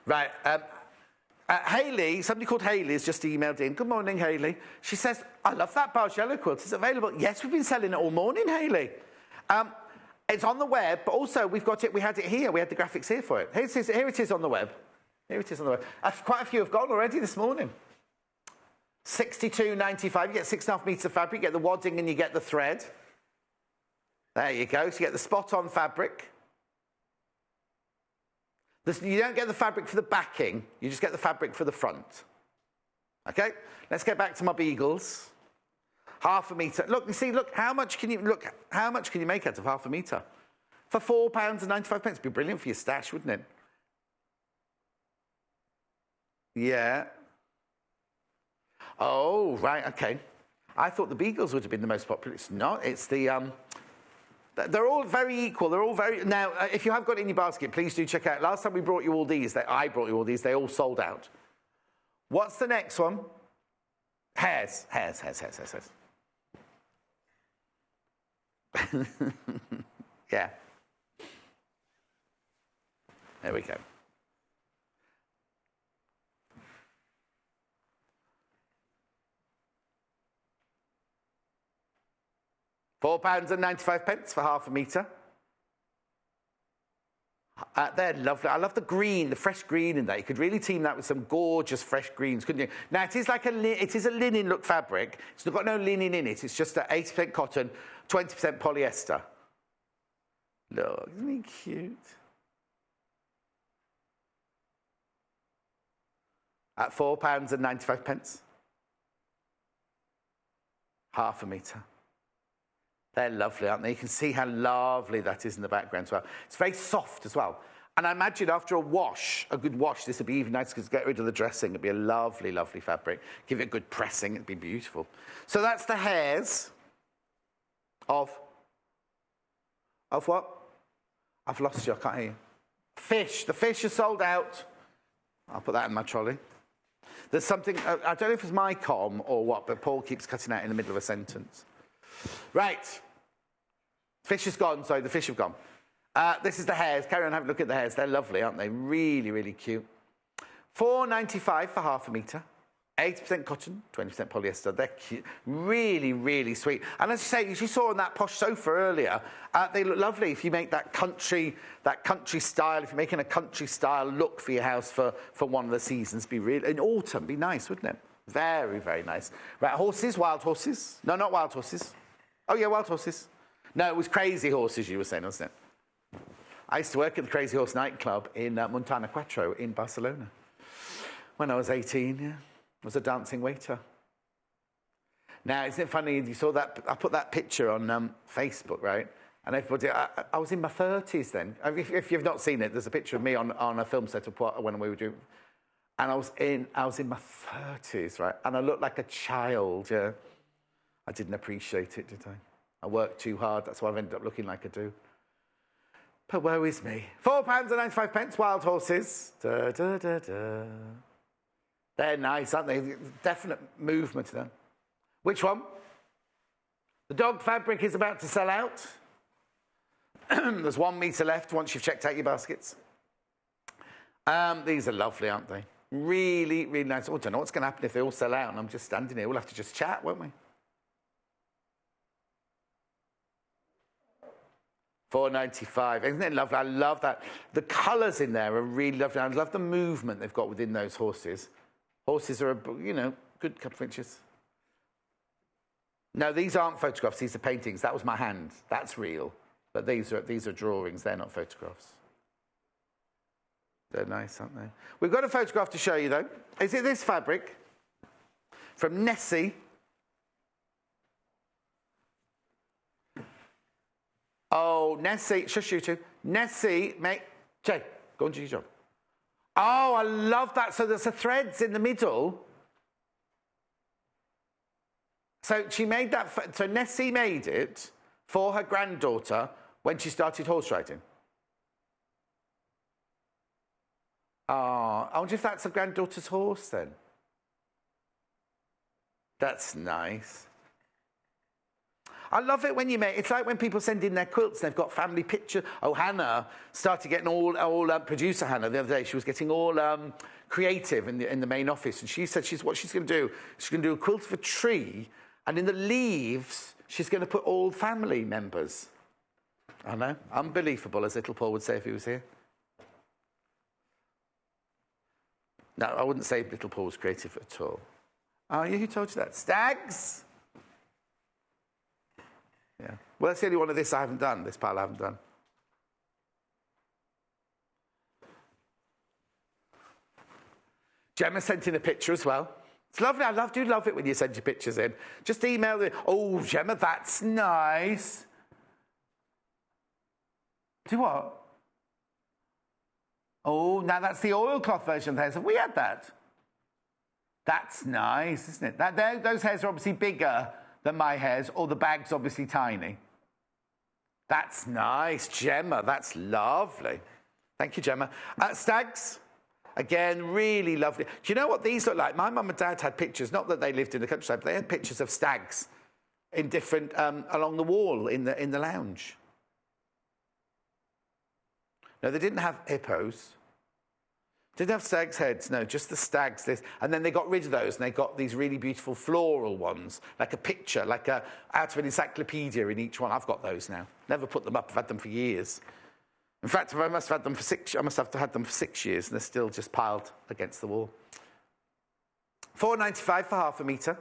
Right. Hayley, somebody called Hayley has just emailed in. Good morning, Hayley. She says, I love that Barge Yellow quilt. It's available. Yes, we've been selling it all morning, Hayley. It's on the web, but also we've got it. We had it here. We had the graphics here for it. Here it is on the web. Here it is on the web. Quite a few have gone already this morning. £62.95. You get 6.5 metres of fabric. You get the wadding and you get the thread. There you go. So you get the spot-on fabric. You don't get the fabric for the backing, you just get the fabric for the front. Okay, let's get back to my beagles. Half a metre. Look, you see, look, how much can you make out of half a metre? For £4.95. It'd be brilliant for your stash, wouldn't it? Yeah. Oh, right, okay. I thought the beagles would have been the most popular. It's not, it's the they're all very equal. They're all very... Now, if you have got it in your basket, please do check out. Last time we brought you all these, I brought you all these, they all sold out. What's the next one? Hairs. Yeah. There we go. £4.95 for half a metre. They're lovely. I love the green, the fresh green in that. You could really team that with some gorgeous fresh greens, couldn't you? Now, it is a linen look fabric. It's got no linen in it. It's just 80% cotton, 20% polyester. Look, isn't he cute? At £4.95. Half a metre. They're lovely, aren't they? You can see how lovely that is in the background as well. It's very soft as well. And I imagine after a wash, a good wash, this would be even nice because get rid of the dressing. It'd be a lovely, lovely fabric. Give it a good pressing. It'd be beautiful. So that's the hairs of what? I've lost you. I can't hear you. Fish. The fish are sold out. I'll put that in my trolley. There's something, I don't know if it's my comm or what, but Paul keeps cutting out in the middle of a sentence. Right. Fish is gone. Sorry, the fish have gone. This is the hairs. Carry on, have a look at the hairs. They're lovely, aren't they? Really, really cute. £4.95 for half a metre. 80% cotton, 20% polyester. They're cute. Really, really sweet. And as you say, as you saw on that posh sofa earlier, they look lovely if you make that country style. If you're making a country style look for your house for one of the seasons, be really in autumn, be nice, wouldn't it? Very, very nice. Right, horses, wild horses. No, not wild horses. Oh, yeah, wild horses. No, it was crazy horses you were saying, wasn't it? I used to work at the Crazy Horse nightclub in Montana Quattro in Barcelona. When I was 18, yeah. I was a dancing waiter. Now, isn't it funny, you saw that, I put that picture on Facebook, right? And everybody, I was in my 30s then. If you've not seen it, there's a picture of me on a film set of when we were doing... And I was in my 30s, right? And I looked like a child, yeah. I didn't appreciate it, did I? I worked too hard. That's why I've ended up looking like I do. But woe is me. £4.95, wild horses. Da, da, da, da. They're nice, aren't they? Definite movement to them. Which one? The dog fabric is about to sell out. There's 1 metre left once you've checked out your baskets. These are lovely, aren't they? Really, really nice. Oh, I don't know what's going to happen if they all sell out and I'm just standing here. We'll have to just chat, won't we? £4.95. Isn't it lovely? I love that. The colours in there are really lovely. I love the movement they've got within those horses. Horses are, good couple of inches. No, these aren't photographs. These are paintings. That was my hand. That's real. But these are drawings. They're not photographs. They're nice, aren't they? We've got a photograph to show you, though. Is it this fabric? From Nessie. Oh, Nessie. Shush, you two. Nessie, mate. Jay, go and do your job. Oh, I love that. So there's the threads in the middle. So she made that. So Nessie made it. for her granddaughter when she started horse riding. Oh, I wonder if that's her granddaughter's horse then. That's nice. I love it when you make, it's like when people send in their quilts, they've got family pictures. Oh, Hannah started getting producer Hannah the other day, she was getting all creative in the main office, and she said what she's going to do, she's going to do a quilt of a tree, and in the leaves, she's going to put all family members. I know, unbelievable, as little Paul would say if he was here. No, I wouldn't say little Paul was creative at all. Oh, who told you that? Stags? Yeah. Well, that's the only one of this I haven't done, this pile I haven't done. Gemma sent in a picture as well. It's lovely. I do love it when you send your pictures in. Just email it. Oh, Gemma, that's nice. Do what? Oh, now that's the oilcloth version of the hairs. Have we had that? That's nice, isn't it? Those hairs are obviously bigger than my hairs, or the bag's obviously tiny. That's nice, Gemma. That's lovely. Thank you, Gemma. Stags, again, really lovely. Do you know what these look like? My mum and dad had pictures, not that they lived in the countryside, but they had pictures of stags in different, along the wall in the lounge. No, they didn't have hippos. Didn't have stags' heads, no, just the stags. And then they got rid of those, and they got these really beautiful floral ones, like a picture, like out of an encyclopedia in each one. I've got those now. Never put them up. I've had them for years. In fact, I must have had them for 6 years, and they're still just piled against the wall. £4.95 for half a metre.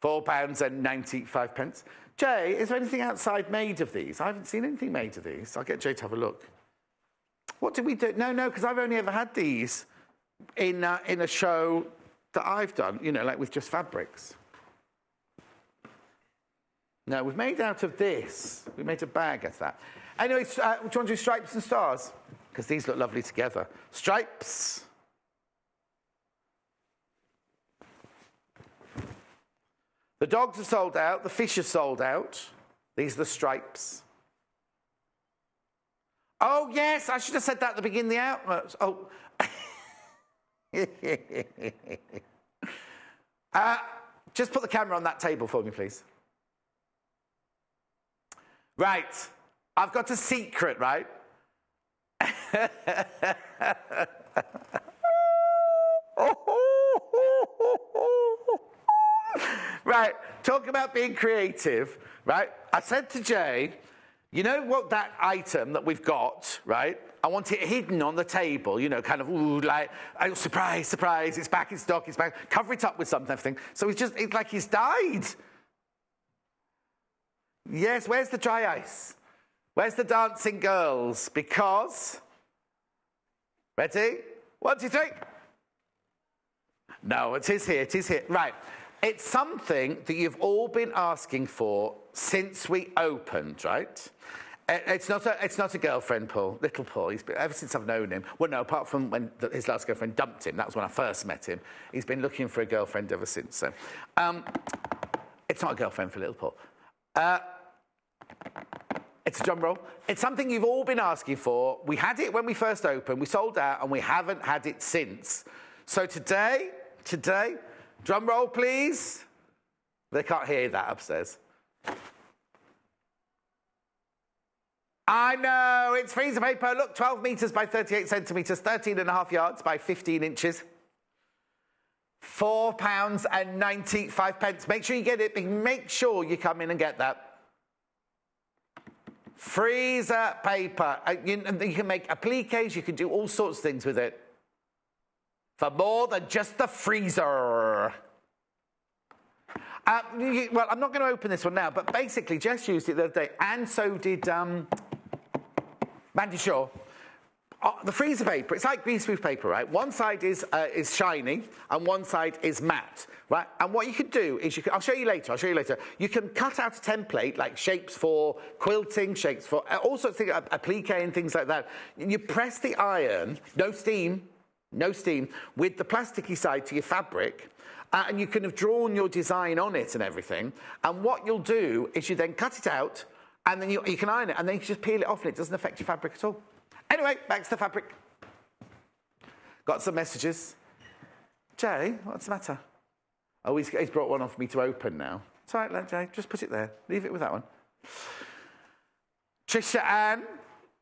£4.95. Jay, is there anything outside made of these? I haven't seen anything made of these. I'll get Jay to have a look. What did we do? No, because I've only ever had these in a show that I've done, you know, like with just fabrics. No, we've made out of this. We made a bag out of that. Anyway, do you want to do stripes and stars? Because these look lovely together. Stripes. The dogs are sold out. The fish are sold out. These are the stripes. Oh, yes, I should have said that at the beginning of the outlet. Oh. Just put the camera on that table for me, please. Right. I've got a secret, right? Right, talk about being creative, right? I said to Jay, you know what, that item that we've got, right? I want it hidden on the table, you know, kind of, ooh, like, oh, surprise, surprise, it's back in stock, it's back. Cover it up with something, everything. So it's like he's died. Yes, where's the dry ice? Where's the dancing girls? Because, ready? 1, 2, 3. No, it is here, it is here. Right. It's something that you've all been asking for since we opened, right? It's not a girlfriend, Paul, little Paul. He's been, ever since I've known him. Well, no, apart from when his last girlfriend dumped him. That was when I first met him. He's been looking for a girlfriend ever since. So, it's not a girlfriend for little Paul. It's a drum roll. It's something you've all been asking for. We had it when we first opened. We sold out, and we haven't had it since. So today. Drum roll, please. They can't hear that upstairs. I know, it's freezer paper. Look, 12 metres by 38 centimetres, 13.5 yards by 15 inches. £4.95. Make sure you get it. Make sure you come in and get that. Freezer paper. You can make appliques. You can do all sorts of things with it. For more than just the freezer. Well, I'm not going to open this one now, but basically Jess used it the other day, and so did Mandy Shaw. the freezer paper, it's like greaseproof paper, right? One side is shiny and one side is matte, right? And what you can do is I'll show you later, You can cut out a template, like shapes for quilting, shapes for all sorts of things, applique and things like that. You press the iron, no steam, with the plasticky side to your fabric, and you can have drawn your design on it and everything. And what you'll do is you then cut it out, and then you can iron it, and then you can just peel it off, and it doesn't affect your fabric at all. Anyway, back to the fabric. Got some messages. Jay, what's the matter? Oh, he's brought one on for me to open now. It's all right, Jay, just put it there. Leave it with that one. Trisha Ann.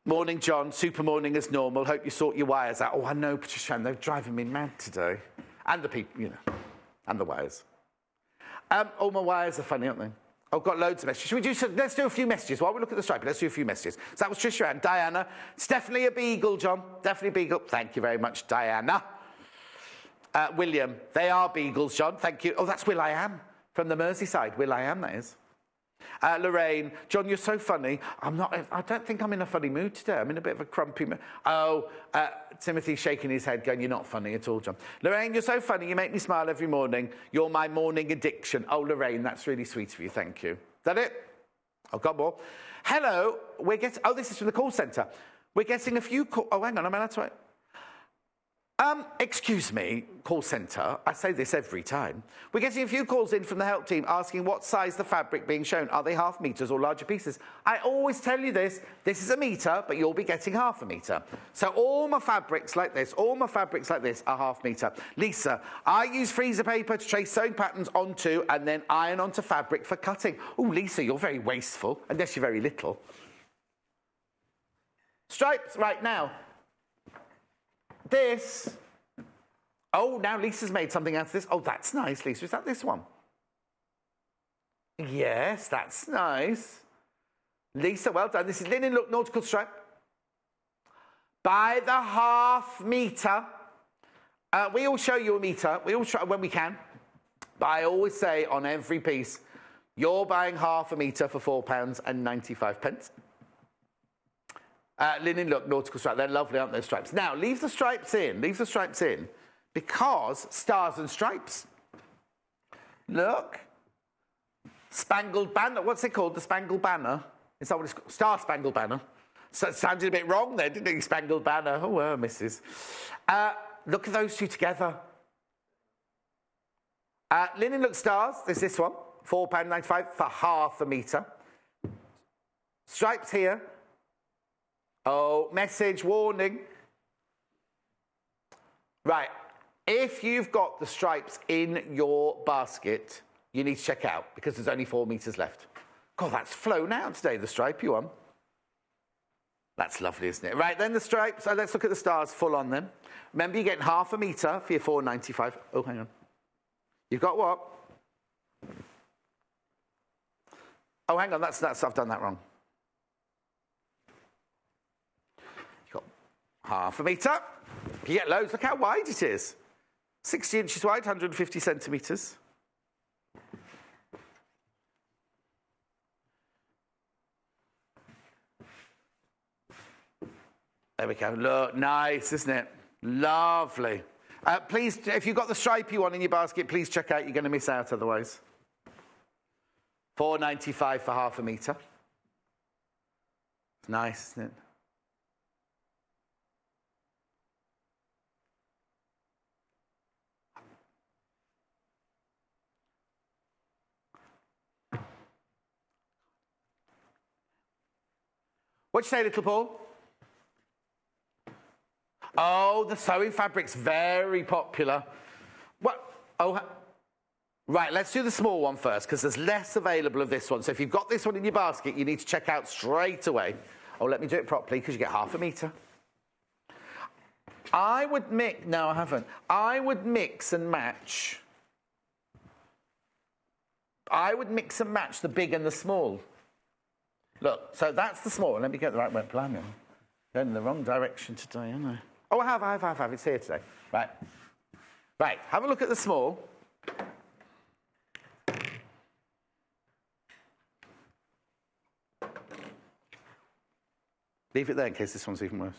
Morning, John. Super morning as normal. Hope you sort your wires out. Oh, I know, Patricia Ann, they're driving me mad today. And the people, and the wires. All my wires are funny, aren't they? I've got loads of messages. Let's do a few messages. While we look at the stripe, let's do a few messages. So that was Trisha Ann. Diana. It's definitely a beagle, John. Definitely a beagle. Thank you very much, Diana. William. They are beagles, John. Thank you. Oh, that's Will.I.am from the Merseyside. Will.I.am, that is. Lorraine. John, you're so funny. I don't think I'm in a funny mood today. I'm in a bit of a crumpy mood. Oh, Timothy's shaking his head going, you're not funny at all, John. Lorraine, you're so funny. You make me smile every morning. You're my morning addiction. Oh, Lorraine, that's really sweet of you. Thank you. Is that it? I've got more. Hello. Oh, this is from the call centre. We're getting a few calls. Oh, hang on. That's right. Excuse me, call centre. I say this every time. We're getting a few calls in from the help team asking what size the fabric being shown. Are they half metres or larger pieces? I always tell you this. This is a metre, but you'll be getting half a metre. So all my fabrics like this, are half metre. Lisa, I use freezer paper to trace sewing patterns onto and then iron onto fabric for cutting. Oh, Lisa, you're very wasteful, unless you're very little. Stripes, right now. This. Oh, now Lisa's made something out of this. Oh, that's nice, Lisa. Is that this one? Yes, that's nice. Lisa, well done. This is linen look nautical stripe. By the half metre. We all show you a metre. We all try when we can. But I always say on every piece, you're buying half a metre for £4.95. Linen look nautical stripe. They're lovely, aren't those stripes? Now, leave the stripes in. Because stars and stripes. Look. Spangled banner. What's it called? The Spangled Banner? Is that what it's called? Star Spangled Banner. So it sounded a bit wrong there, didn't it? Spangled Banner. Oh, missus. Look at those two together. Linen look stars. There's this one. £4.95 for half a metre. Stripes here. Oh, message, warning. Right. If you've got the stripes in your basket, you need to check out because there's only 4 metres left. God, that's flown out today, the stripey one. That's lovely, isn't it? Right, then the stripes. So let's look at the stars full on them. Remember, you're getting half a metre for your £4.95. Oh, hang on. You've got what? Oh, hang on. That's I've done that wrong. You've got half a metre. You get loads. Look how wide it is. 60 inches wide, 150 centimetres. There we go. Look, nice, isn't it? Lovely. Please, if you've got the stripy one in your basket, please check out. You're going to miss out otherwise. £4.95 for half a metre. It's nice, isn't it? What'd you say, little Paul? Oh, the sewing fabric's very popular. What? Oh, right, let's do the small one first, because there's less available of this one. So if you've got this one in your basket, you need to check out straight away. Oh, let me do it properly, because you get half a metre. I would mix... No, I haven't. I would mix and match... I would mix and match the big and the small. Look, so that's the small one. Let me get the right way. Blimey. Going in the wrong direction today, aren't I? Oh, I have. It's here today. Right. Right, have a look at the small. Leave it there in case this one's even worse.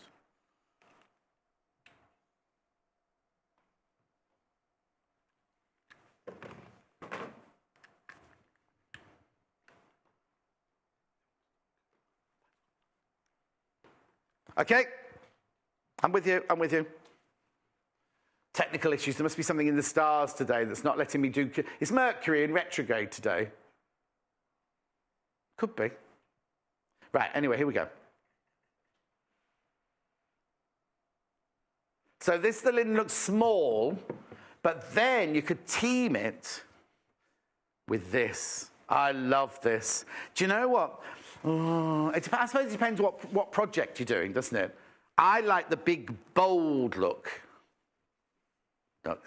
Okay? I'm with you, I'm with you. Technical issues. There must be something in the stars today that's not letting me do... Is Mercury in retrograde today? Could be. Right, anyway, here we go. So the linen looks small, but then you could team it with this. I love this. Do you know what? I suppose it depends what project you're doing, doesn't it? I like the big, bold look. Look.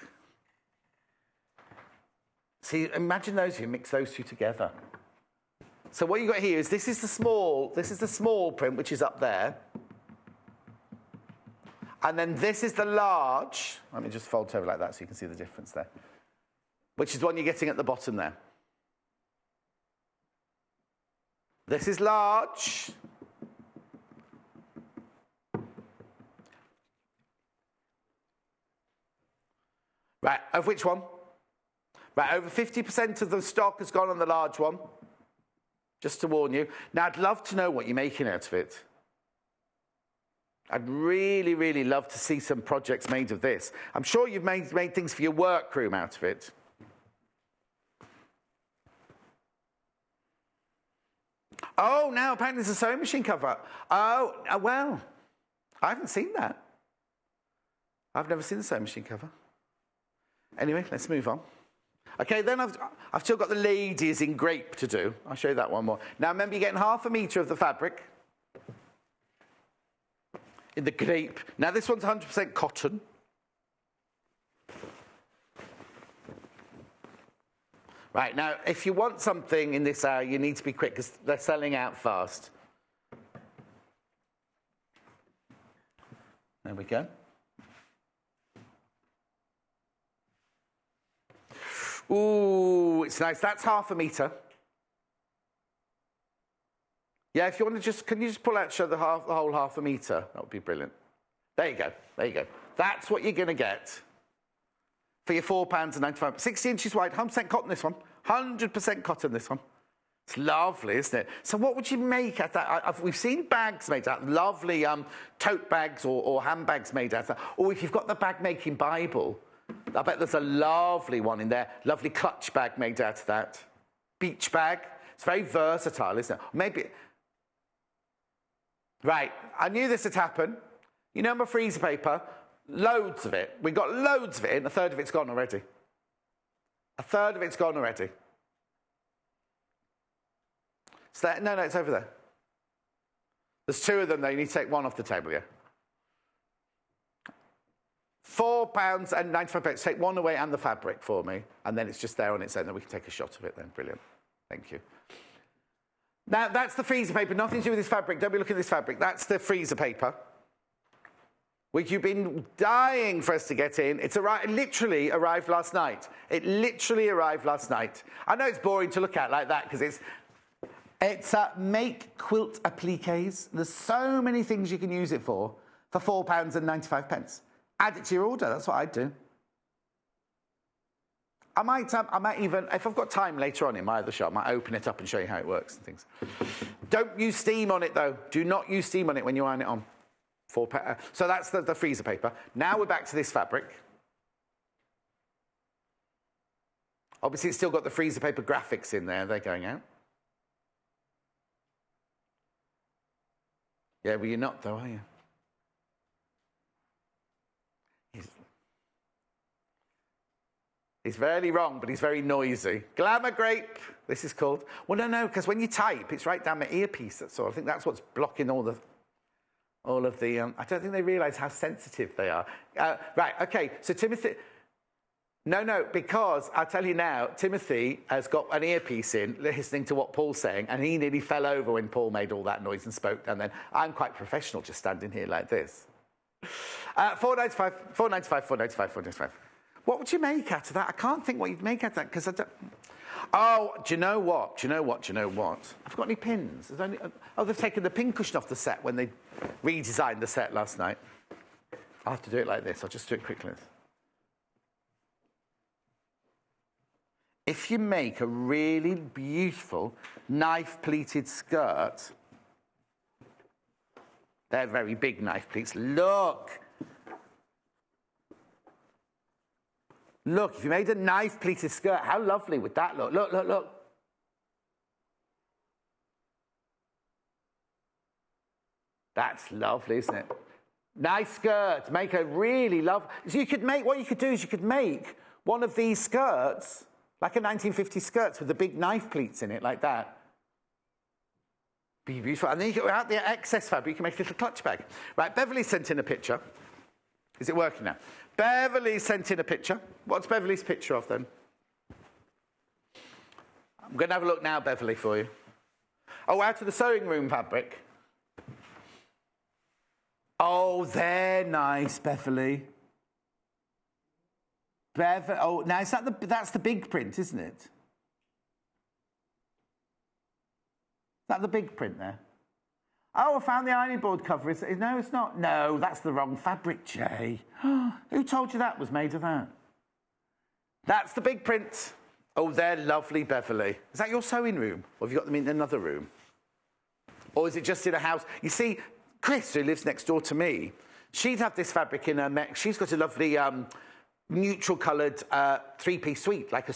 See, imagine those two, mix those two together. So what you've got here is this is the small print, which is up there. And then this is the large. Let me just fold over like that so you can see the difference there. Which is the one you're getting at the bottom there. This is large. Right, of which one? Right, over 50% of the stock has gone on the large one. Just to warn you. Now, I'd love to know what you're making out of it. I'd really, really love to see some projects made of this. I'm sure you've made things for your workroom out of it. Oh, now apparently there's a sewing machine cover. Oh, well, I haven't seen that. I've never seen the sewing machine cover. Anyway, let's move on. Okay, then I've still got the ladies in grape to do. I'll show you that one more. Now, remember, you're getting 1/2 metre of the fabric in the grape. Now, this one's 100% cotton. Right, now, if you want something in this hour, you need to be quick because they're selling out fast. There we go. Ooh, it's nice. That's 1/2 metre. Yeah, if you want to can you just pull out, show the whole 1/2 metre? That would be brilliant. There you go. There you go. That's what you're going to get for your £4.95. 60 inches wide, 100% cotton this one. 100% cotton this one. It's lovely, isn't it? So what would you make out of that? We've seen bags made out of that. Lovely tote bags or handbags made out of that. Or if you've got the bag making Bible, I bet there's a lovely one in there. Lovely clutch bag made out of that. Beach bag. It's very versatile, isn't it? Maybe... Right, I knew this would happen. You know my freezer paper? Loads of it. We've got loads of it, and 1/3 of it's gone already. 1/3 of it's gone already. So no, it's over there. There's 2 of them, though. You need to take one off the table, yeah. £4.95. Take one away and the fabric for me, and then it's just there on its own. Then we can take a shot of it then. Brilliant. Thank you. Now, that's the freezer paper. Nothing to do with this fabric. Don't be looking at this fabric. That's the freezer paper, which you've been dying for us to get in. It literally arrived last night. It literally arrived last night. I know it's boring to look at like that because it's make quilt appliques. There's so many things you can use it for £4.95. Add it to your order. That's what I'd do. I might even, if I've got time later on in my other shop, I might open it up and show you how it works and things. Don't use steam on it, though. Do not use steam on it when you iron it on. So that's the freezer paper. Now we're back to this fabric. Obviously, it's still got the freezer paper graphics in there. They're going out. Yeah, well, you're not, though, are you? He's very wrong, but he's very noisy. Glamour grape, this is called. Well, no, because when you type, it's right down my earpiece. That's all. I think that's what's blocking all of the. I don't think they realise how sensitive they are. Right, okay. So Timothy. No, because I'll tell you now, Timothy has got an earpiece in, listening to what Paul's saying, and he nearly fell over when Paul made all that noise and spoke. And then I'm quite professional, just standing here like this. £4.95. What would you make out of that? I can't think what you'd make out of that because I don't... Oh, do you know what? I've got any pins? They've taken the pin cushion off the set when they redesigned the set last night. I'll have to do it like this. I'll just do it quickly. If you make a really beautiful knife-pleated skirt, They're very big knife pleats. Look. Look, if you made a knife pleated skirt, how lovely would that look? Look, look, look. That's lovely, isn't it? Nice skirt. Make a really lovely... So you could make... What you could do is you could make one of these skirts, like a 1950s skirt with the big knife pleats in it, like that. Be beautiful. And then you get out the excess fabric, you can make a little clutch bag. Right, Beverly sent in a picture. Is it working now? Beverly sent in a picture. What's Beverly's picture of then? I'm going to have a look now, Beverly, for you. Oh, out of the sewing room fabric. Oh, they're nice, Beverly. Oh, now is that that's the big print, isn't it? Is that the big print there? Oh, I found the ironing board cover. No, it's not. No, that's the wrong fabric, Jay. Who told you that was made of that? That's the big print. Oh, they're lovely, Beverly. Is that your sewing room? Or have you got them in another room? Or is it just in a house? You see, Chris, who lives next door to me, she'd have this fabric in her neck. She's got a lovely neutral-coloured three-piece suite, like a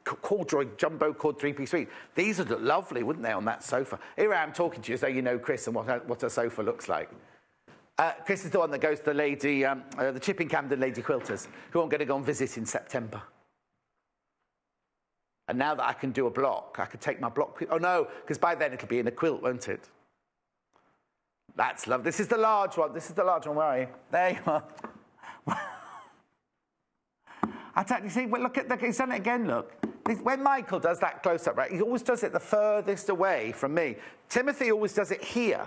corduroy jumbo cord three-piece suite. These would look lovely, wouldn't they, on that sofa? Here I am talking to you as though you know Chris and what a sofa looks like. Chris is the one that goes to the lady, the Chipping Camden Lady Quilters, who I'm going to go and visit in September. And now that I can do a block, I could take my block... Oh, no, because by then it'll be in a quilt, won't it? That's lovely. This is the large one. This is the large one. Where are you? There you are. You see, well, look at he's done it again, look. When Michael does that close-up, right, he always does it the furthest away from me. Timothy always does it here.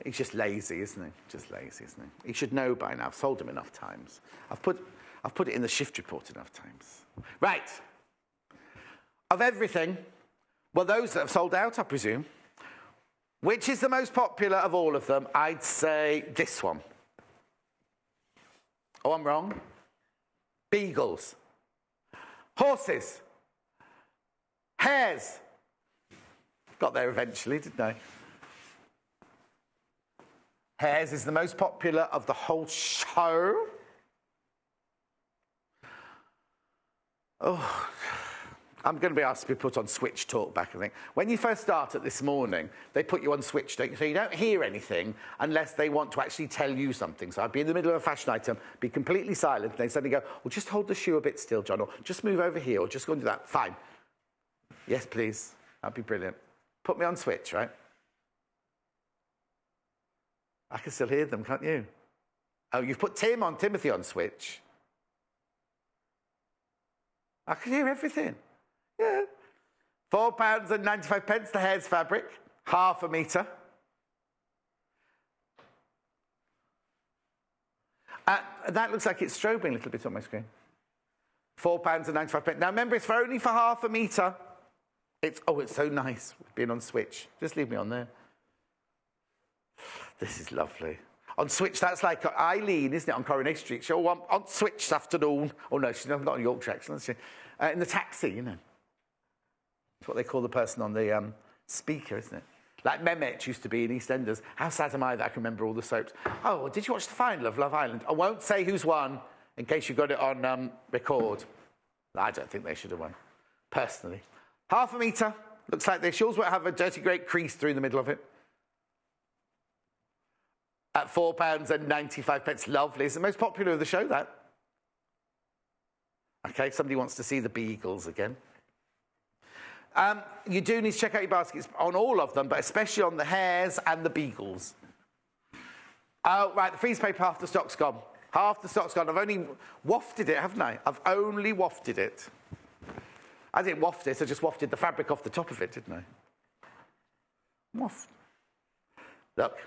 He's just lazy, isn't he? Just lazy, isn't he? He should know by now. I've told him enough times. I've put it in the shift report enough times. Right. Of everything, well, those that have sold out, I presume. Which is the most popular of all of them? I'd say this one. Oh, I'm wrong. Beagles. Horses. Hares. Got there eventually, didn't I? Hares is the most popular of the whole show. Oh, I'm going to be asked to be put on switch talk back, I think. When you first start at this morning, they put you on switch, don't you? So you don't hear anything unless they want to actually tell you something. So I'd be in the middle of a fashion item, be completely silent, and they suddenly go, well, just hold the shoe a bit still, John, or just move over here, or just go and do that. Fine. Yes, please. That'd be brilliant. Put me on switch, right? I can still hear them, can't you? Oh, you've put Timothy on switch. I can hear everything. Yeah. £4.95 the hare's fabric, half a metre. That looks like it's strobing a little bit on my screen. £4.95. Now remember, it's only for half a metre. It's so nice being on switch. Just leave me on there. This is lovely. On switch, that's like Eileen, isn't it, on Coronation Street? She'll want on switch this afternoon. Oh, no, she's not on Yorkshire, actually, is she? In the taxi, you know. That's what they call the person on the speaker, isn't it? Like Mehmet used to be in EastEnders. How sad am I that I can remember all the soaps? Oh, did you watch the final of Love Island? I won't say who's won in case you got it on record. I don't think they should have won, personally. Half a metre. Looks like this. Yours won't have a dirty great crease through the middle of it. At £4.95. Lovely. It's the most popular of the show, that. Okay, somebody wants to see the beagles again. You do need to check out your baskets on all of them, but especially on the hares and the beagles. Oh, right, the freeze paper, half the stock's gone. Half the stock's gone. I've only wafted it, haven't I? I've only wafted it. I didn't waft it, I just wafted the fabric off the top of it, didn't I? Waft. Look.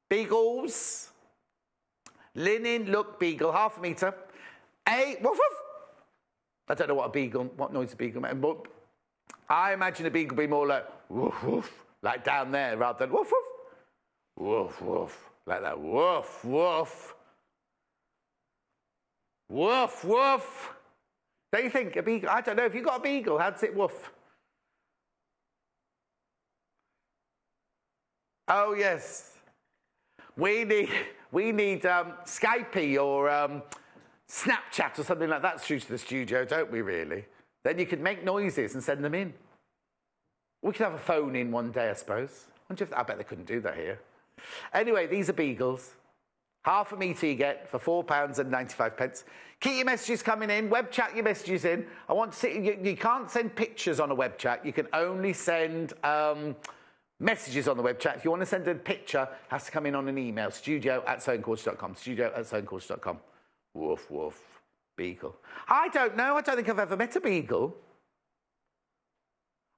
Beagles. Linen, look, beagle, half a metre. Woof, woof. I don't know what noise a beagle makes, but I imagine a beagle be more like woof, woof, like down there, rather than woof, woof. Woof, woof, like that, woof, woof. Woof, woof. Don't you think a beagle, I don't know, if you've got a beagle, how does it woof? Oh, yes. We need Skype or Snapchat or something like that through to the studio, don't we, really? Then you could make noises and send them in. We could have a phone in one day, I suppose. I bet they couldn't do that here. Anyway, these are beagles. Half a metre you get for £4.95. Keep your messages coming in. Web chat your messages in. I want to see, you can't send pictures on a web chat. You can only send messages on the web chat. If you want to send a picture, it has to come in on an email. studio@sewingquarters.com. studio@sewingquarters.com. Woof, woof. Beagle. I don't know. I don't think I've ever met a beagle.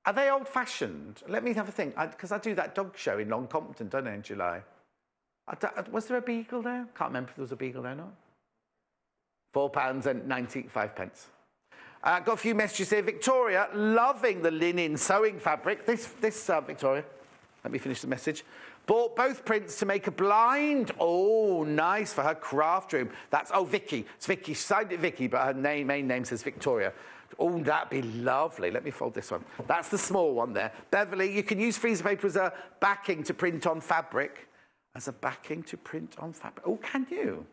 Are they old-fashioned? Let me have a think. Because I do that dog show in Long Compton, don't I, in July? Was there a beagle there? Can't remember if there was a beagle there or not. £4.95. Got a few messages here. Victoria, loving the linen sewing fabric. This Victoria, let me finish the message. Bought both prints to make a blind. Oh, nice for her craft room. Vicky. It's Vicky. She signed it Vicky, but her main name says Victoria. Oh, that'd be lovely. Let me fold this one. That's the small one there. Beverly, you can use freezer paper as a backing to print on fabric. As a backing to print on fabric. Oh, can you?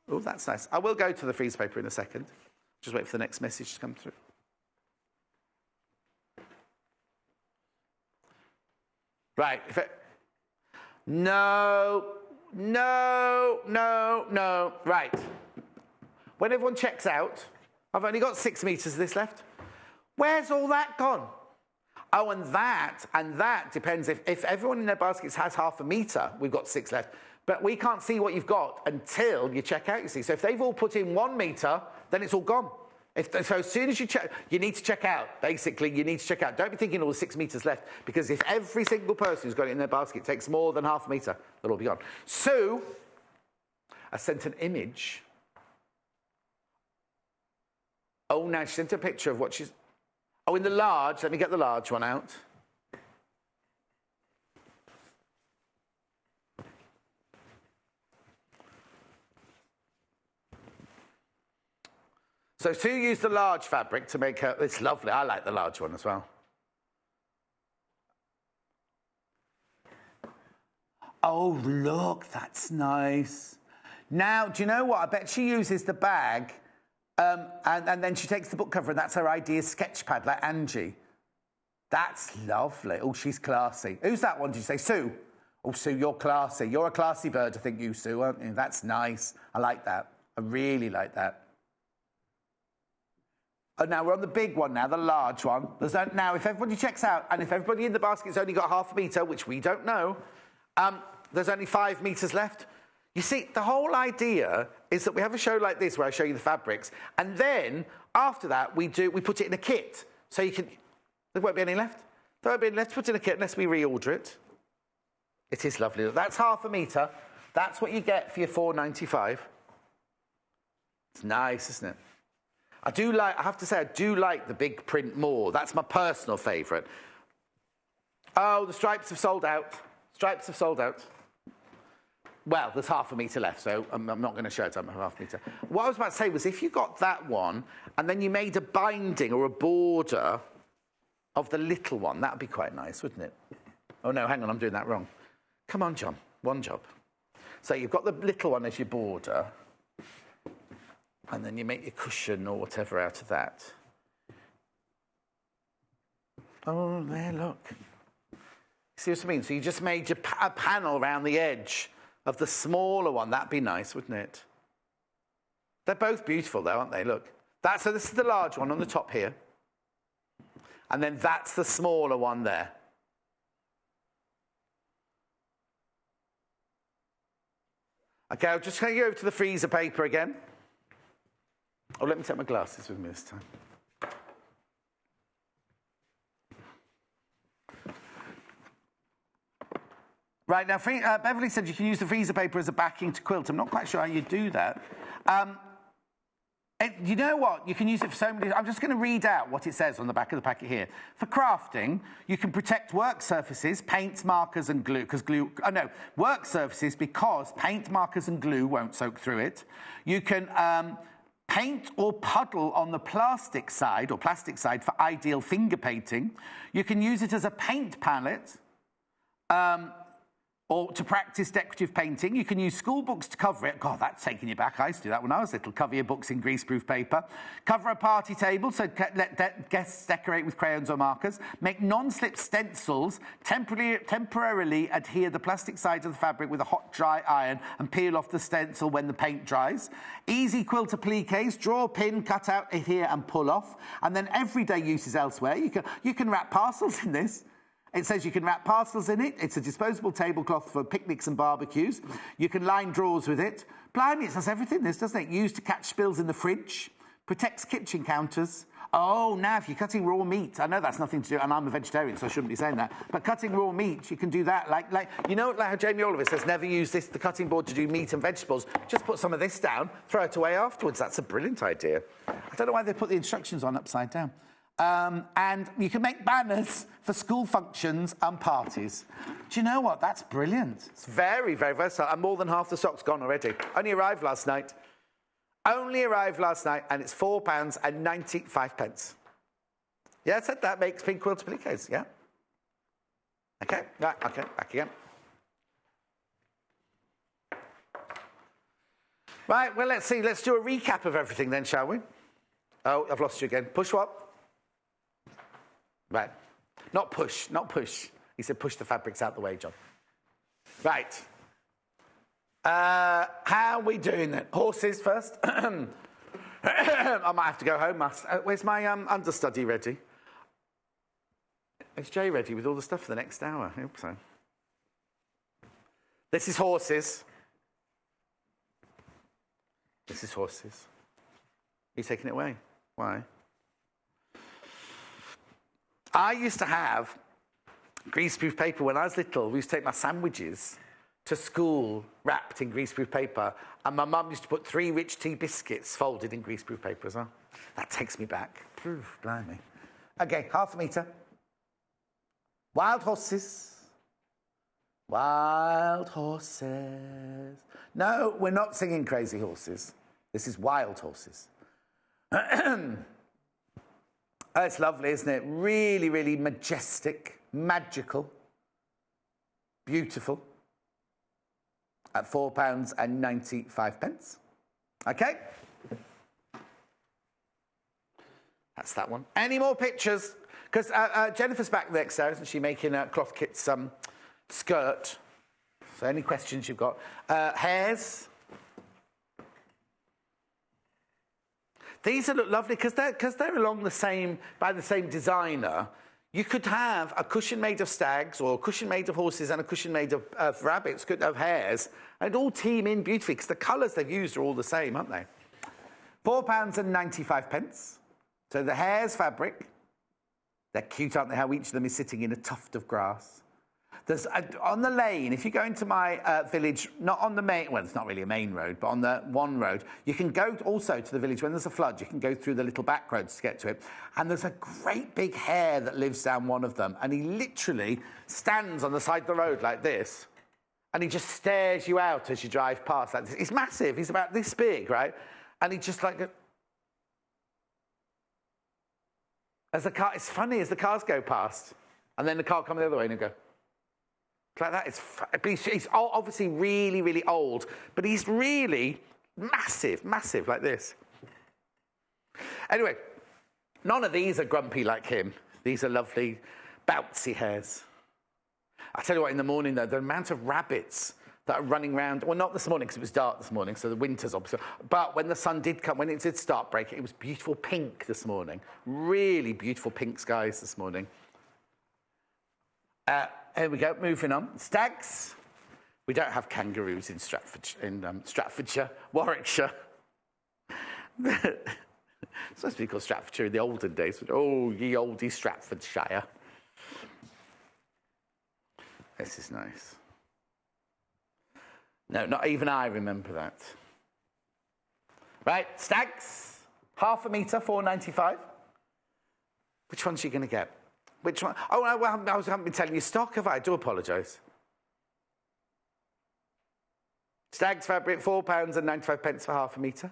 Oh, that's nice. I will go to the freezer paper in a second. Just wait for the next message to come through. Right. No. Right. When everyone checks out, I've only got 6 meters of this left. Where's all that gone? Oh, and that depends. If everyone in their baskets has half a metre, we've got 6 left. But we can't see what you've got until you check out, you see. So if they've all put in 1 metre, then it's all gone. So as soon as you check, you need to check out. Basically, you need to check out. Don't be thinking all the 6 metres left, because if every single person who's got it in their basket takes more than half a metre, they'll all be gone. Sue, I sent an image. Oh, now she sent a picture of what she's... Oh, in the large. Let me get the large one out. So Sue used the large fabric to make her... It's lovely. I like the large one as well. Oh, look. That's nice. Now, do you know what? I bet she uses the bag... and then she takes the book cover, and that's her ideas sketch pad, like Angie. That's lovely. Oh, she's classy. Who's that one, did you say? Sue? Oh, Sue, you're classy. You're a classy bird, I think you, Sue, aren't you? That's nice. I like that. I really like that. Oh, now we're on the big one now, the large one. Now, if everybody checks out, and if everybody in the basket's only got half a metre, which we don't know, there's only 5 metres left. You see, the whole idea is that we have a show like this where I show you the fabrics, and then after that we put it in a kit. So you can... There won't be any left. There won't be any left to put in a kit unless we reorder it. It is lovely. That's half a metre. That's what you get for your £4.95. It's nice, isn't it? I have to say, I do like the big print more. That's my personal favourite. Oh, the stripes have sold out. Stripes have sold out. Well, there's half a metre left, so I'm not going to show it. I'm half a metre. What I was about to say was, if you got that one, and then you made a binding or a border of the little one, that would be quite nice, wouldn't it? Oh, no, hang on, I'm doing that wrong. Come on, John, one job. So you've got the little one as your border, and then you make your cushion or whatever out of that. Oh, there, look. See what I mean? So you just made a panel around the edge of the smaller one. That'd be nice, wouldn't it? They're both beautiful, though, aren't they? Look. So this is the large one on the top here. And then that's the smaller one there. Okay, I'll just take you over to the freezer paper again. Oh, let me take my glasses with me this time. Right, now, Beverly said you can use the freezer paper as a backing to quilt. I'm not quite sure how you do that. You know what? You can use it for so many... I'm just going to read out what it says on the back of the packet here. For crafting, you can protect work surfaces, paints, markers and glue, because glue... Oh, no, work surfaces because paint, markers and glue won't soak through it. You can paint or puddle on the plastic side for ideal finger painting. You can use it as a paint palette. or to practice decorative painting. You can use school books to cover it. God, that's taking you back. I used to do that when I was little. Cover your books in greaseproof paper. Cover a party table, so let guests decorate with crayons or markers. Make non-slip stencils. Temporarily adhere the plastic sides of the fabric with a hot, dry iron and peel off the stencil when the paint dries. Easy quilt appliques. Draw a pin, cut out, adhere and pull off. And then everyday uses elsewhere. You can wrap parcels in this. It says you can wrap parcels in it. It's a disposable tablecloth for picnics and barbecues. You can line drawers with it. Blimey, it says everything, this, doesn't it? Used to catch spills in the fridge. Protects kitchen counters. Oh, now if you're cutting raw meat, I know that's nothing to do, and I'm a vegetarian, so I shouldn't be saying that, but cutting raw meat, you can do that. Like you know, like how Jamie Oliver says, never use the cutting board to do meat and vegetables. Just put some of this down, throw it away afterwards. That's a brilliant idea. I don't know why they put the instructions on upside down. And you can make banners for school functions and parties. Do you know what? That's brilliant. It's very, very versatile. And more than half the stock's gone already. Only arrived last night. Only arrived last night, and it's £4.95. Yeah, I said that makes pink quilt appliques, yeah? Okay, right, okay, back again. Right, well, let's see. Let's do a recap of everything then, shall we? Oh, I've lost you again. Push what? Right. Not push, not push. He said push the fabrics out the way, John. Right. How are we doing then? Horses first. I might have to go home. Where's my understudy ready? Is Jay ready with all the stuff for the next hour? I hope so. This is horses. This is horses. Are you taking it away? Why? I used to have greaseproof paper when I was little. We used to take my sandwiches to school wrapped in greaseproof paper, and my mum used to put 3 rich tea biscuits folded in greaseproof paper as well. That takes me back. Proof, blimey. Okay, ½ metre. Wild horses. Wild horses. No, we're not singing Crazy Horses. This is Wild Horses. Oh, it's lovely, isn't it? Really, really majestic, magical, beautiful. At £4.95. Okay? That's that one. Any more pictures? Because Jennifer's back there, isn't she, making a Cloth Kit's skirt. So any questions you've got? Hairs. These look lovely because they're along the same, by the same designer. You could have a cushion made of stags, or a cushion made of horses, and a cushion made of rabbits, of hares, and all team in beautifully because the colours they've used are all the same, aren't they? £4.95. So the hares fabric, they're cute, aren't they? How each of them is sitting in a tuft of grass. There's on the lane, if you go into my village, not on the main, well, it's not really a main road, but on the one road, you can go also to the village when there's a flood. You can go through the little back roads to get to it. And there's a great big hare that lives down one of them. And he literally stands on the side of the road like this. And he just stares you out as you drive past like this. He's massive. He's about this big, right? And he just like... It's funny as the cars go past. And then the car comes the other way and you go... Like that, he's obviously really, really old, but he's really massive, massive like this. Anyway, none of these are grumpy like him. These are lovely, bouncy hares. I tell you what, in the morning, though, the amount of rabbits that are running around, well, not this morning because it was dark this morning, so the winter's obviously, but when the sun did come, when it did start breaking, it was beautiful pink this morning. Really beautiful pink skies this morning. Here we go, moving on. Stags. We don't have kangaroos in Stratfordshire, Warwickshire. It's supposed to be called Stratfordshire in the olden days. But, oh, ye oldie Stratfordshire. This is nice. No, not even I remember that. Right, stags. ½ metre, £4.95. Which one's you going to get? Which one? Oh, I haven't been telling you stock, have I? I do apologise. Stag's fabric, £4.95 for ½ metre.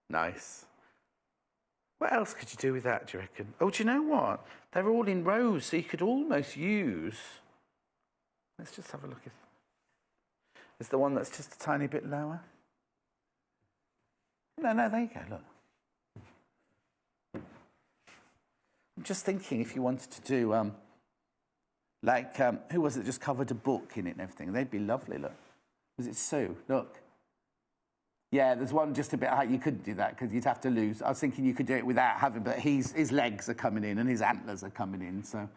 Nice. What else could you do with that, do you reckon? Oh, do you know what? They're all in rows, so you could almost use Let's just have a look. Is the one that's just a tiny bit lower? No, there you go, look. I'm just thinking if you wanted to do, who was it just covered a book in it and everything? They'd be lovely, look. Was it Sue? Look. Yeah, there's one just a bit high. You couldn't do that because you'd have to lose. I was thinking you could do it without having, but his legs are coming in and his antlers are coming in, so.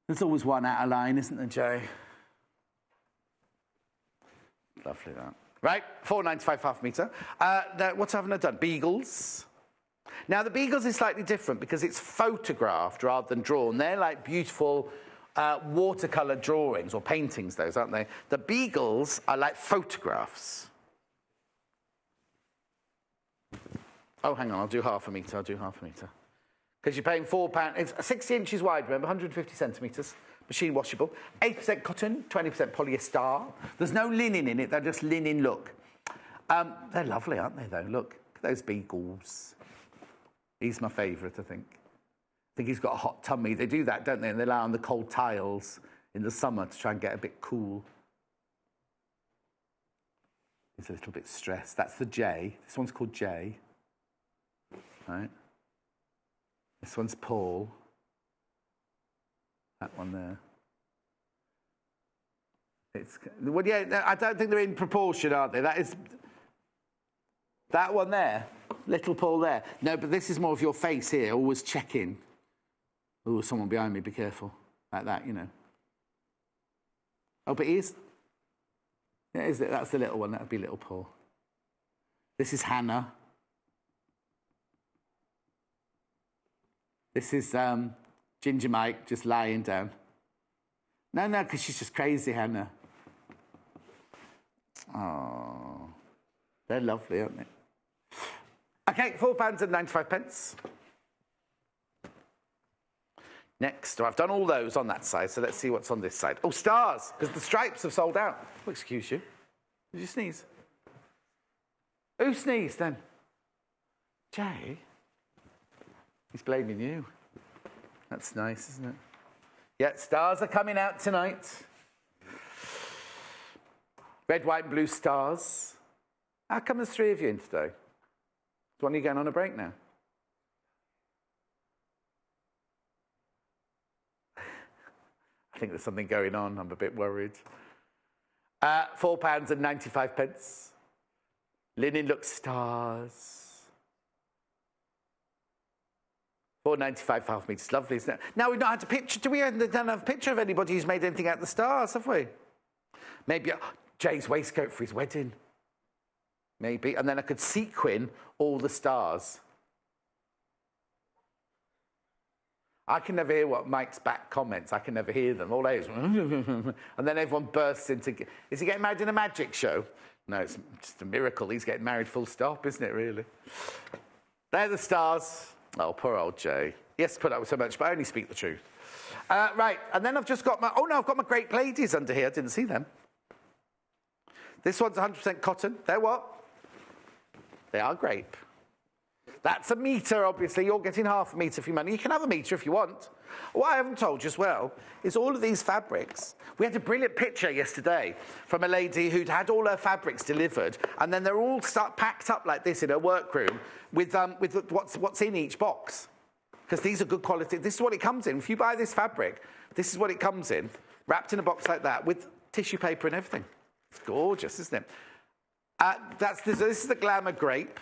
There's always one out of line, isn't there, Joe? Lovely, that. Right, £4.95 half metre. What haven't I done? Beagles. Now, the beagles is slightly different because it's photographed rather than drawn. They're like beautiful watercolour drawings or paintings, those, aren't they? The beagles are like photographs. Oh, hang on, I'll do half a metre, Because you're paying £4. It's 60 inches wide, remember, 150 centimetres. Machine washable. 8% cotton, 20% polyester. There's no linen in it, they're just linen look. They're lovely, aren't they, though? Look at those beagles. He's my favourite, I think. I think he's got a hot tummy. They do that, don't they? And they lie on the cold tiles in the summer to try and get a bit cool. He's a little bit stressed. That's the J. This one's called J. Right? This one's Paul. That one there. Well, yeah, I don't think they're in proportion, are they? That is... That one there. Little Paul there. No, but this is more of your face here. Always check in. Oh, someone behind me, be careful. Like that, you know. Oh, but he is... Yeah, is it? That's the little one. That would be little Paul. This is Hannah. This is Ginger Mike just lying down. No, because she's just crazy, Hannah. Oh, they're lovely, aren't they? Okay, £4.95. Next, I've done all those on that side, so let's see what's on this side. Oh, stars, because the stripes have sold out. Oh, excuse you. Did you sneeze? Who sneezed then? Jay? He's blaming you. That's nice, isn't it? Yeah, stars are coming out tonight. Red, white, and blue stars. How come there's 3 of you in today? Is one of you going on a break now? I think there's something going on. I'm a bit worried. £4.95. Linen Look stars. £4.95 half metres. Lovely, isn't it? Now, we've not had a picture. Do we don't have a picture of anybody who's made anything out of the stars, have we? Maybe Jay's waistcoat for his wedding. Maybe. And then I could sequin all the stars. I can never hear what Mike's back comments. I can never hear them. All those. And then everyone bursts into... Is he getting married in a magic show? No, it's just a miracle. He's getting married full stop, isn't it, really? They're the stars. Oh, poor old Jay. Yes, put up with so much, but I only speak the truth. Right, and then I've just got my... Oh, no, I've got my grape ladies under here. I didn't see them. This one's 100% cotton. They're what? They are grape. That's a metre, obviously. You're getting half a metre for your money. You can have a metre if you want. What I haven't told you as well is all of these fabrics. We had a brilliant picture yesterday from a lady who'd had all her fabrics delivered, and then they're all packed up like this in her workroom with what's in each box. Because these are good quality. This is what it comes in. If you buy this fabric, this is what it comes in, wrapped in a box like that with tissue paper and everything. It's gorgeous, isn't it? This is the Glamour Grape.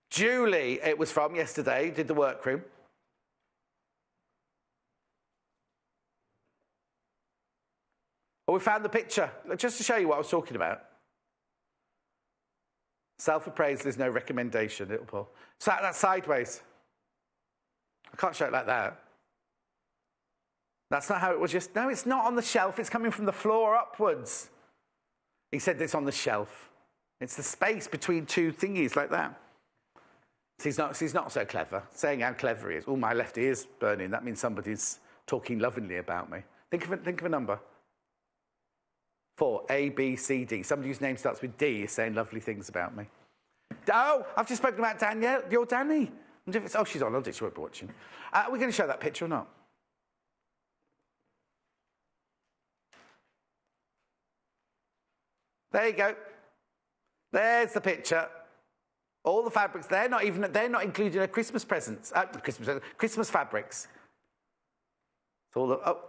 Julie, it was from yesterday, did the workroom. Oh, we found the picture. Just to show you what I was talking about. Self-appraisal is no recommendation, little Paul. So that's sideways. I can't show it like that. That's not how it was just... No, it's not on the shelf. It's coming from the floor upwards. He said it's on the shelf. It's the space between two thingies like that. He's not so clever. Saying how clever he is. Oh, my left ear's burning. That means somebody's talking lovingly about me. Think of a number. 4, A, B, C, D. Somebody whose name starts with D is saying lovely things about me. Oh, I've just spoken about Danielle, your Danny. Oh, she's on holiday, she won't be watching. Are we going to show that picture or not? There you go. There's the picture. All the fabrics, they're not including her Christmas presents. Christmas fabrics. It's all the, oh.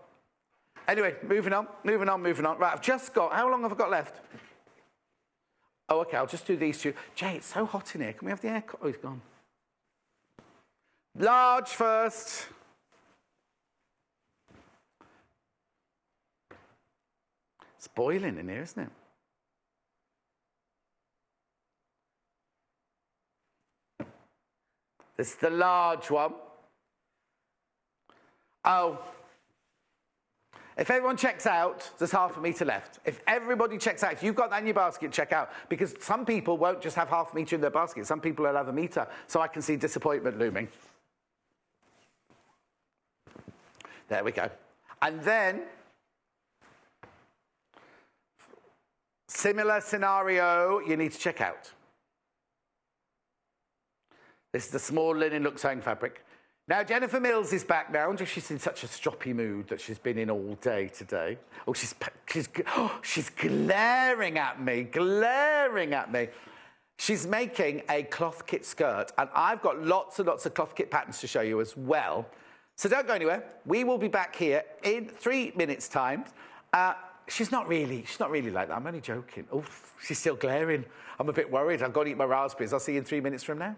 Anyway, moving on. Right, I've just got, how long have I got left? Oh, okay, I'll just do these two. Jay, it's so hot in here. Can we have the air? Oh, he's gone. Large first. It's boiling in here, isn't it? This is the large one. Oh. If everyone checks out, there's half a metre left. If everybody checks out, if you've got that in your basket, check out. Because some people won't just have half a metre in their basket. Some people will have a metre. So I can see disappointment looming. There we go. And then, similar scenario, you need to check out. This is the small linen look sewing fabric. Now, Jennifer Mills is back now. She's in such a stroppy mood that she's been in all day today. Oh, she's glaring at me, She's making a cloth kit skirt, and I've got lots and lots of cloth kit patterns to show you as well. So don't go anywhere. We will be back here in 3 minutes' time. She's not really like that. I'm only joking. Oh, she's still glaring. I'm a bit worried. I've got to eat my raspberries. I'll see you in 3 minutes from now.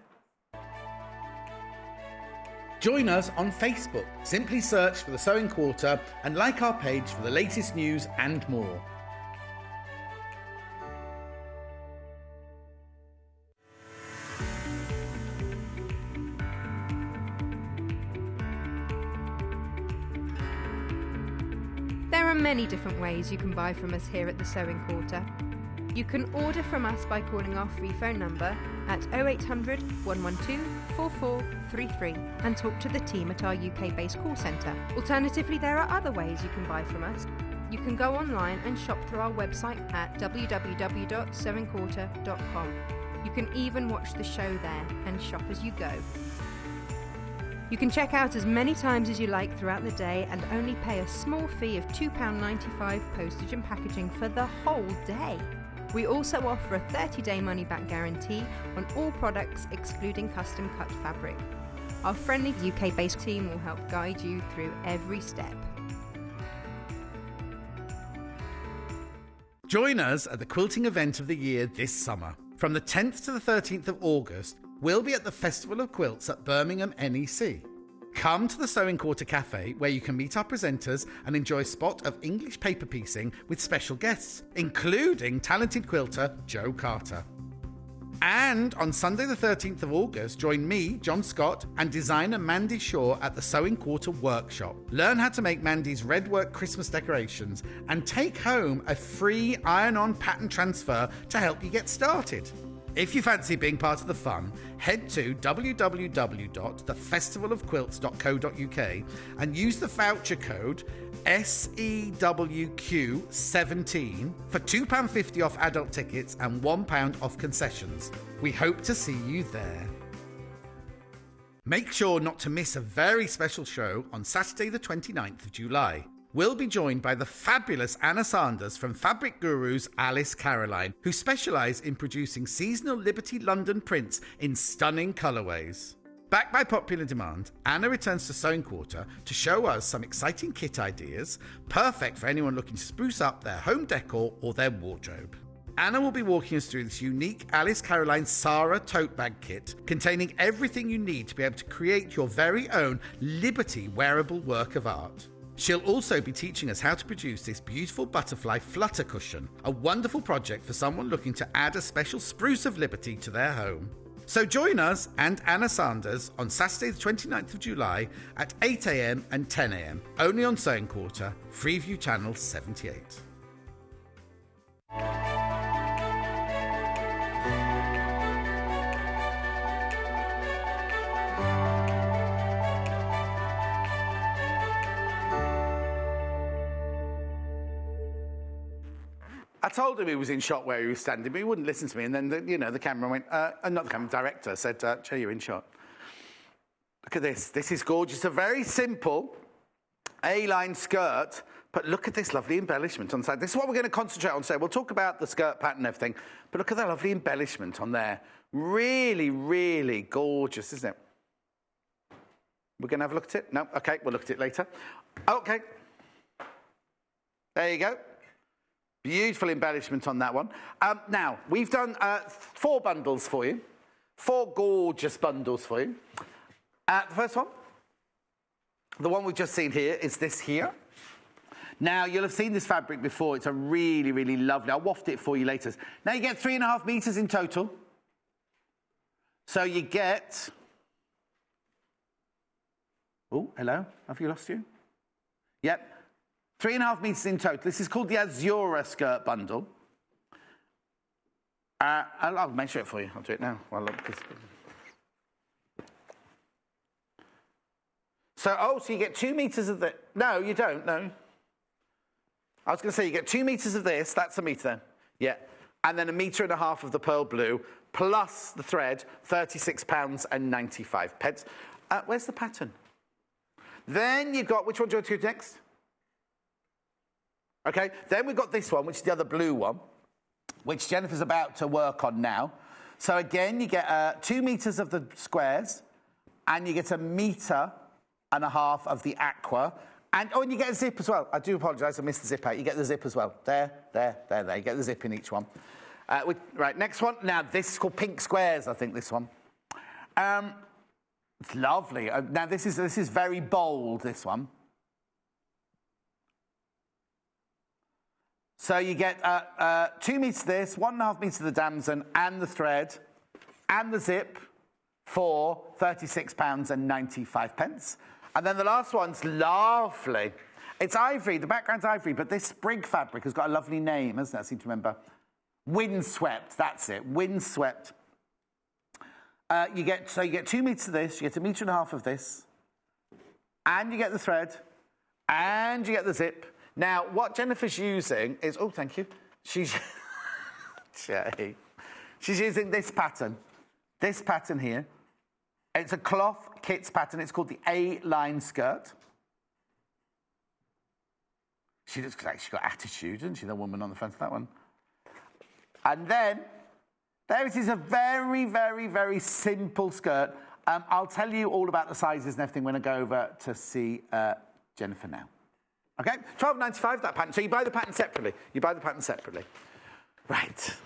Join us on Facebook. Simply search for The Sewing Quarter and like our page for the latest news and more. There are many different ways you can buy from us here at The Sewing Quarter. You can order from us by calling our free phone number at 0800 112 4433 and talk to the team at our UK-based call centre. Alternatively, there are other ways you can buy from us. You can go online and shop through our website at www.sewingquarter.com. You can even watch the show there and shop as you go. You can check out as many times as you like throughout the day and only pay a small fee of £2.95 postage and packaging for the whole day. We also offer a 30-day money-back guarantee on all products excluding custom-cut fabric. Our friendly UK-based team will help guide you through every step. Join us at the quilting event of the year this summer. From the 10th to the 13th of August, we'll be at the Festival of Quilts at Birmingham NEC. Come to the Sewing Quarter Cafe, where you can meet our presenters and enjoy a spot of English paper piecing with special guests, including talented quilter Jo Carter. And on Sunday the 13th of August, join me, John Scott, and designer Mandy Shaw at the Sewing Quarter Workshop. Learn how to make Mandy's redwork Christmas decorations and take home a free iron-on pattern transfer to help you get started. If you fancy being part of the fun, head to www.thefestivalofquilts.co.uk and use the voucher code SEWQ17 for £2.50 off adult tickets and £1 off concessions. We hope to see you there. Make sure not to miss a very special show on Saturday the 29th of July. We'll be joined by the fabulous Anna Sanders from fabric gurus Alice Caroline, who specialise in producing seasonal Liberty London prints in stunning colourways. Backed by popular demand, Anna returns to Sewing Quarter to show us some exciting kit ideas, perfect for anyone looking to spruce up their home decor or their wardrobe. Anna will be walking us through this unique Alice Caroline Sarah tote bag kit containing everything you need to be able to create your very own Liberty wearable work of art. She'll also be teaching us how to produce this beautiful butterfly flutter cushion, a wonderful project for someone looking to add a special spruce of liberty to their home. So join us and Anna Sanders on Saturday the 29th of July at 8 a.m. and 10 a.m. only on Sewing Quarter, Freeview Channel 78. I told him he was in shot where he was standing, but he wouldn't listen to me. And then, the camera went, not the camera, director said, Joe, you're in shot. Look at this. This is gorgeous. A very simple A-line skirt, but look at this lovely embellishment on the side. This is what we're going to concentrate on today. We'll talk about the skirt pattern and everything, but look at that lovely embellishment on there. Really, really gorgeous, isn't it? We're going to have a look at it? No? Okay, we'll look at it later. Okay. There you go. Beautiful embellishment on that one. Now, we've done 4 bundles for you. 4 gorgeous bundles for you. The first one, the one we've just seen here, is this here. Now, you'll have seen this fabric before. It's a really, really lovely. I'll waft it for you later. Now, you get 3.5 metres in total. So you get... Oh, hello. Have you lost you? Yep. 3.5 metres in total. This is called the Azura skirt bundle. I'll measure it for you. I'll do it now. So you get 2 metres of the... No, you don't, no. I was going to say, you get 2 metres of this. That's a metre then. Yeah. And then 1.5 metres of the pearl blue, plus the thread, £36.95. Where's the pattern? Then you've got... Which one do you want to do next? Okay. Then we've got this one, which is the other blue one, which Jennifer's about to work on now. So again, you get 2 metres of the squares, and you get 1.5 metres of the aqua. And you get a zip as well. I do apologise, I missed the zip out. You get the zip as well. There. You get the zip in each one. Right, next one. Now, this is called Pink Squares, I think, this one. It's lovely. Now, this is very bold, this one. So you get 2 metres of this, 1.5 metres of the damson, and the thread, and the zip for £36.95. And then the last one's lovely. It's ivory. The background's ivory, but this sprig fabric has got a lovely name, hasn't it? I seem to remember. Windswept, that's it. Windswept. You get 2 metres of this, you get 1.5 metres of this, and you get the thread, and you get the zip. Now, what Jennifer's using is... Oh, thank you. She's using this pattern. This pattern here. It's a cloth kits pattern. It's called the A-line skirt. She looks like she's got attitude, doesn't she, the woman on the front of that one? And then, there it is, a very, very, very simple skirt. I'll tell you all about the sizes and everything when I go over to see Jennifer now. Okay? £12.95, that pattern. So you buy the pattern separately. Right.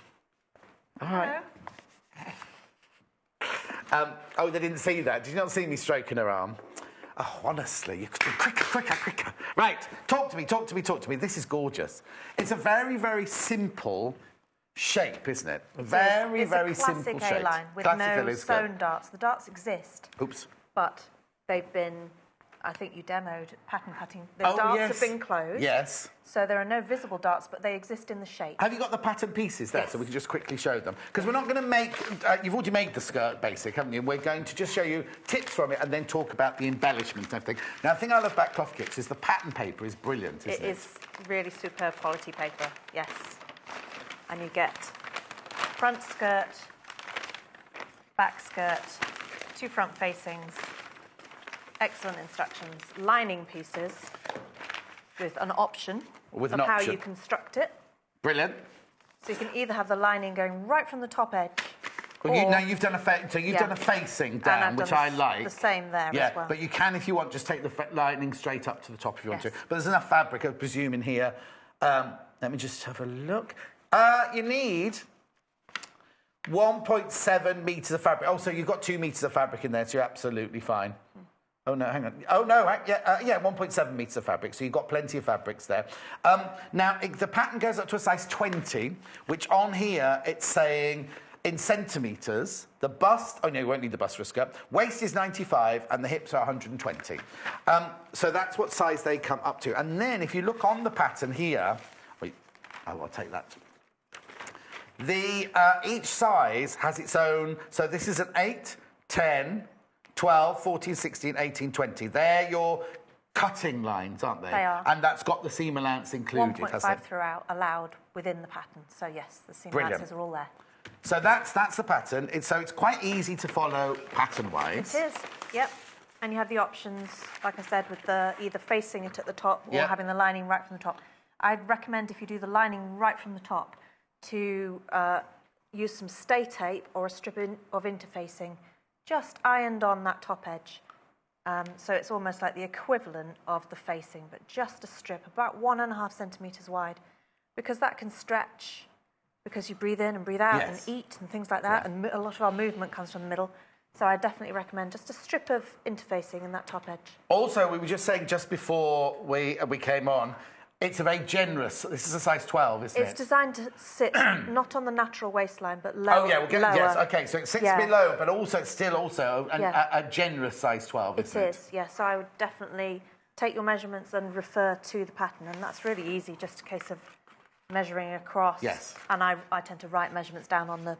All right. They didn't see that. Did you not see me stroking her arm? Oh, honestly, you could do quicker. Right, talk to me. This is gorgeous. It's a very, very simple shape, isn't it? Very, very simple shape. It's a classic A-line with no sewn darts. The darts exist. Oops. But they've been... I think you demoed pattern cutting. The darts have been closed. Yes. So there are no visible darts, but they exist in the shape. Have you got the pattern pieces there, so we can just quickly show them? Because we're not going to make... you've already made the skirt basic, haven't you? We're going to just show you tips from it and then talk about the embellishment and everything. Now, the thing I love about cloth kits is the pattern paper is brilliant, isn't it? It is really superb quality paper, yes. And you get front skirt, back skirt, 2 front facings, excellent instructions, lining pieces with an option of how you construct it. Brilliant. So you can either have the lining going right from the top edge. Well, you've done a done a facing down, which I like. The same there as well. But you can, if you want, just take the lining straight up to the top if you want to. But there's enough fabric, I presume, in here. Let me just have a look. You need 1.7 metres of fabric. Oh, so you've got 2 metres of fabric in there, so you're absolutely fine. Oh, no, hang on. Oh, no, 1.7 metres of fabric, so you've got plenty of fabrics there. Now, the pattern goes up to a size 20, which on here, it's saying in centimetres, the bust... Oh, no, you won't need the bust for a skirt. Waist is 95, and the hips are 120. So that's what size they come up to. And then, if you look on the pattern here... Wait, I'll take that. Each size has its own... So this is an 8, 10... 12, 14, 16, 18, 20. They're your cutting lines, aren't they? They are. And that's got the seam allowance included, hasn't 1.5 it? throughout allowed within the pattern. So yes, the seam allowances are all there. So that's the pattern. So it's quite easy to follow pattern-wise. It is, yep. And you have the options, like I said, with the either facing it at the top or having the lining right from the top. I'd recommend if you do the lining right from the top to use some stay tape or a strip of interfacing just ironed on that top edge. So it's almost like the equivalent of the facing, but just a strip, about 1.5 centimetres wide, because that can stretch, because you breathe in and breathe out and eat and things like that, and a lot of our movement comes from the middle. So I definitely recommend just a strip of interfacing in that top edge. Also, we were just saying just before we came on, it's a very generous. This is a size 12, isn't it? It's designed to sit not on the natural waistline, but lower. Oh yeah, lower. Yes. Okay, so it sits below, but also it's still a generous size 12, isn't it? It is. Yeah. So I would definitely take your measurements and refer to the pattern, and that's really easy. Just a case of measuring across. Yes. And I tend to write measurements down on the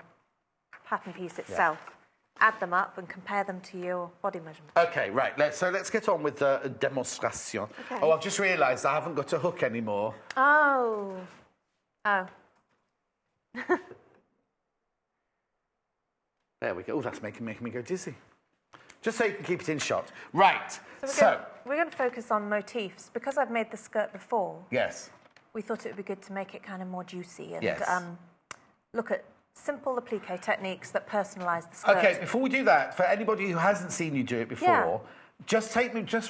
pattern piece itself. Yeah. Add them up and compare them to your body measurement. Okay, right. Let's get on with the demonstration. Okay. Oh, I've just realised I haven't got a hook anymore. Oh. There we go. Oh, that's making me go dizzy. Just so you can keep it in shot. Right. We're going to focus on motifs. Because I've made the skirt before. Yes. We thought it would be good to make it kind of more juicy and look at simple applique techniques that personalise the skirt. Okay, before we do that, for anybody who hasn't seen you do it before, just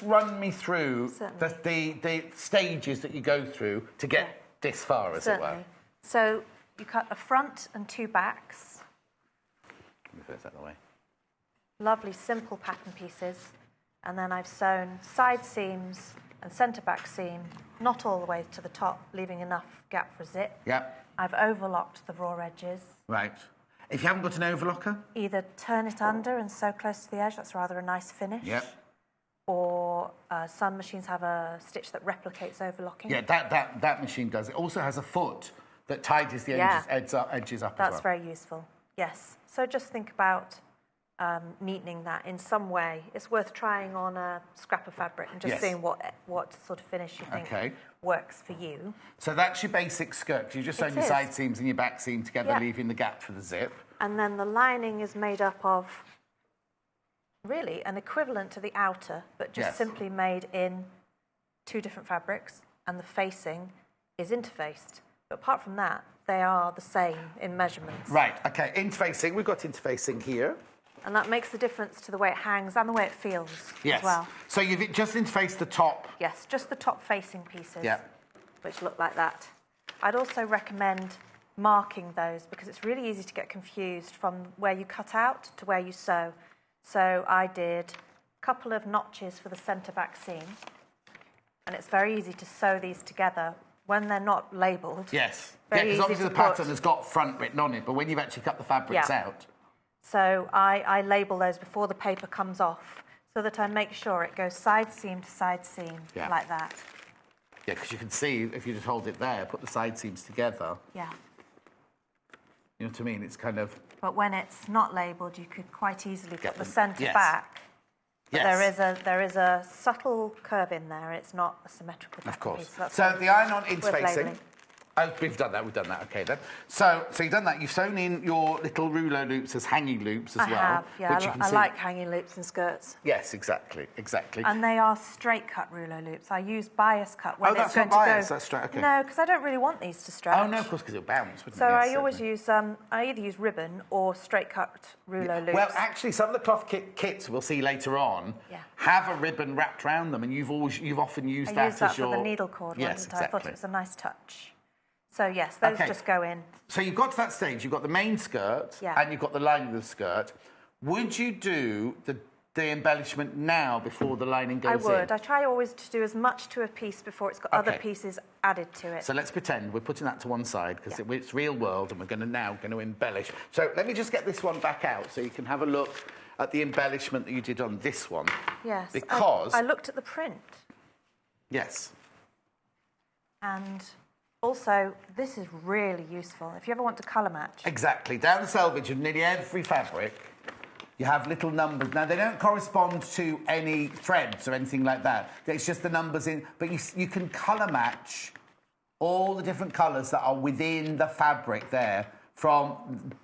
run me through the stages that you go through to get this far, as it were. So you cut a front and 2 backs. Let me first out of the way. Lovely, simple pattern pieces. And then I've sewn side seams and centre back seam, not all the way to the top, leaving enough gap for zip. Yep. I've overlocked the raw edges. Right. If you haven't got an overlocker? Either turn it under and sew close to the edge, that's rather a nice finish. Yep. Or some machines have a stitch that replicates overlocking. Yeah, that machine does. It also has a foot that tidies the edges up as well. That's very useful, yes. So just think about neatening that in some way. It's worth trying on a scrap of fabric and just seeing what sort of finish you think works for you. So that's your basic skirt. You just sew your side seams and your back seam together, leaving the gap for the zip. And then the lining is made up of really an equivalent to the outer, but just simply made in 2 different fabrics, and the facing is interfaced. But apart from that, they are the same in measurements. Right, okay, interfacing. We've got interfacing here. And that makes the difference to the way it hangs and the way it feels as well. So you've just interfaced the top? Yes, just the top facing pieces, which look like that. I'd also recommend marking those because it's really easy to get confused from where you cut out to where you sew. So I did a couple of notches for the centre back seam, and it's very easy to sew these together when they're not labelled. Yes, because obviously the pattern has got front written on it, but when you've actually cut the fabrics out. So I label those before the paper comes off so that I make sure it goes side seam to side seam like that. Yeah, because you can see if you just hold it there, put the side seams together. Yeah. You know what I mean? It's kind of... But when it's not labelled, you could quite easily put the centre back. But there is a subtle curve in there. It's not a symmetrical pattern. Of course. Piece, so the iron-on interfacing. Oh, we've done that. Okay, then. So you've done that. You've sewn in your little rouleau loops as hanging loops as well. I have, yeah. I like hanging loops in skirts. Yes, exactly. And they are straight cut rouleau loops. I use bias cut when that's not bias. That's straight. Okay. No, because I don't really want these to stretch. Oh no, of course, because it'll bounce. Wouldn't it? So I always use. I either use ribbon or straight cut rouleau loops. Well, actually, some of the cloth kits we'll see later on have a ribbon wrapped around them, and you've often used that as your. For the needle cord. Yes, exactly. I thought it was a nice touch. So, yes, those just go in. So you've got to that stage. You've got the main skirt and you've got the lining of the skirt. Would you do the embellishment now before the lining goes in? I would. I try always to do as much to a piece before it's got other pieces added to it. So let's pretend we're putting that to one side because it's real world and we're now going to embellish. So let me just get this one back out so you can have a look at the embellishment that you did on this one. Yes. Because... I looked at the print. Yes. And... also, this is really useful if you ever want to colour match. Exactly. Down the selvage of nearly every fabric, you have little numbers. Now, they don't correspond to any threads or anything like that. It's just the numbers in... But you can colour match all the different colours that are within the fabric there, from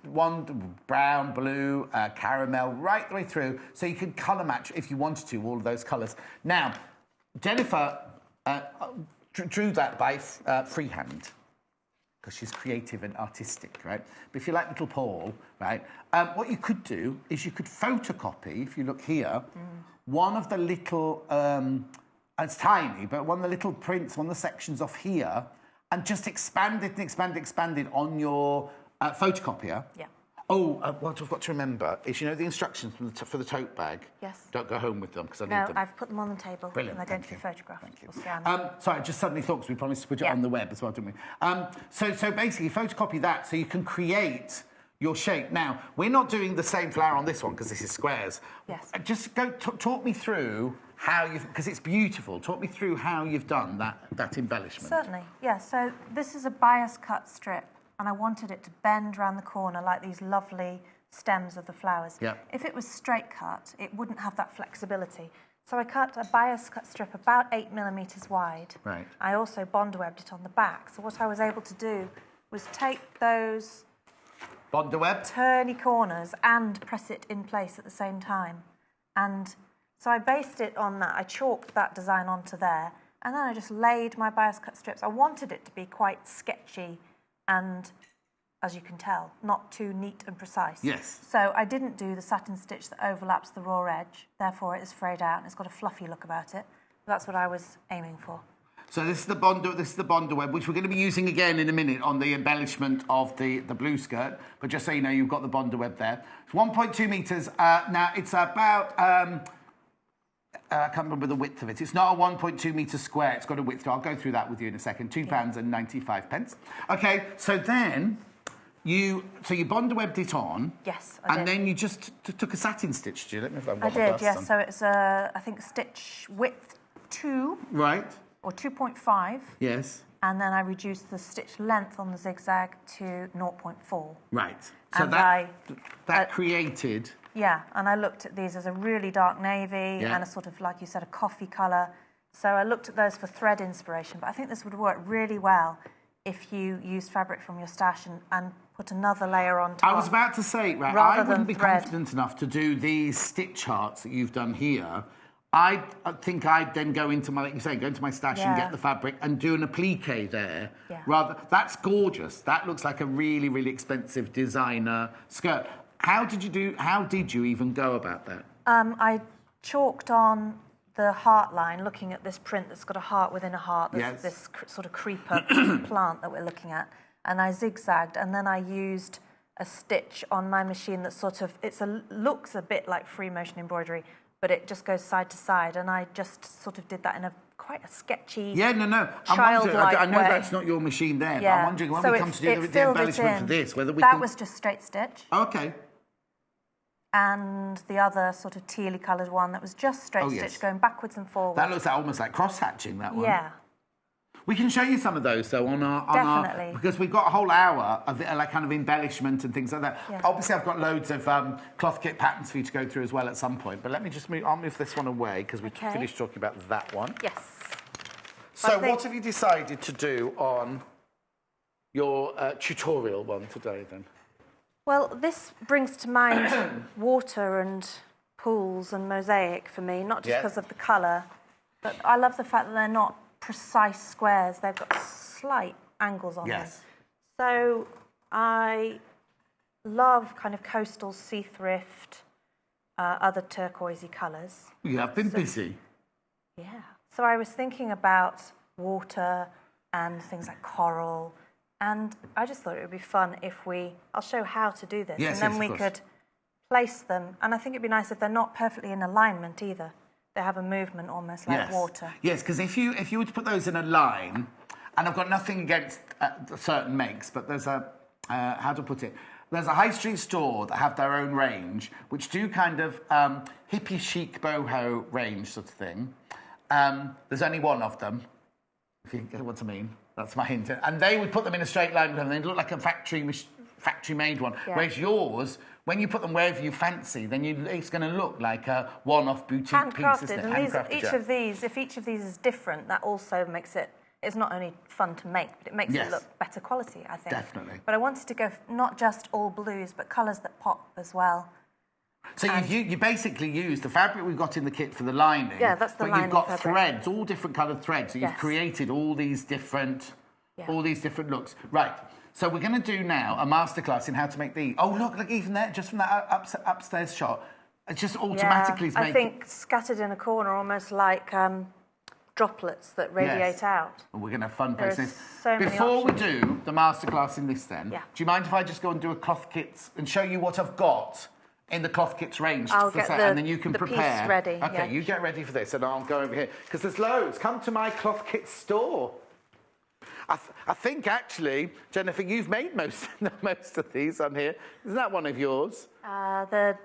one brown, blue, caramel, right the way through. So you can colour match, if you wanted to, all of those colours. Now, Jennifer drew that by freehand, because she's creative and artistic, right? But if you like little Paul, right, what you could do is you could photocopy, if you look here, one of the little, it's tiny, but one of the little prints, one of the sections off here, and just expand it and expand it on your photocopier. Yeah. Oh, what I've got to remember is, you know, the instructions for the tote bag? Yes. Don't go home with them, because I need them. No, I've put them on the table. Brilliant. And they're going to be photographed. Thank you. Or scanned. Sorry, I just suddenly thought, because we promised to put it on the web as well, didn't we? So basically, photocopy that so you can create your shape. Now, we're not doing the same flower on this one, because this is squares. Yes. Just talk me through how you've... Because it's beautiful. Talk me through how you've done that embellishment. Certainly, yeah. So this is a bias cut strip, and I wanted it to bend around the corner like these lovely stems of the flowers. Yeah. If it was straight cut, it wouldn't have that flexibility. So I cut a bias cut strip about 8 millimetres wide. Right. I also bond webbed it on the back. So what I was able to do was take those turny corners and press it in place at the same time. And so I based it on that. I chalked that design onto there, and then I just laid my bias cut strips. I wanted it to be quite sketchy and, as you can tell, not too neat and precise. Yes. So I didn't do the satin stitch that overlaps the raw edge. Therefore, it is frayed out and it's got a fluffy look about it. That's what I was aiming for. So this is the Bonder web, which we're going to be using again in a minute on the embellishment of the blue skirt. But just so you know, you've got the Bonder web there. It's 1.2 metres. Now, it's about... I can't remember the width of it. It's not a 1.2 metre square. It's got a width. I'll go through that with you in a second. £2.95. OK, so then... You Bonder webbed it on. Yes, I did. And then you just took a satin stitch, did you? Let me know if I did, yes. So it's, I think, stitch width 2. Right. Or 2.5. Yes. And then I reduced the stitch length on the zigzag to 0.4. Right. So and that created... Yeah, and I looked at these as a really dark navy and a sort of, like you said, a coffee colour. So I looked at those for thread inspiration, but I think this would work really well if you used fabric from your stash and put another layer on top. I was about to say, right, I wouldn't be confident enough to do these stitch charts that you've done here. I think I'd then go into my, like you say, go into my stash and get the fabric and do an applique there. Yeah. That's gorgeous. That looks like a really, really expensive designer skirt. How did you even go about that? I chalked on the heart line, looking at this print that's got a heart within a heart. There's this sort of creeper plant that we're looking at. And I zigzagged, and then I used a stitch on my machine that sort of, looks a bit like free motion embroidery, but it just goes side to side. And I just sort of did that in quite a sketchy, childlike I know way. That's not your machine there, but I'm wondering when we come to do the embellishment for this, whether we That was just straight stitch. Okay. And the other sort of tealy coloured one that was just straight stitch going backwards and forwards. That looks almost like cross-hatching, that one. Yeah. We can show you some of those, though, on our... Because we've got a whole hour of like kind of embellishment and things like that. Yeah. Obviously, I've got loads of cloth kit patterns for you to go through as well at some point. But let me just move... I'll move this one away, because we've finished talking about that one. Yes. So what have you decided to do on your tutorial one today, then? Well, this brings to mind water and pools and mosaic for me, not just because of the colour, but I love the fact that they're not precise squares. They've got slight angles on them. So I love kind of coastal sea thrift, other turquoisey colours. You have been busy. Yeah. So I was thinking about water and things like coral. And I just thought it would be fun if I'll show how to do this, and then we could place them. And I think it'd be nice if they're not perfectly in alignment either. They have a movement almost like water. Yes, because if you were to put those in a line, and I've got nothing against certain makes, but there's a, how to put it, there's a high street store that have their own range, which do kind of hippie chic boho range sort of thing. There's only one of them, if you get what I mean. That's my hint. And they would put them in a straight line with them. They'd look like a factory factory-made one. Yeah. Whereas yours, when you put them wherever you fancy, then it's going to look like a one-off boutique piece, isn't it? Handcrafted. And each of these, if each of these is different, that also makes it, it's not only fun to make, but it makes it look better quality, I think. Definitely. But I wanted to go not just all blues, but colours that pop as well. So you basically use the fabric we've got in the kit for the lining. Yeah, that's the lining. But you've got threads, all different coloured threads. So you've created all these different looks. Right. So we're going to do now a masterclass in how to make these. Oh, look even there, just from that upstairs shot. It just automatically is making... I think scattered in a corner, almost like droplets that radiate out. Well, we're going to have fun posting this. So Before we do the masterclass in this then, do you mind if I just go and do a cloth kits and show you what I've got in the cloth kits range? And then you can prepare. Piece ready. Okay, you get ready for this and I'll go over here. Because there's loads. Come to my cloth kit store. I think, actually, Jennifer, you've made most of these on here. Isn't that one of yours? The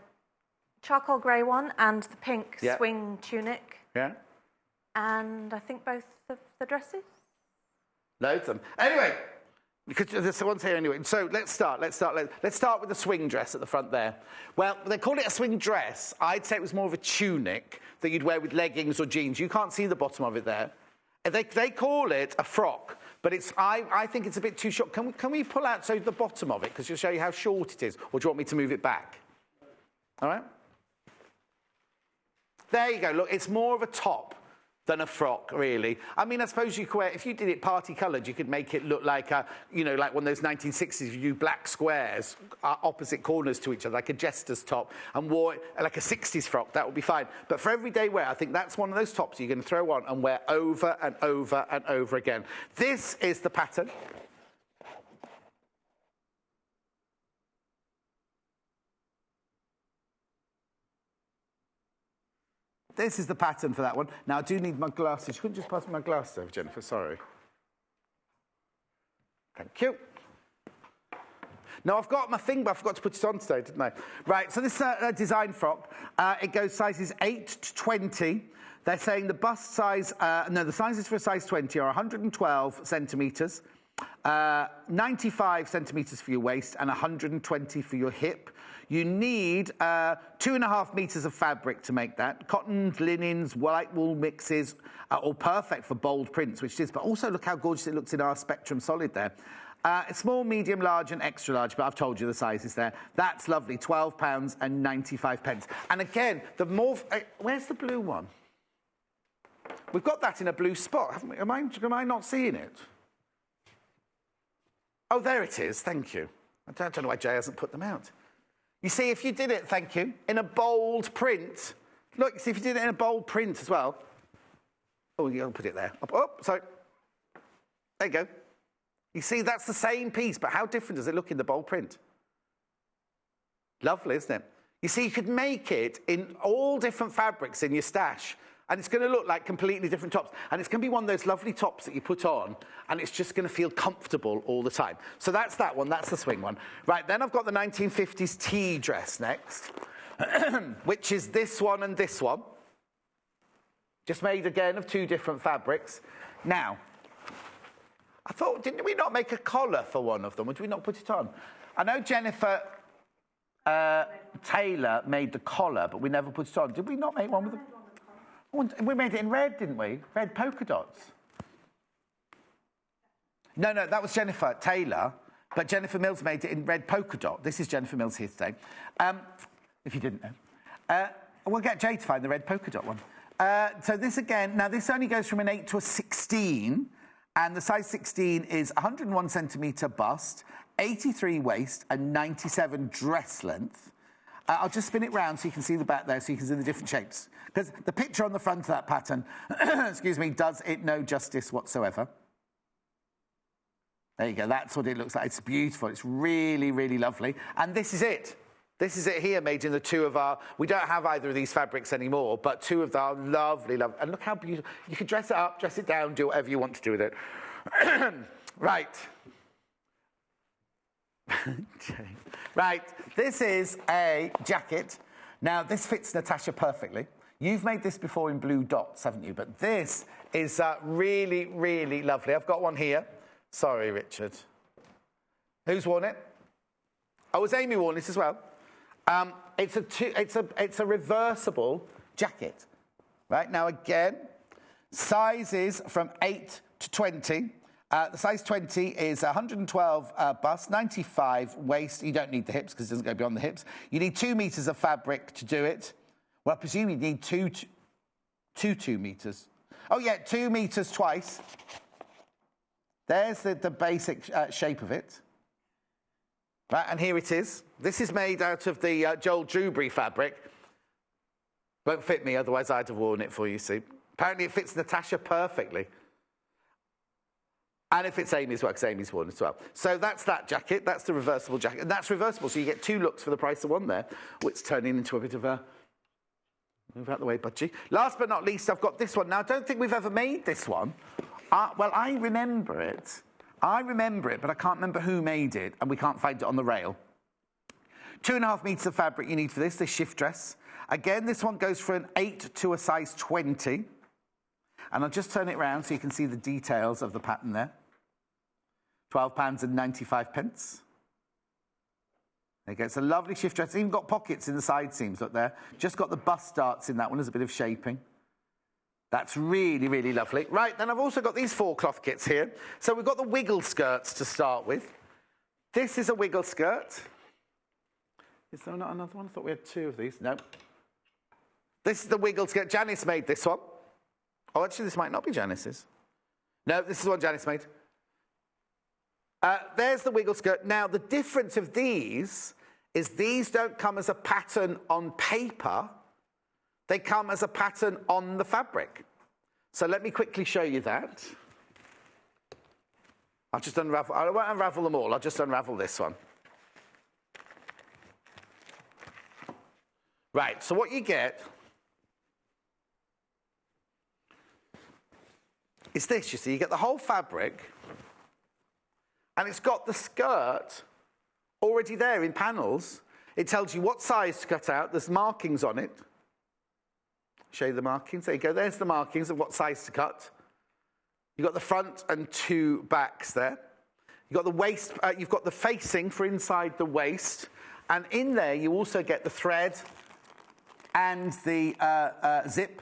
charcoal grey one and the pink swing tunic. Yeah. And I think both of the dresses. Loads of them. Anyway, because there's one's here anyway. So let's start with the swing dress at the front there. Well, they call it a swing dress. I'd say it was more of a tunic that you'd wear with leggings or jeans. You can't see the bottom of it there. They call it a frock. But I think it's a bit too short. Can we pull out the bottom of it? Because it'll show you how short it is. Or do you want me to move it back? All right? There you go. Look, it's more of a top than a frock, really. I mean, I suppose you could wear, if you did it party-coloured, you could make it look like, like one of those 1960s, you do black squares, opposite corners to each other, like a jester's top, and wore it like a 60s frock. That would be fine. But for everyday wear, I think that's one of those tops you're going to throw on and wear over and over and over again. This is the pattern. This is the pattern for that one. Now, I do need my glasses. You couldn't just pass me my glasses over, Jennifer. Sorry. Thank you. Now, I've got my thing, but I forgot to put it on today, didn't I? Right, so this is a design frock. It goes sizes 8 to 20. They're saying the bust size, the sizes for a size 20 are 112 centimetres, 95 centimetres for your waist, and 120 for your hip. You need 2.5 metres of fabric to make that. Cottons, linens, white wool mixes are all perfect for bold prints, which it is. But also look how gorgeous it looks in our Spectrum Solid there. Small, medium, large and extra large, but I've told you the sizes there. That's lovely, £12.95. And again, the more... where's the blue one? We've got that in a blue spot, haven't we? Am I not seeing it? Oh, there it is, thank you. I don't know why Jay hasn't put them out. You see, if you did it, thank you, in a bold print. Look, see if you did it in a bold print as well. Oh, you'll put it there. Oh, sorry. There you go. You see, that's the same piece, but how different does it look in the bold print? Lovely, isn't it? You see, you could make it in all different fabrics in your stash, and it's going to look like completely different tops. And it's going to be one of those lovely tops that you put on, and it's just going to feel comfortable all the time. So that's that one. That's the swing one. Right, then I've got the 1950s tea dress next, which is this one and this one. Just made, again, of 2 different fabrics. Now, I thought, didn't we not make a collar for one of them? Or did we not put it on? I know Jennifer Taylor made the collar, but we never put it on. Did we not make one with the... We made it in red, didn't we? Red polka dots. No, that was Jennifer Taylor, but Jennifer Mills made it in red polka dot. This is Jennifer Mills here today. If you didn't know. We'll get Jay to find the red polka dot one. So this again, now this only goes from an 8 to a 16, and the size 16 is 101 centimetre bust, 83 waist, and 97 dress length. I'll just spin it round so you can see the back there, so you can see the different shapes. Because the picture on the front of that pattern, excuse me, does it no justice whatsoever. There you go, that's what it looks like. It's beautiful, it's really, really lovely. And this is it. This is it here, made in the 2 of our... We don't have either of these fabrics anymore, but 2 of our lovely... And look how beautiful... You can dress it up, dress it down, do whatever you want to do with it. Right. Right, this is a jacket. Now, this fits Natasha perfectly. You've made this before in blue dots, haven't you? But this is really, really lovely. I've got one here. Sorry, Richard. Who's worn it? Oh, has Amy worn this as well? It's a reversible jacket. Right, now again, sizes from 8 to 20. The size 20 is 112 bust, 95 waist. You don't need the hips because it doesn't go beyond the hips. You need 2 meters of fabric to do it. Well, I presume you need 2 meters. Oh, yeah, 2 meters twice. There's the basic shape of it. Right, and here it is. This is made out of the Joel Dewberry fabric. Won't fit me, otherwise I'd have worn it for you, see. Apparently it fits Natasha perfectly. And it fits Amy as well, because Amy's worn it as well. So that's that jacket. That's the reversible jacket. And that's reversible, so you get 2 looks for the price of one there. Oh, it's turning into a bit of a... Move out the way, Budgie. Last but not least, I've got this one. Now, I don't think we've ever made this one. Well, I remember it. But I can't remember who made it, and we can't find it on the rail. 2.5 meters of fabric you need for this shift dress. Again, this one goes from an 8 to a size 20. And I'll just turn it around so you can see the details of the pattern there. £12.95. There you go. It's a lovely shift dress. It's even got pockets in the side seams, look there. Just got the bust darts in that one. There's a bit of shaping. That's really, really lovely. Right, then I've also got these 4 cloth kits here. So we've got the wiggle skirts to start with. This is a wiggle skirt. Is there not another one? I thought we had 2 of these. No. This is the wiggle skirt. Janice made this one. Oh, actually, this might not be Janice's. No, this is what Janice made. There's the wiggle skirt. Now, the difference of these is these don't come as a pattern on paper. They come as a pattern on the fabric. So let me quickly show you that. I'll just unravel. I won't unravel them all. I'll just unravel this one. Right, so what you get is this, you see. You get the whole fabric, and it's got the skirt already there in panels. It tells you what size to cut out. There's markings on it. Show you the markings. There you go. There's the markings of what size to cut. You've got the front and 2 backs there. You've got the waist. You've got the facing for inside the waist. And in there, you also get the thread and the zip.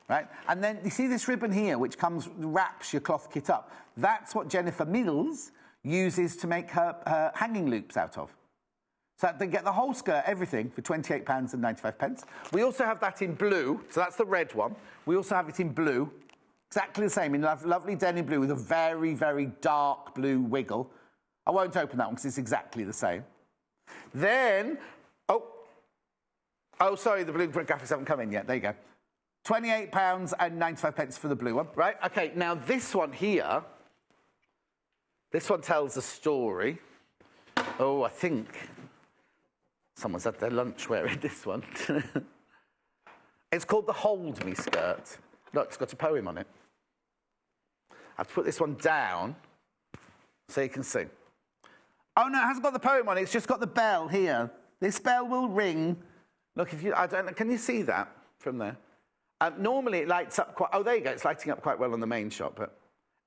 Right? And then you see this ribbon here, which wraps your cloth kit up. That's what Jennifer Mills uses to make her hanging loops out of. So they get the whole skirt, everything, for £28.95. We also have that in blue, so that's the red one. We also have it in blue, exactly the same, in lovely denim blue with a very, very dark blue wiggle. I won't open that one because it's exactly the same. Then, oh, sorry, the blueprint graphics haven't come in yet. There you go. £28.95 for the blue one. Right, okay, now this one here, this one tells a story. Oh, I think someone's had their lunch wearing this one. It's called the Hold Me skirt. Look, it's got a poem on it. I've put this one down so you can see. Oh, no, it hasn't got the poem on it. It's just got the bell here. This bell will ring. Look, I don't know, can you see that from there? Normally it lights up quite... Oh, there you go. It's lighting up quite well on the main shot, but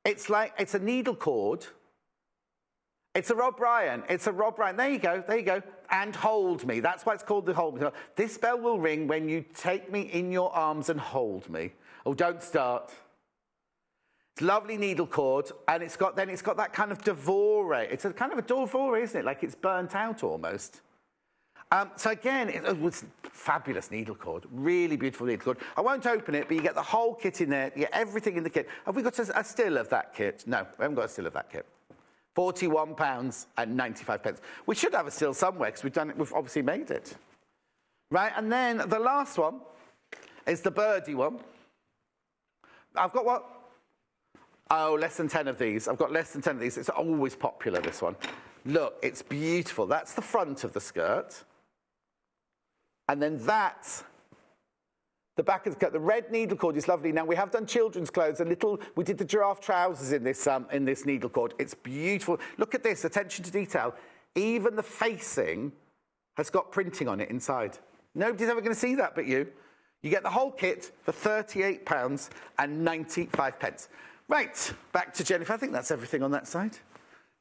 it's a needle cord. It's a Rob Ryan. There you go. And hold me. That's why it's called the Hold Me. This bell will ring when you take me in your arms and hold me. Oh, don't start. It's lovely needle cord, and it's got that kind of devore. It's a kind of a devore, isn't it? Like it's burnt out almost. So again, it was fabulous needle cord. Really beautiful needle cord. I won't open it, but you get the whole kit in there. You get everything in the kit. Have we got a still of that kit? No, we haven't got a still of that kit. £41.95. We should have a still somewhere because we've done it. We've obviously made it. Right, and then the last one is the birdie one. I've got what? Oh, less than 10 of these. I've got less than 10 of these. It's always popular, this one. Look, it's beautiful. That's the front of the skirt. And then that's the back of the skirt. The red needle cord is lovely. Now, we have done children's clothes. We did the giraffe trousers in this needle cord. It's beautiful. Look at this, attention to detail. Even the facing has got printing on it inside. Nobody's ever going to see that but you. You get the whole kit for £38.95. Right, back to Jennifer. I think that's everything on that side.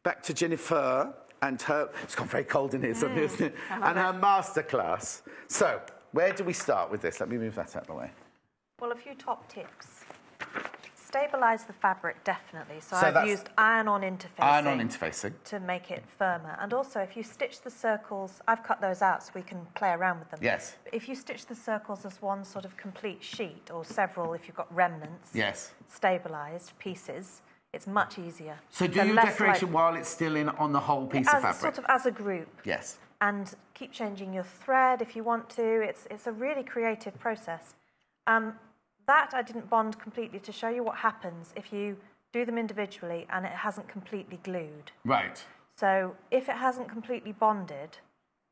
Back to Jennifer. and her... It's gone very cold in here, suddenly, isn't it? And her masterclass. So, where do we start with this? Let me move that out of the way. Well, a few top tips. Stabilise the fabric, definitely. So I've used iron-on interfacing. Iron-on interfacing. To make it firmer. And also, if you stitch the circles... I've cut those out so we can play around with them. Yes. But if you stitch the circles as one sort of complete sheet, or several if you've got remnants... Yes. Stabilised pieces, it's much easier. So do your decoration while it's still on the whole piece of fabric? Sort of as a group. Yes. And keep changing your thread if you want to. It's a really creative process. That I didn't bond completely to show you what happens if you do them individually and it hasn't completely glued. Right. So if it hasn't completely bonded,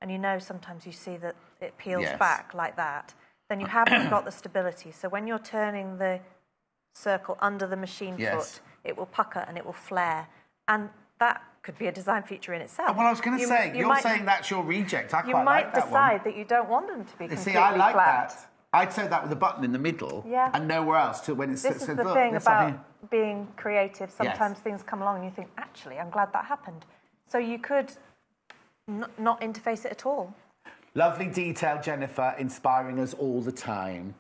and you know sometimes you see that it peels back like that, then you haven't got the stability. So when you're turning the circle under the machine foot, it will pucker and it will flare. And that could be a design feature in itself. Well, I was going to say, you're saying that's your reject. I quite like that one. You might decide that you don't want them to be completely flat. See, I like that. I'd sew that with a button in the middle and nowhere else till when it's... This is the thing about being creative. Sometimes things come along and you think, actually, I'm glad that happened. So you could not interface it at all. Lovely detail, Jennifer, inspiring us all the time.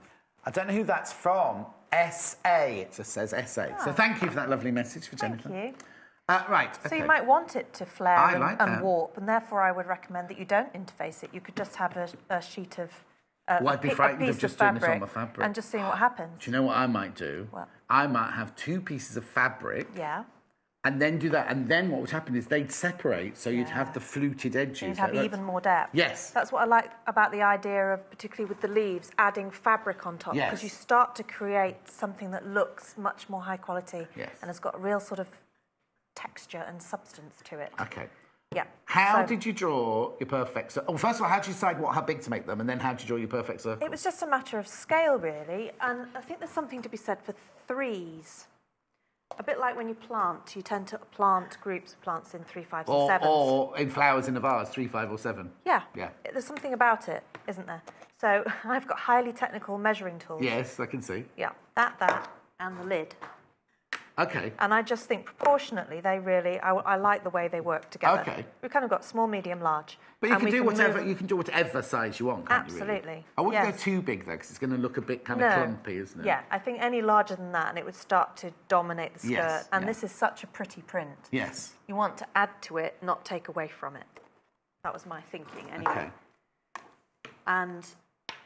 I don't know who that's from. S.A. It just says S.A. So thank you for that lovely message for Jennifer. Thank you. Right. So you might want it to flare and warp, and therefore I would recommend that you don't interface it. You could just have a sheet of... Well, I'd be frightened of just doing this on the fabric. And just seeing what happens. Do you know what I might do? What? I might have 2 pieces of fabric. Yeah. And then do that. And then what would happen is they'd separate, so you'd have the fluted edges. So you'd have even more depth. Yes. That's what I like about the idea of, particularly with the leaves, adding fabric on top. Because you start to create something that looks much more high quality. Yes. And has got a real sort of texture and substance to it. Okay. Yeah. How did you draw your perfect circle? Oh, first of all, how did you decide how big to make them, and then how did you draw your perfect circle? It was just a matter of scale, really, and I think there's something to be said for threes. A bit like when you plant, you tend to plant groups of plants in 3, 5, and 7s. Or in flowers in a vase, 3, 5, or 7. Yeah. Yeah. There's something about it, isn't there? So I've got highly technical measuring tools. Yes, I can see. Yeah. That, and the lid. Okay. And I just think proportionately, they really, I like the way they work together. Okay. We've kind of got small, medium, large. But you can do whatever you can do whatever size you want, can't you? Absolutely. Really? I wouldn't go too big though, because it's going to look a bit kind of clumpy, isn't it? Yeah, I think any larger than that, and it would start to dominate the skirt. Yes, and this is such a pretty print. Yes. You want to add to it, not take away from it. That was my thinking, anyway. Okay. And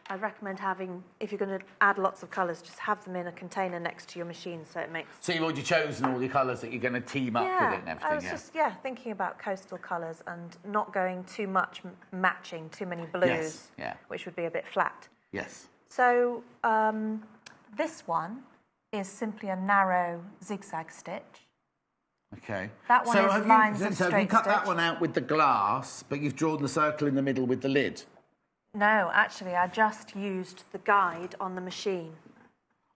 I recommend having, if you're going to add lots of colours, just have them in a container next to your machine so it makes... So you've already chosen all your colours that you're going to team up with it and everything, I was just, thinking about coastal colours and not going too much matching, too many blues, which would be a bit flat. Yes. So this one is simply a narrow zigzag stitch. Okay. That one is lines of straight So have you cut stitch. that one out with the glass, but you've drawn the circle in the middle with the lid? No, actually, I just used the guide on the machine.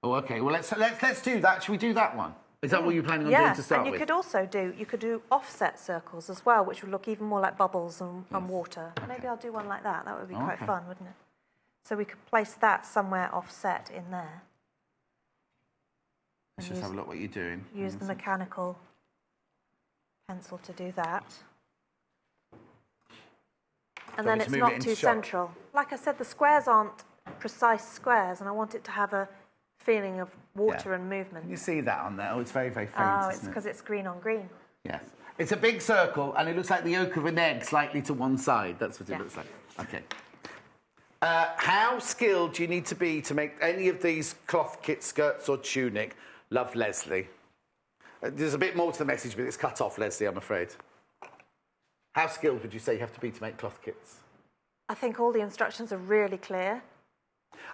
Oh, okay. Well, let's do that. Should we do that one? Is that what you're planning on doing to start with? Yeah, and you could also do offset circles as well, which would look even more like bubbles and water. Okay. Maybe I'll do one like that. That would be quite fun, wouldn't it? So we could place that somewhere offset in there. Let's just have a look what you're doing. Use the mechanical pencil to do that. And then it's not too central. Like I said, the squares aren't precise squares, and I want it to have a feeling of water and movement. Can you see that on there? Oh, it's very, very faint, Oh, it's because it's green on green. Yes. It's a big circle, and it looks like the yolk of an egg slightly to one side. That's what it looks like. Okay. How skilled do you need to be to make any of these cloth kit skirts or tunic? Love, Leslie. There's a bit more to the message, but it's cut off, Leslie, I'm afraid. How skilled would you say you have to be to make cloth kits? I think all the instructions are really clear.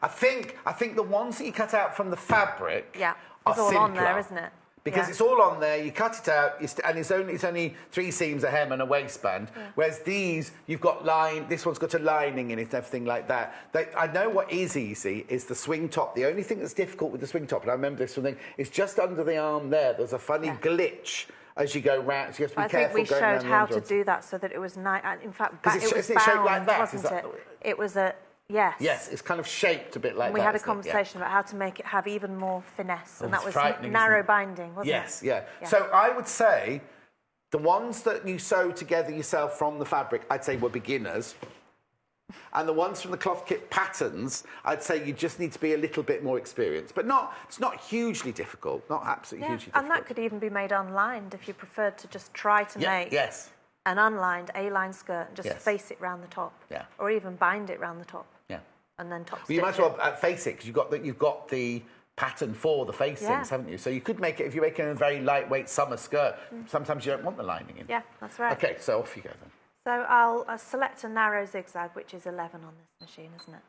I think the ones that you cut out from the fabric are it's all simpler, on there, isn't it? Because it's all on there, you cut it out, and it's only 3 seams, a hem and a waistband, whereas these, you've got this one's got a lining in it and everything like that. I know what is easy is the swing top. The only thing that's difficult with the swing top, and I remember this one thing, is just under the arm there, there's a funny glitch as you go round, so you have to be careful. I think we showed how to do that so that it was nice. In fact, it was bound, shaped like that, wasn't it? It was a... Yes. Yes, it's kind of shaped a bit like that. We had a conversation about how to make it have even more finesse, and that was frightening, narrow binding, wasn't it? Yes, yeah. So I would say The ones that you sew together yourself from the fabric, I'd say were beginners. And the ones from the cloth kit patterns, I'd say you just need to be a little bit more experienced. But it's not hugely difficult, not absolutely hugely difficult. And that could even be made unlined if you preferred to just try to make an unlined A-line skirt and just face it round the top. Yeah. Or even bind it round the top. Yeah. And then top stitch you might as well face it, because you've got the pattern for the facings, haven't you? So you could make it, if you're making a very lightweight summer skirt, sometimes you don't want the lining in. Yeah, that's right. Okay, so off you go then. So I'll select a narrow zigzag, which is 11 on this machine, isn't it?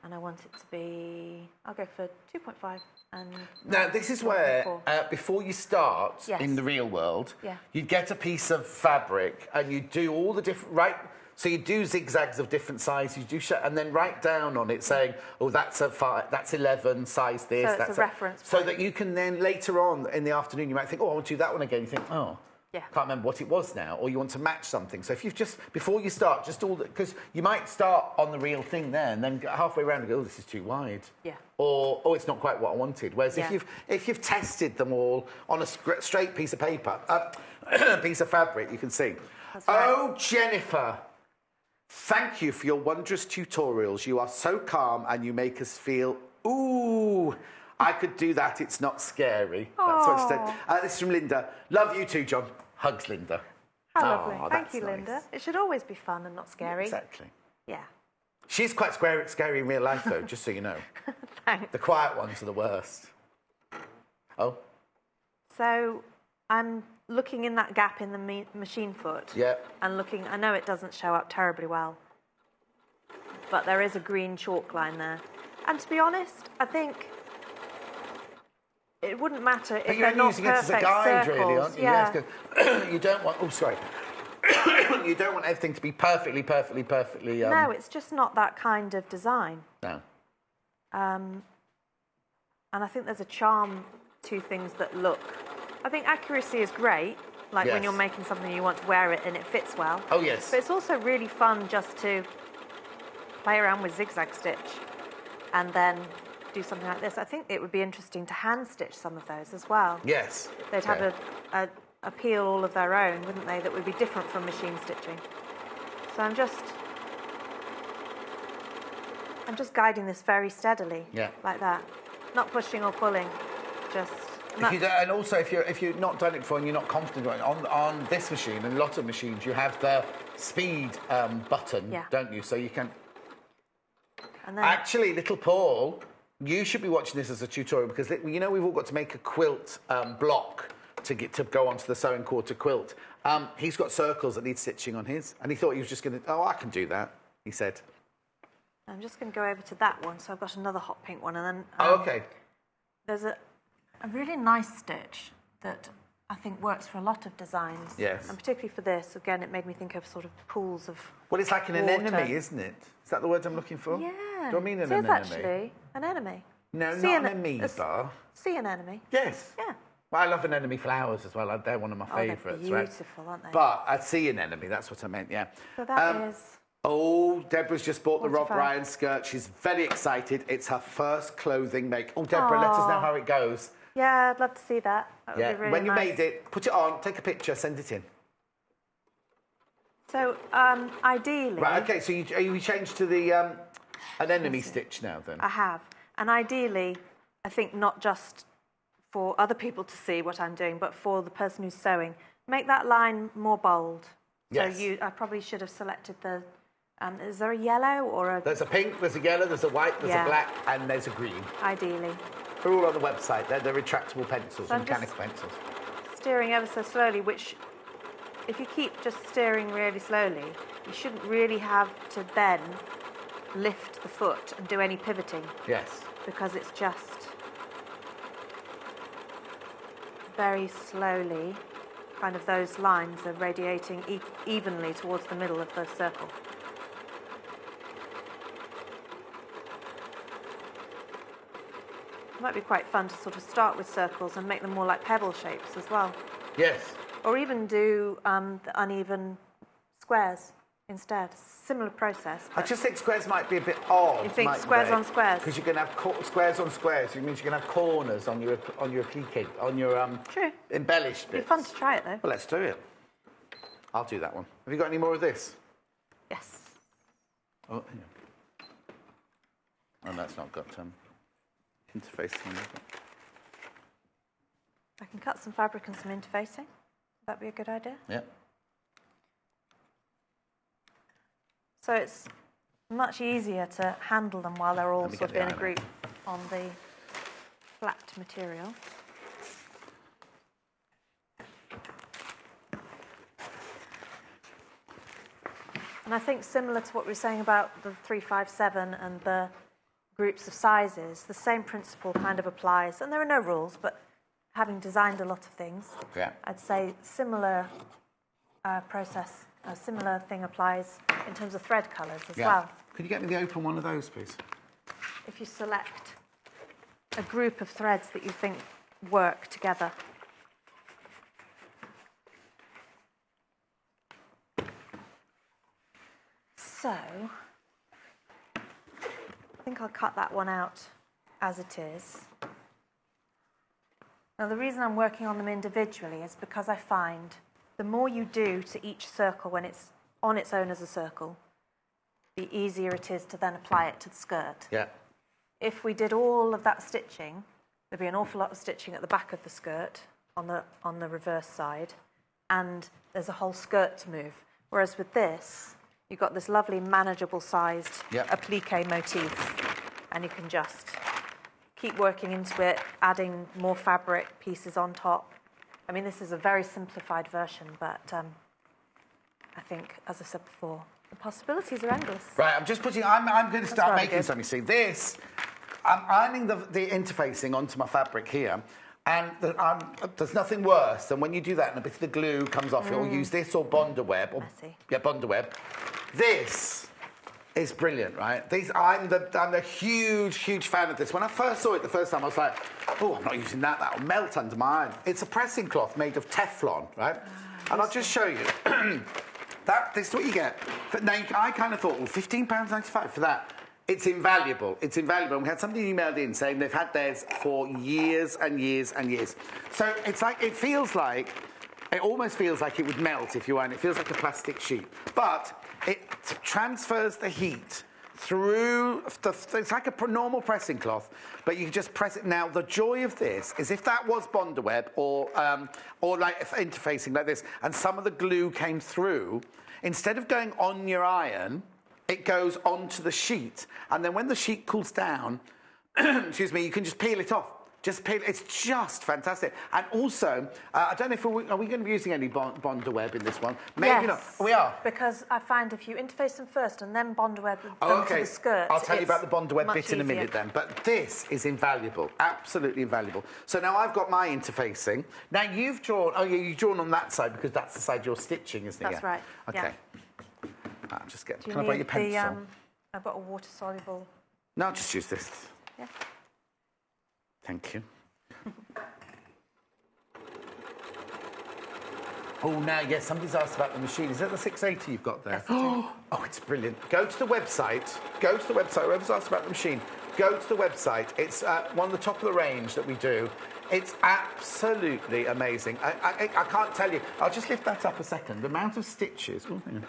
And I want it to be, I'll go for 2.5. And now, this is where, before you start in the real world, you'd get a piece of fabric and you do all the different, so you do zigzags of different sizes, you do and then write down on it saying, oh, that's 11, size this. So it's a reference point. So that you can then later on in the afternoon, you might think, oh, I want to do that one again. You think, oh. Can't remember what it was now, or you want to match something. So if you've just, before you start, just all because you might start on the real thing there, and then halfway around and go, oh, this is too wide. Yeah. Or, oh, it's not quite what I wanted. Whereas if you've tested them all on a straight piece of paper, piece of fabric, you can see. That's right. Oh, Jennifer, thank you for your wondrous tutorials. You are so calm, and you make us feel, ooh, I could do that. It's not scary. That's what she said. This is from Linda. Love you too, John. Hugs, Linda. How lovely. Thank you, nice. Linda. It should always be fun and not scary. Exactly. Yeah. She's quite scary in real life, though, just so you know. Thanks. The quiet ones are the worst. Oh? So I'm looking in that gap in the machine foot. Yeah. And looking, I know it doesn't show up terribly well, but there is a green chalk line there. And to be honest, I think it wouldn't matter if they're not perfect circles. But you're using it as a guide, really, aren't you? Yeah. You don't want... Oh, sorry. You don't want everything to be perfectly... No, it's just not that kind of design. No. And I think there's a charm to things that look... I think accuracy is great, like when you're making something you want to wear it and it fits well. Oh, yes. But it's also really fun just to play around with zigzag stitch and then do something like this. I think it would be interesting to hand stitch some of those as well. Yes. They'd have a peel all of their own, wouldn't they, that would be different from machine stitching. So I'm just guiding this very steadily, like that. Not pushing or pulling, just... And also, if you've not done it before and you're not confident on this machine and a lot of machines, you have the speed button, don't you? So you can... And then... Actually, little Paul, you should be watching this as a tutorial because, you know, we've all got to make a quilt block to go onto the sewing quarter quilt. He's got circles that need stitching on his, and he thought he was just going to... Oh, I can do that, he said. I'm just going to go over to that one, so I've got another hot pink one, and then... OK. There's a really nice stitch that I think works for a lot of designs. Yes. And particularly for this, again, it made me think of sort of pools of Well, it's like an anemone, isn't it? Is that the word I'm looking for? Yeah. Do I mean an anemone? It is actually an anemone. No, not an amoeba. Sea anemone. Yes. Yeah. Well, I love anemone flowers as well. They're one of my favourites. They're beautiful, aren't they? But a sea anemone, that's what I meant, yeah. So that is... Oh, Deborah's just bought the Rob Ryan skirt. She's very excited. It's her first clothing make. Oh, Deborah, let us know how it goes. Yeah, I'd love to see that. That would be really when you nice. made it, put it on, take a picture, send it in. So, ideally... Right, OK, so you changed to the anemone stitch now, then? I have. And ideally, I think not just for other people to see what I'm doing, but for the person who's sewing, make that line more bold. Yes. So I probably should have selected the... is there a yellow or a... There's a pink, there's a yellow, there's a white, there's a black, and there's a green. Ideally. They're all on the website. They're retractable pencils, mechanical pencils. Steering ever so slowly, which, if you keep just steering really slowly, you shouldn't really have to then lift the foot and do any pivoting. Yes. Because it's just very slowly, kind of those lines are radiating evenly towards the middle of the circle. It might be quite fun to sort of start with circles and make them more like pebble shapes as well. Yes. Or even do the uneven squares. instead. Similar process. I just think squares might be a bit odd. You think squares on squares? Because you're going to have squares on squares. It means you're going to have corners on your applique, on your embellished bits. It'd be fun to try it though. Well, let's do it. I'll do that one. Have you got any more of this? Yes. Oh, yeah. Oh, that's not got interfacing. I can cut some fabric and some interfacing. Would that be a good idea? Yeah. So it's much easier to handle them while they're all sort of in a group on the flat material. And I think similar to what we were saying about the 357 and the groups of sizes, the same principle kind of applies. And there are no rules, but having designed a lot of things, I'd say similar process, a similar thing applies in terms of thread colours as well. Could you get me the open one of those, please? If you select a group of threads that you think work together. So, I think I'll cut that one out as it is. Now, the reason I'm working on them individually is because I find the more you do to each circle when it's on its own as a circle, the easier it is to then apply it to the skirt. Yeah. If we did all of that stitching, there'd be an awful lot of stitching at the back of the skirt on the reverse side, and there's a whole skirt to move. Whereas with this, you've got this lovely manageable sized applique motif, and you can just keep working into it, adding more fabric pieces on top. I mean, this is a very simplified version, but I think, as I said before, the possibilities are endless. Right, I'm just putting, I'm going to start making some, you see. This, I'm ironing the interfacing onto my fabric here, and there's nothing worse than when you do that and a bit of the glue comes off it, or use this or Bonder Web. Or, Bonder Web. This is brilliant, right? I'm a huge, huge fan of this. When I first saw it the first time, I was like, oh, I'm not using that. That will melt under my iron. It's a pressing cloth made of teflon, right? And I'll just show you. This is what you get. But now, I kind of thought, well, £15.95 for that. It's invaluable. It's invaluable. And we had somebody emailed in saying they've had theirs for years and years and years. So it's like, it almost feels like it would melt if you iron it. It feels like a plastic sheet. But it transfers the heat through it's like a normal pressing cloth, but you can just press it. Now, the joy of this is if that was Bonder Web or like interfacing like this, and some of the glue came through, instead of going on your iron, it goes onto the sheet. And then when the sheet cools down, excuse me, you can just peel it off. Just peel. It's just fantastic. And also, I don't know if are we going to be using any Bonder Web in this one? Maybe not. We are. Because I find if you interface them first and then Bonder Web them to the skirt, I'll tell you about the Bonder Web bit in a minute then. But this is invaluable. Absolutely invaluable. So now I've got my interfacing. Now you've drawn. Oh, yeah, you've drawn on that side because that's the side you're stitching, isn't it? That's right. Okay. I'll just get. Can I borrow your pencil? I've got a water soluble. No, I'll just use this. Yeah. Thank you. Oh, now, yes, somebody's asked about the machine. Is that the 680 you've got there? Yes, oh, it's brilliant. Go to the website. Go to the website. Whoever's asked about the machine, go to the website. It's one of the top of the range that we do. It's absolutely amazing. I can't tell you. I'll just lift that up a second. The amount of stitches. Oh, hang on.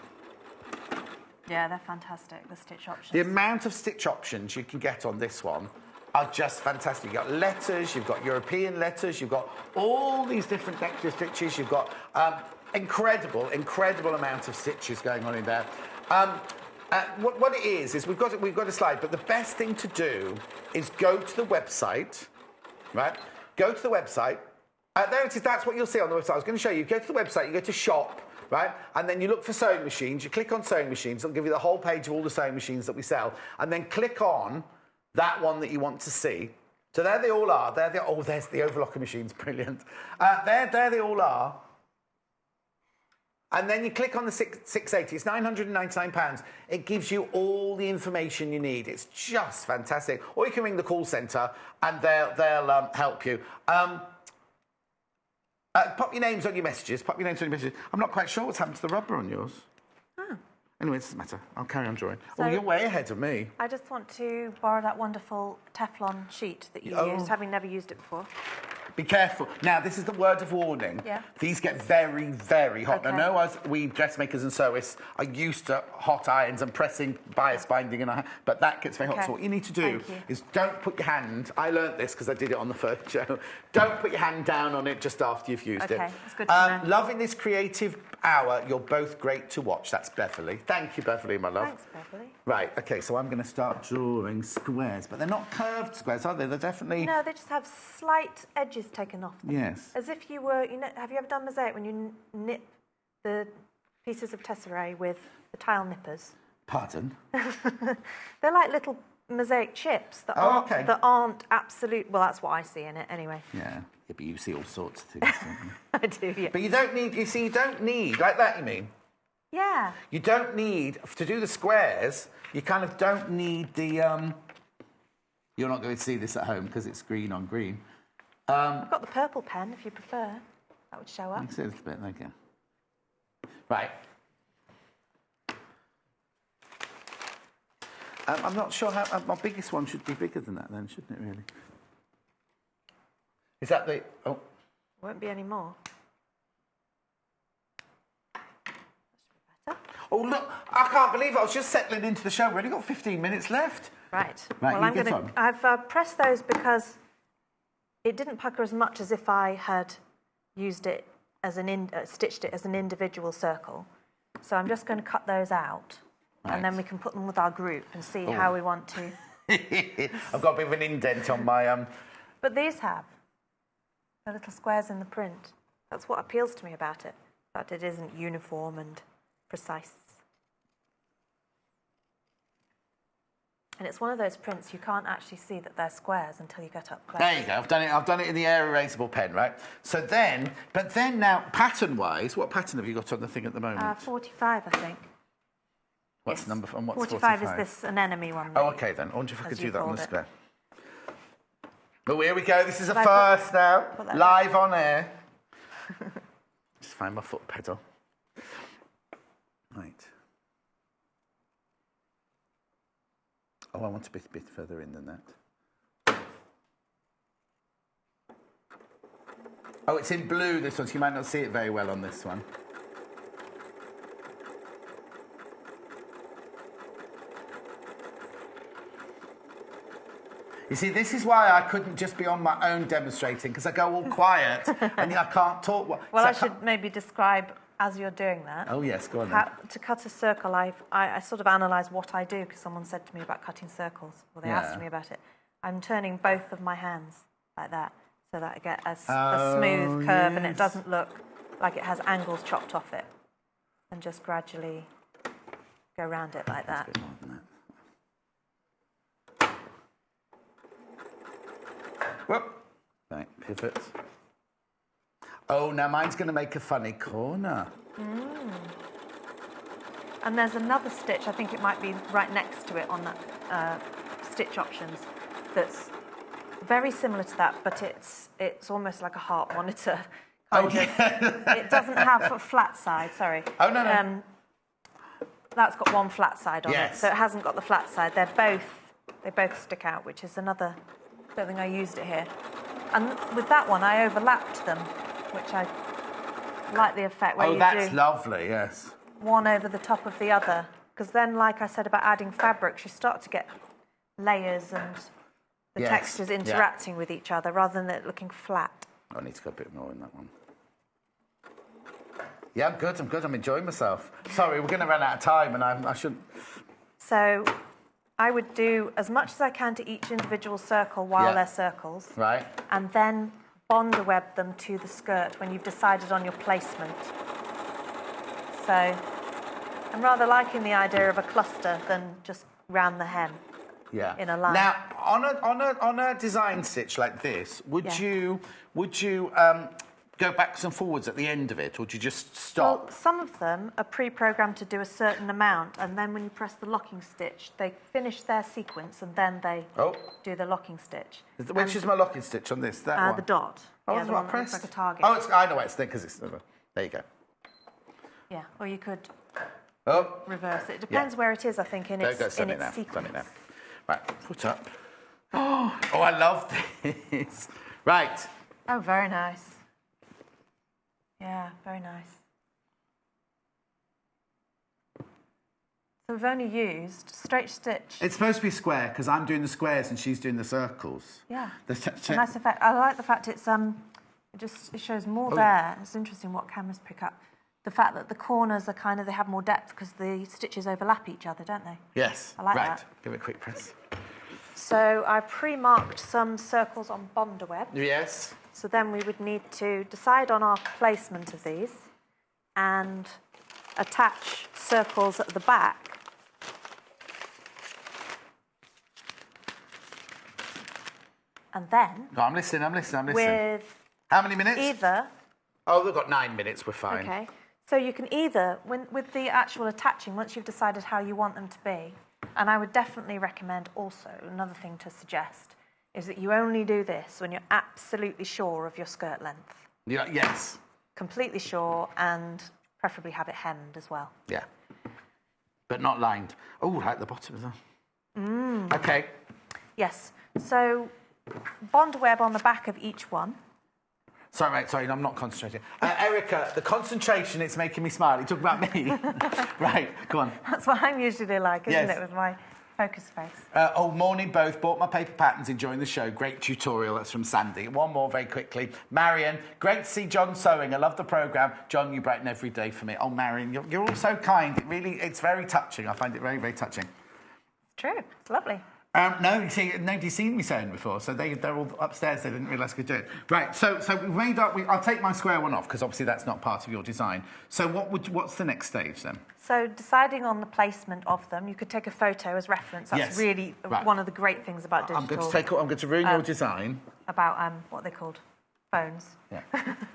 Yeah, they're fantastic, the stitch options. The amount of stitch options you can get on this one are just fantastic. You've got letters, you've got European letters, you've got all these different extra stitches, you've got incredible amount of stitches going on in there. What it is we've got a slide, but the best thing to do is go to the website, right? Go to the website. There it is, that's what you'll see on the website. I was going to show you. Go to the website, you go to shop, right? And then you look for sewing machines, you click on sewing machines, it'll give you the whole page of all the sewing machines that we sell, and then click on that one that you want to see. So there they all are. There's the overlocker machines, brilliant. There they all are. And then you click on the 680, it's £999. It gives you all the information you need. It's just fantastic. Or you can ring the call centre and they'll help you. Pop your names on your messages. I'm not quite sure what's happened to the rubber on yours. Oh. Anyway, it doesn't matter. I'll carry on drawing. So, oh, you're way ahead of me. I just want to borrow that wonderful teflon sheet that you used, having never used it before. Be careful. Now, this is the word of warning. Yeah. These get very, very hot. Okay. I know as we dressmakers and sewists are used to hot irons and pressing, bias binding, but that gets very hot. So what you need to do is don't put your hand, I learnt this because I did it on the first show, don't put your hand down on it just after you've used it. Okay, that's good to know. Loving this creative hour. You're both great to watch. That's Beverly. Thank you, Beverly, my love. Thanks, Beverly. Right, OK, so I'm going to start drawing squares, but they're not curved squares, are they? They're definitely... No, they just have slight edges taken off them. Yes. As if you were, have you ever done mosaic when you knit the pieces of tesserae with the tile nippers? Pardon? They're like little mosaic chips that aren't absolute. Well, that's what I see in it anyway. Yeah, but you see all sorts of things. I do, yeah. But you don't need, you don't need, like that you mean? Yeah. You don't need, to do the squares, you kind of don't need the, you're not going to see this at home because it's green on green. I've got the purple pen, if you prefer. That would show up. You can see a little bit, thank you. Right. I'm not sure how... my biggest one should be bigger than that then, shouldn't it, really? Is that the... Oh. Won't be any more. Oh, look, I can't believe it. I was just settling into the show. We've only got 15 minutes left. Right. Right, well, I'm going to... I've pressed those because it didn't pucker as much as if I had used it as stitched it as an individual circle. So I'm just going to cut those out. Right. And then we can put them with our group and see how we want to... I've got a bit of an indent on my... But these have the little squares in the print. That's what appeals to me about it, that it isn't uniform and precise. And it's one of those prints you can't actually see that they're squares until you get up close. There you go. I've done it in the air erasable pen, right? So then, but then now, pattern-wise, what pattern have you got on the thing at the moment? 45, I think. What's number? And what's 45? Is this anemone one? Oh, okay then. I wonder if I could do that on the square. Oh, here we go. This is a first now, live on air. Just find my foot pedal. Right. Oh, I want to be a bit further in than that. Oh, it's in blue, this one, so you might not see it very well on this one. You see, this is why I couldn't just be on my own demonstrating, because I go all quiet and I can't talk. Well, so I should maybe describe, as you're doing that... Oh, yes, go on then. To cut a circle, I sort of analyse what I do, because someone said to me about cutting circles. Well, they asked me about it. I'm turning both of my hands like that, so that I get a smooth curve and it doesn't look like it has angles chopped off it. And just gradually go around it like that. A bit more than that. Whoop. Right, pivot. Oh, now mine's going to make a funny corner. Mm. And there's another stitch, I think it might be right next to it on that stitch options, that's very similar to that, but it's almost like a heart monitor. It doesn't have a flat side, sorry. Oh, no. That's got one flat side on it, so it hasn't got the flat side. They both stick out, which is another... I don't think I used it here. And with that one, I overlapped them, which I like the effect where you do... Oh, that's lovely, yes. One over the top of the other. Because then, like I said about adding fabrics, you start to get layers and the textures interacting with each other rather than it looking flat. I need to go a bit more in that one. Yeah, I'm good. I'm enjoying myself. Sorry, we're going to run out of time and I shouldn't... So... I would do as much as I can to each individual circle while they're circles. Right. And then bond web them to the skirt when you've decided on your placement. So I'm rather liking the idea of a cluster than just round the hem in a line. Now, on a design stitch like this, would you go backwards and forwards at the end of it, or do you just stop? Well, some of them are pre-programmed to do a certain amount, and then when you press the locking stitch, they finish their sequence, and then they do the locking stitch. Which is my locking stitch on this? That one? The dot. Oh, that's what I pressed. Like a target. Oh, I know why it's there, because it's... There you go. Yeah, or you could reverse it. It depends where it is, I think, in its sequence. Right, foot up. Oh, I love this. Right. Oh, very nice. Yeah, very nice. So we've only used straight stitch. It's supposed to be square because I'm doing the squares and she's doing the circles. Yeah. A nice effect. I like the fact it's it shows more there. It's interesting what cameras pick up. The fact that the corners are kind of, they have more depth because the stitches overlap each other, don't they? Yes. I like that. Give it a quick press. So I pre-marked some circles on Bondaweb. Yes. So then we would need to decide on our placement of these and attach circles at the back. And then... No, I'm listening. With... How many minutes? Either... Oh, they've got 9 minutes. We're fine. Okay. So you can either, with the actual attaching, once you've decided how you want them to be, and I would definitely recommend also, another thing to suggest, is that you only do this when you're absolutely sure of your skirt length. Yeah, yes. Completely sure, and preferably have it hemmed as well. Yeah. But not lined. Oh, like the bottom as well. Okay. Yes. So, Bondaweb on the back of each one. Sorry, mate, sorry, I'm not concentrating. Erica, the concentration, it's making me smile. You talk about me. Right, go on. That's what I'm usually like, isn't it, with my focus face? Morning both. Bought my paper patterns, enjoying the show. Great tutorial. That's from Sandy. One more very quickly. Marion, great to see John sewing. I love the programme. John, you brighten every day for me. Oh, Marion, you're all so kind. It's very touching. I find it very, very touching. True. It's lovely. No, you see, nobody's seen me sewing before, so they're all upstairs. They didn't realise I could do it. Right, so we've made up. I'll take my square one off because obviously that's not part of your design. So what's the next stage then? So deciding on the placement of them, you could take a photo as reference. That's really one of the great things about digital. I'm going to ruin your design. About what are they called? Phones. Yeah.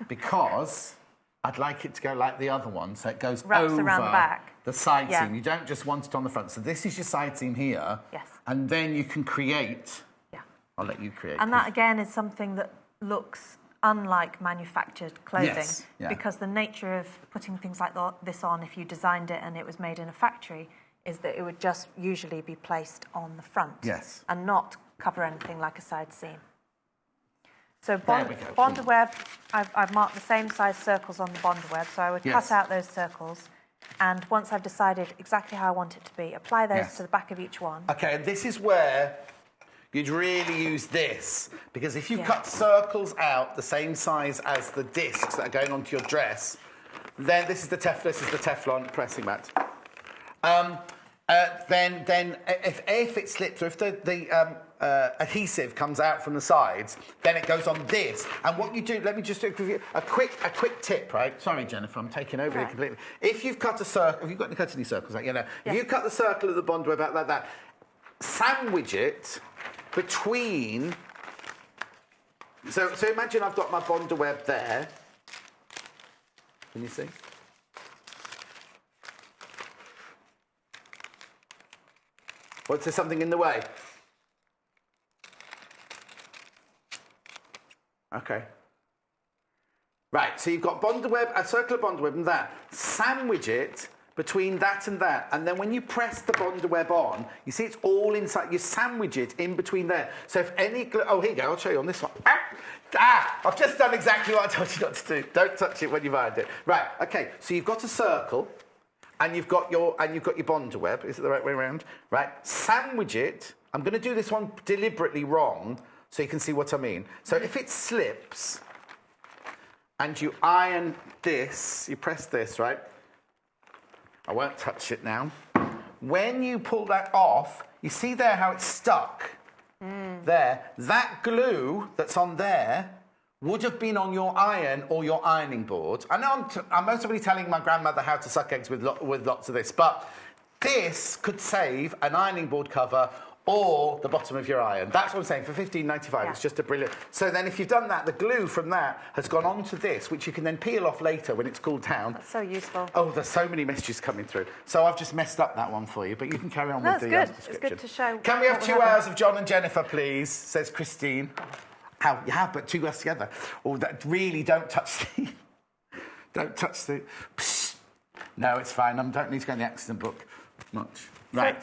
Because I'd like it to go like the other one, so it goes wraps over around the back. The side seam. You don't just want it on the front. So this is your side seam here. Yes. And then you can create. Yeah. I'll let you create. And that again is something that looks unlike manufactured clothing, because the nature of putting things like this on, if you designed it and it was made in a factory, is that it would just usually be placed on the front. Yes. And not cover anything like a side seam. So Bondaweb, I've marked the same size circles on the Bondaweb, so I would cut out those circles, and once I've decided exactly how I want it to be, apply those to the back of each one. Okay, and this is where you'd really use this, because if you cut circles out the same size as the discs that are going onto your dress, then this is the Teflon pressing mat. Then if it slips, or if the adhesive comes out from the sides, then it goes on this. And what you do, let me just give you a quick tip, right? Sorry, Jennifer, I'm taking over here completely. If you've cut a circle, have you got any circles? Like, if you cut the circle of the Bondaweb out like that, sandwich it between. So imagine I've got my Bondaweb there. Can you see? What's there something in the way? Okay. Right, so you've got Bondaweb, a circle of Bondaweb and that. Sandwich it between that and that. And then when you press the Bondaweb on, you see it's all inside. You sandwich it in between there. So if any... Oh, here you go. I'll show you on this one. I've just done exactly what I told you not to do. Don't touch it when you've ironed it. Right, okay. So you've got a circle. And you've got your Bondaweb. Is it the right way around? Right. Sandwich it. I'm going to do this one deliberately wrong, so you can see what I mean. So if it slips, and you iron this, you press this, right? I won't touch it now. When you pull that off, you see there how it's stuck. There. That glue that's on there would have been on your iron or your ironing board. I know I'm mostly telling my grandmother how to suck eggs with lots of this, but this could save an ironing board cover or the bottom of your iron. That's what I'm saying. For $15.95, it's just a brilliant... So then if you've done that, the glue from that has gone onto this, which you can then peel off later when it's cooled down. That's so useful. Oh, there's so many messages coming through. So I've just messed up that one for you, but you can carry on with the description. It's good to show... Can we have 2 hours of John and Jennifer, please? Says Christine. How you have, but 2 us together. Oh, that really don't touch the... don't touch the... Psst. No, it's fine. I don't need to go in the accident book much. Right.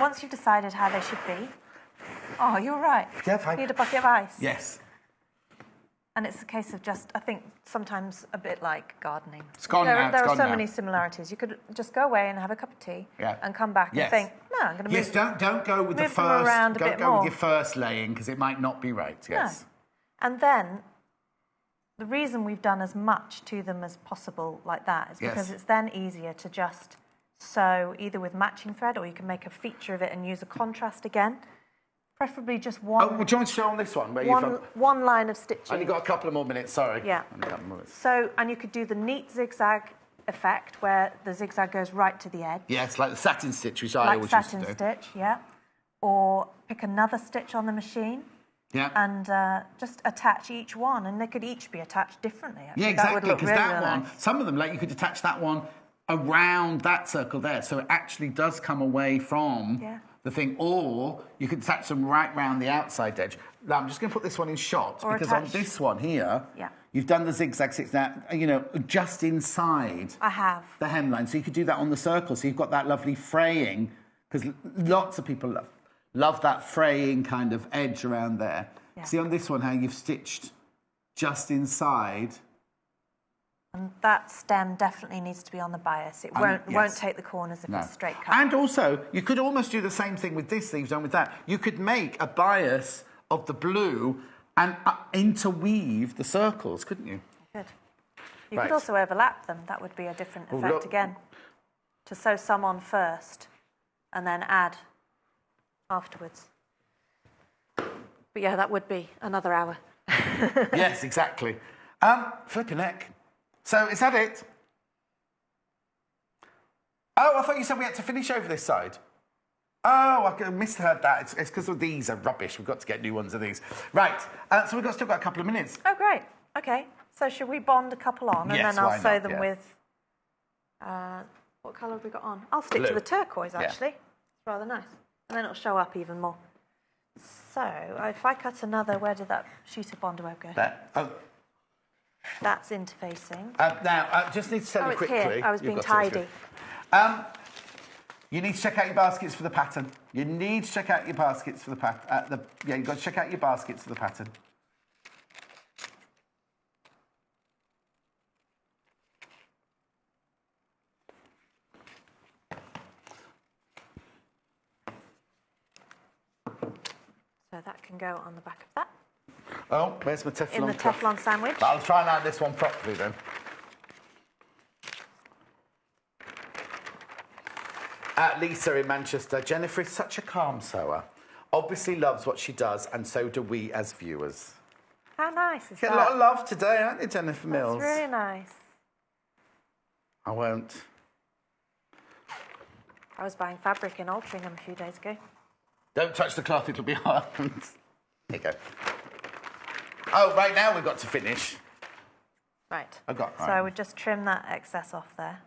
Once you've decided how they should be... Oh, you're right. Yeah, fine. Need a bucket of ice? Yes. And it's a case of just, I think, sometimes a bit like gardening. It's gone now. There are so many similarities. You could just go away and have a cup of tea and come back and think, no, I'm going to move. Yes, don't go with the first. Around don't go with your first laying because it might not be right. Yes. No. And then the reason we've done as much to them as possible like that is because it's then easier to just sew either with matching thread or you can make a feature of it and use a contrast again. Preferably just one... Oh, well, do you want to show on this one? One line of stitching. Only got a couple of more minutes, sorry. Yeah. Only a couple more minutes. So, and you could do the neat zigzag effect where the zigzag goes right to the edge. Yes, like the satin stitch, which I always used to do. Like satin stitch, yeah. Or pick another stitch on the machine. Yeah. And just attach each one, and they could each be attached differently. Actually. Yeah, exactly, because really, that really one, nice. some of them, like you could attach that one around that circle there, so it actually does come away from... Yeah. The thing, or you can attach them right round the outside edge. Now, I'm just going to put this one in shot because on this one here, you've done the zigzag stitch now, you know, just inside the hemline. So you could do that on the circle. So you've got that lovely fraying because lots of people love that fraying kind of edge around there. Yeah. See on this one how you've stitched just inside. And that stem definitely needs to be on the bias. It won't take the corners if it's straight cut. And also, you could almost do the same thing with this that you've done with that. You could make a bias of the blue and interweave the circles, couldn't you? Good. You could also overlap them. That would be a different effect again. To sew some on first and then add afterwards. But yeah, that would be another hour. Yes, exactly. Flipping heck. So, is that it? Oh, I thought you said we had to finish over this side. Oh, I misheard that. It's because these are rubbish. We've got to get new ones of these. Right, so we've still got a couple of minutes. Oh, great. OK. So should we bond a couple on and then I'll sew them with... what colour have we got on? I'll stick to the turquoise, actually. It's rather nice. And then it'll show up even more. So, if I cut another, where did that sheet of Bondo web go? There. Oh. That's interfacing. Now, I just need to tell you quickly. Here. I was being tidy. You need to check out your baskets for the pattern. You need to check out your baskets for the pattern. You've got to check out your baskets for the pattern. So that can go on the back of that. Oh, where's my Teflon? In the Teflon sandwich. But I'll try and add this one properly then. Lisa in Manchester. Jennifer is such a calm sewer. Obviously loves what she does, and so do we as viewers. How nice is that? Get a lot of love today, aren't you, Jennifer Mills? That's really nice. I won't. I was buying fabric in Altrincham a few days ago. Don't touch the cloth, it'll be hard. There you go. Oh, right now we've got to finish. Right. So I would just trim that excess off there.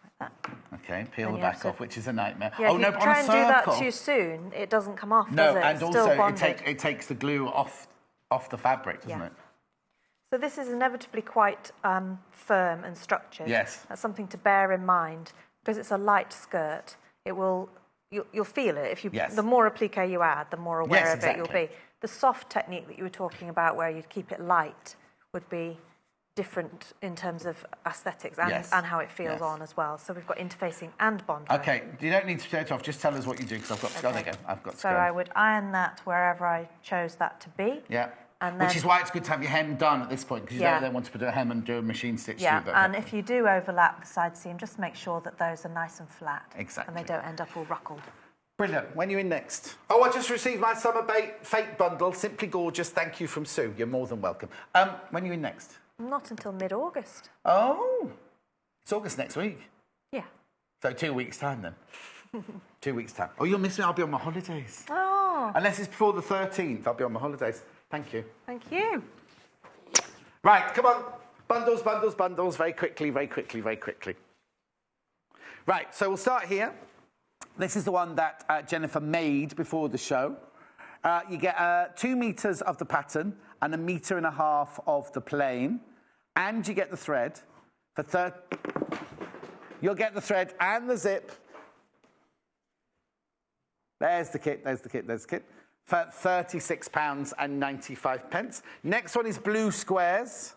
Like that. Okay, peel the back off, which is a nightmare. Yeah, if you try and do that too soon, it doesn't come off, does it? And also it takes the glue off the fabric, doesn't it? So this is inevitably quite firm and structured. Yes. That's something to bear in mind. Because it's a light skirt, it will... You'll feel it. The more applique you add, the more aware of it you'll be. The soft technique that you were talking about, where you'd keep it light, would be different in terms of aesthetics and how it feels on as well. So we've got interfacing and bond. Okay, you don't need to show it off. Just tell us what you do, because I've got to go. There you go. I've got to go. So I would iron that wherever I chose that to be. Yeah. And then, which is why it's good to have your hem done at this point, because you don't then want to put a hem and do a machine stitch through them. And if you do overlap the side seam, just make sure that those are nice and flat. Exactly. And they don't end up all ruckled. Brilliant. When are you in next? Oh, I just received my summer fake bundle. Simply gorgeous. Thank you from Sue. You're more than welcome. When are you in next? Not until mid-August. Oh. It's August next week. Yeah. So 2 weeks' time then. 2 weeks' time. Oh, you'll miss me. I'll be on my holidays. Oh. Unless it's before the 13th, I'll be on my holidays. Thank you. Thank you. Right, come on. Bundles, bundles, bundles. Very quickly, very quickly, very quickly. Right, so we'll start here. This is the one that Jennifer made before the show. You get 2 meters of the pattern and 1.5 meters of the plain, and you get the thread for you'll get the thread and the zip. There's the kit, there's the kit, there's the kit. For £36.95. Next one is blue squares.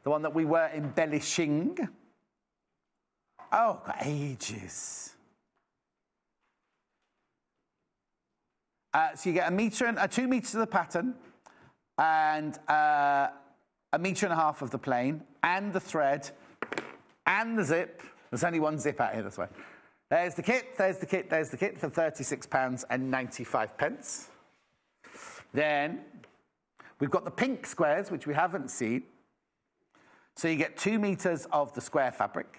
The one that we were embellishing. Oh, got ages. So you get 2 meters of the pattern and 1.5 meters of the plain and the thread and the zip. There's only one zip out here this way. There's the kit, there's the kit, there's the kit for £36.95. Then we've got the pink squares, which we haven't seen. So you get 2 meters of the square fabric.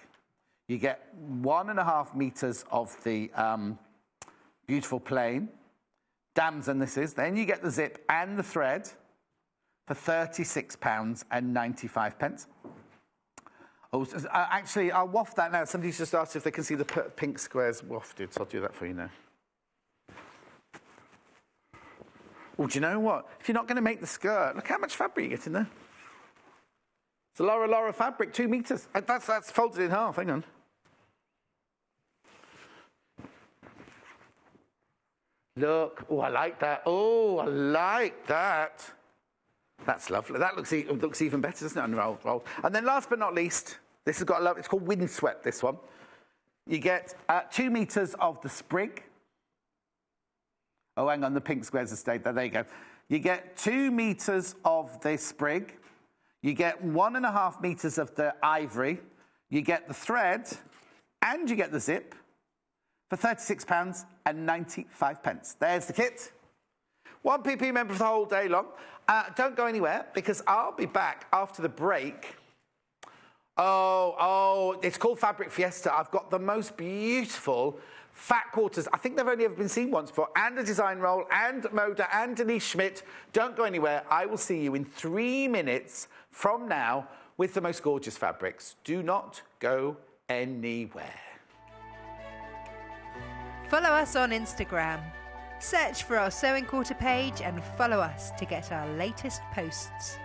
You get 1.5 meters of the beautiful plain. Damson this is. Then you get the zip and the thread for £36.95. Oh, actually, I'll waft that now. Somebody's just asked if they can see the pink squares wafted, so I'll do that for you now. Oh, do you know what? If you're not going to make the skirt, look how much fabric you get in there. It's a Laura fabric, 2 meters. That's folded in half, hang on. Look, oh, I like that. Oh, I like that. That's lovely. That looks even better, doesn't it, unrolled? And then last but not least, this has got a love. It's called Windswept, this one. You get 2 meters of the sprig. Oh, hang on, the pink squares have stayed there. There you go. You get 2 meters of the sprig. You get 1.5 meters of the ivory. You get the thread, and you get the zip for £36.95. There's the kit. 1 PP member for the whole day long. Don't go anywhere, because I'll be back after the break. Oh, it's called Fabric Fiesta. I've got the most beautiful fat quarters. I think they've only ever been seen once before. And a design roll, and Moda, and Denise Schmidt. Don't go anywhere. I will see you in 3 minutes from now with the most gorgeous fabrics. Do not go anywhere. Follow us on Instagram. Search for our Sewing Quarter page and follow us to get our latest posts.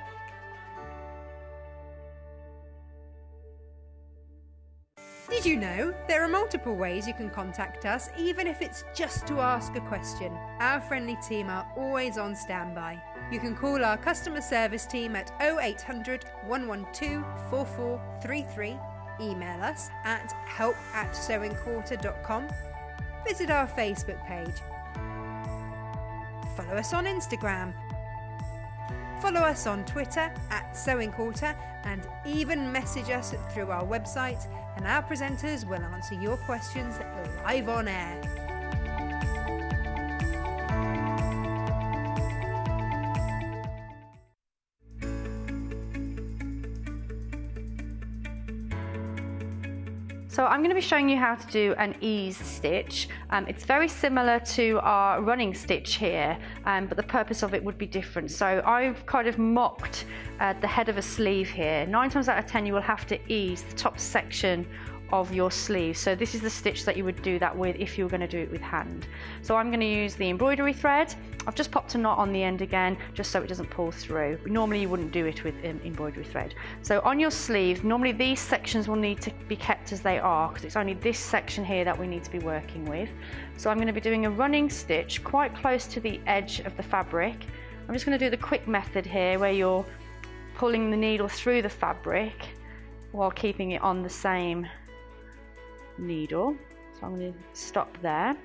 Did you know there are multiple ways you can contact us, even if it's just to ask a question? Our friendly team are always on standby. You can call our customer service team at 0800 112 4433, email us at help@sewingquarter.com, visit our Facebook page, follow us on Instagram, follow us on Twitter @SewingQuarter, and even message us through our website, and our presenters will answer your questions live on air. So I'm going to be showing you how to do an ease stitch. It's very similar to our running stitch here, but the purpose of it would be different. So I've kind of mocked the head of a sleeve here. 9 times out of 10 you will have to ease the top section of your sleeve. So this is the stitch that you would do that with if you were going to do it with hand. So I'm going to use the embroidery thread. I've just popped a knot on the end again, just so it doesn't pull through. Normally you wouldn't do it with embroidery thread. So on your sleeve, normally these sections will need to be kept as they are, because it's only this section here that we need to be working with. So I'm going to be doing a running stitch quite close to the edge of the fabric. I'm just going to do the quick method here, where you're pulling the needle through the fabric while keeping it on the same needle. So I'm going to stop there